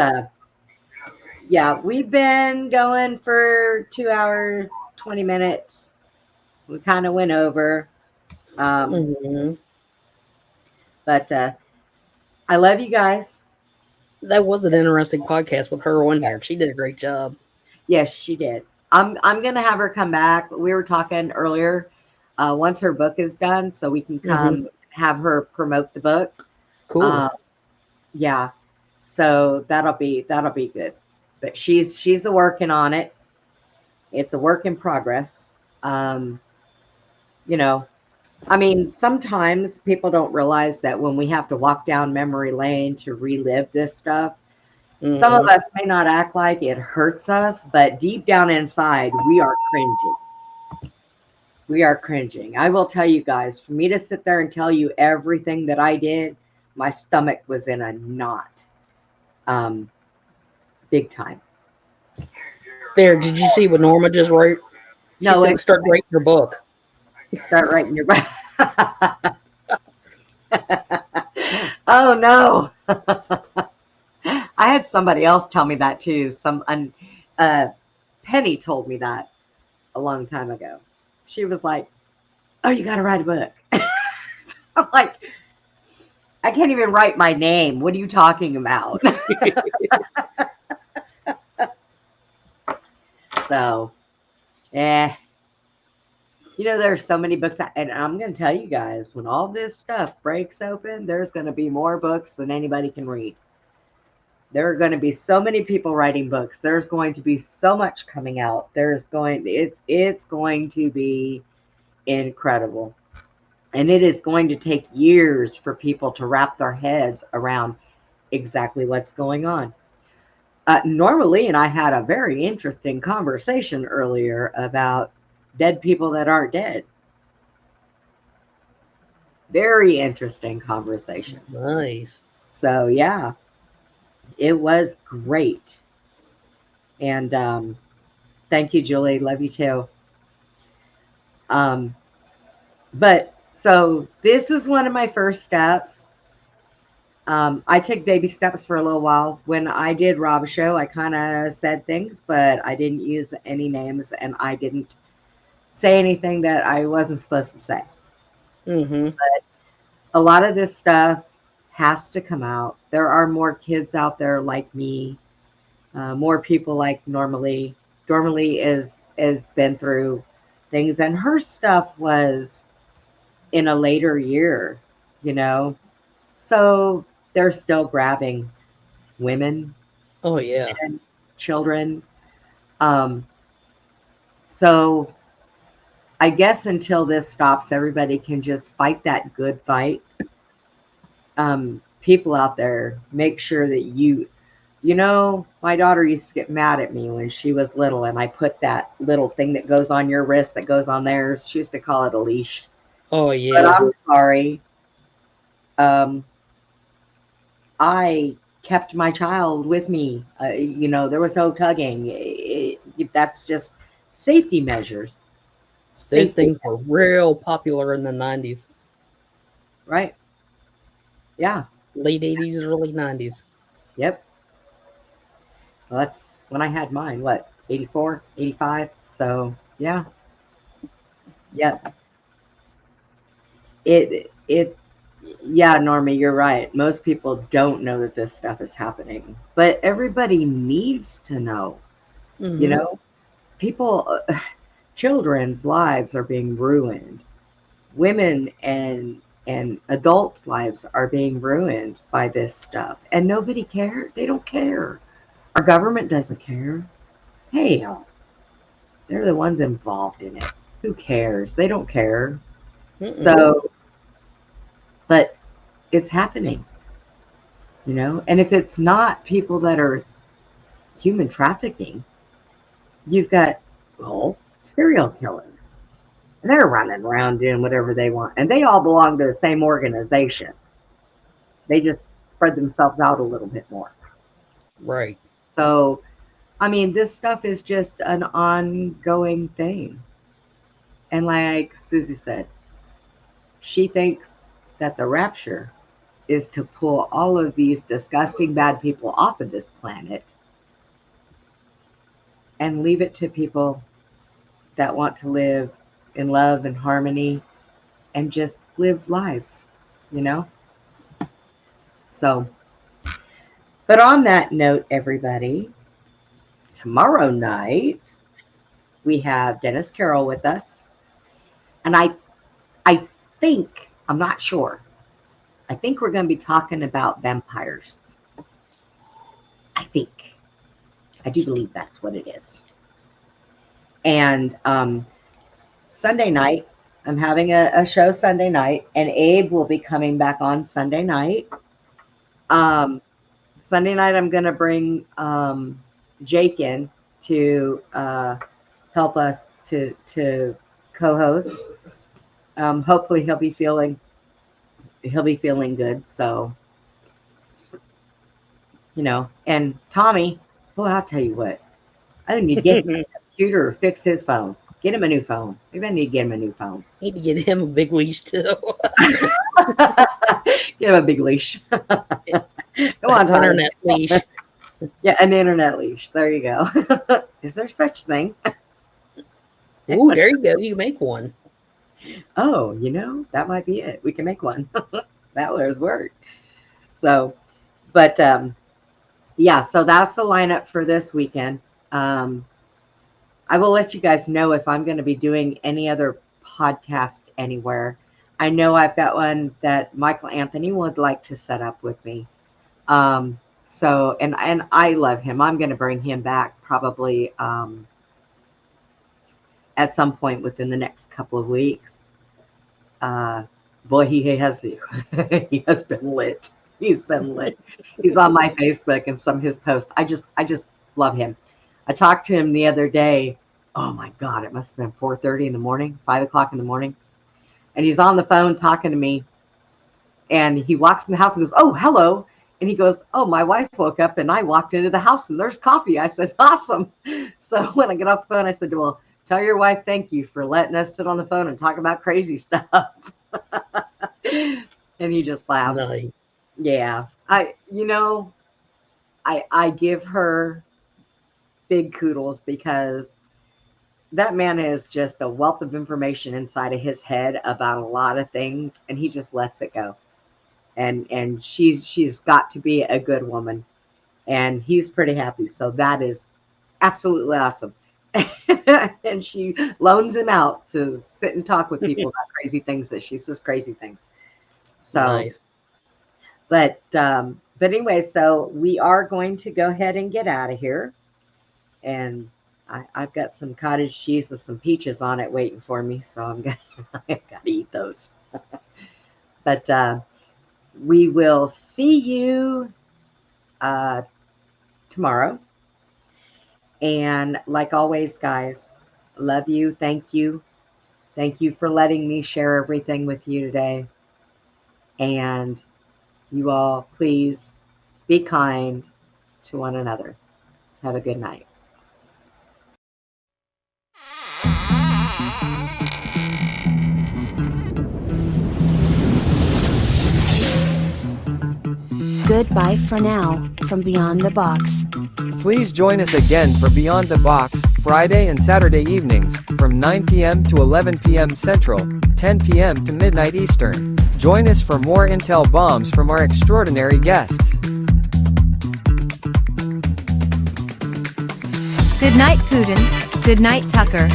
yeah, we've been going for 2 hours, 20 minutes. We kind of went over. But I love you guys. That was an interesting podcast with her on there. She did a great job. Yes, she did. I'm gonna have her come back. We were talking earlier. Once her book is done, so we can come have her promote the book. Cool. Yeah. So that'll be good. But she's working on it. It's a work in progress. I mean, sometimes people don't realize that when we have to walk down memory lane to relive this stuff, some of us may not act like it hurts us, but deep down inside, we are cringing. We are cringing. I will tell you guys, for me to sit there and tell you everything that I did, my stomach was in a knot. Big time. There, did you see what Norma just wrote? She said start writing your book. Start writing your book. Oh no. I had somebody else tell me that too. Penny told me that a long time ago. She was like, "Oh, you got to write a book." I'm like, I can't even write my name. What are you talking about? So, there's so many books, and I'm going to tell you guys, when all this stuff breaks open, there's going to be more books than anybody can read. There are going to be so many people writing books. There's going to be so much coming out. It's going to be incredible. And it is going to take years for people to wrap their heads around exactly what's going on. Dormalee and I had a very interesting conversation earlier about dead people that aren't dead. Very interesting conversation. Nice. So, yeah, it was great. And thank you, Julie. Love you too. But so this is one of my first steps. I took baby steps for a little while. When I did Rob's show, I kind of said things, but I didn't use any names, and I didn't say anything that I wasn't supposed to say. Mm-hmm. But a lot of this stuff has to come out. There are more kids out there like me, more people like Dormalee. Dormalee has been through things, and her stuff was in a later year, so they're still grabbing women. Oh yeah. And children. So I guess until this stops, everybody can just fight that good fight. People out there, make sure that my daughter used to get mad at me when she was little, and I put that little thing that goes on your wrist that goes on theirs. She used to call it a leash. Oh yeah. But I'm sorry. I kept my child with me. There was no tugging. That's just safety measures. Those things were real popular in the 90s. Right. Yeah. Late 80s, early 90s. Yep. Well, that's when I had mine. What, 84, 85? So, yeah. Yep. Yeah, Normie, you're right. Most people don't know that this stuff is happening, but everybody needs to know. Mm-hmm. Children's lives are being ruined. Women and adults' lives are being ruined by this stuff, and nobody cares. They don't care. Our government doesn't care. Hey, they're the ones involved in it. Who cares? They don't care. Mm-mm. So, but it's happening, and if it's not people that are human trafficking, you've got serial killers, and they're running around doing whatever they want, and they all belong to the same organization. They just spread themselves out a little bit more. Right. So, I mean, this stuff is just an ongoing thing. And like Susie said, she thinks that the rapture is to pull all of these disgusting bad people off of this planet and leave it to people that want to live in love and harmony and just live lives, So, but on that note, everybody, tomorrow night we have Dennis Carroll with us. And I think, I'm not sure, I think we're going to be talking about vampires. I do believe that's what it is. And Sunday night, I'm having a show Sunday night, and Abe will be coming back on Sunday night. Sunday night, I'm going to bring Jake in to help us to co-host. Hopefully he'll be feeling good. So, and Tommy, well, I'll tell you what, I don't need to get him a computer or fix his phone. Get him a new phone. Maybe I need to get him a new phone. Need to get him a big leash too. Get him a big leash. Come on, Tommy. Internet leash. Yeah, an internet leash. There you go. Is there such thing? Ooh, there you go. You can make one. Oh, that might be it. We can make one. That would work. So, but yeah, so that's the lineup for this weekend. I will let you guys know if I'm going to be doing any other podcast anywhere. I know I've got one that Michael Anthony would like to set up with me. So, and I love him. I'm going to bring him back probably at some point within the next couple of weeks. Boy, he has he has been lit. He's been lit. He's on my Facebook and some of his posts. I just love him. I talked to him the other day. Oh my God, it must have been 4:30 in the morning, 5 o'clock in the morning. And he's on the phone talking to me. And he walks in the house and goes, "Oh, hello." And he goes, "Oh, my wife woke up and I walked into the house and there's coffee." I said, "Awesome." So when I get off the phone, I said, "Well, tell your wife thank you for letting us sit on the phone and talk about crazy stuff." And he just laughed. Nice. Yeah. I give her big kudos because that man is just a wealth of information inside of his head about a lot of things, and he just lets it go. And she's got to be a good woman, and he's pretty happy. So that is absolutely awesome. And she loans him out to sit and talk with people about crazy things that she says crazy things. So, nice. But anyway, so we are going to go ahead and get out of here. And I've got some cottage cheese with some peaches on it waiting for me. So I've got to eat those. But we will see you tomorrow. And like always, guys, love you. Thank you. Thank you for letting me share everything with you today. And you all, please be kind to one another. Have a good night. Goodbye for now, from Beyond the Box. Please join us again for Beyond the Box, Friday and Saturday evenings, from 9 p.m. to 11 p.m. Central, 10 p.m. to midnight Eastern. Join us for more intel bombs from our extraordinary guests. Good night, Putin. Good night, Tucker.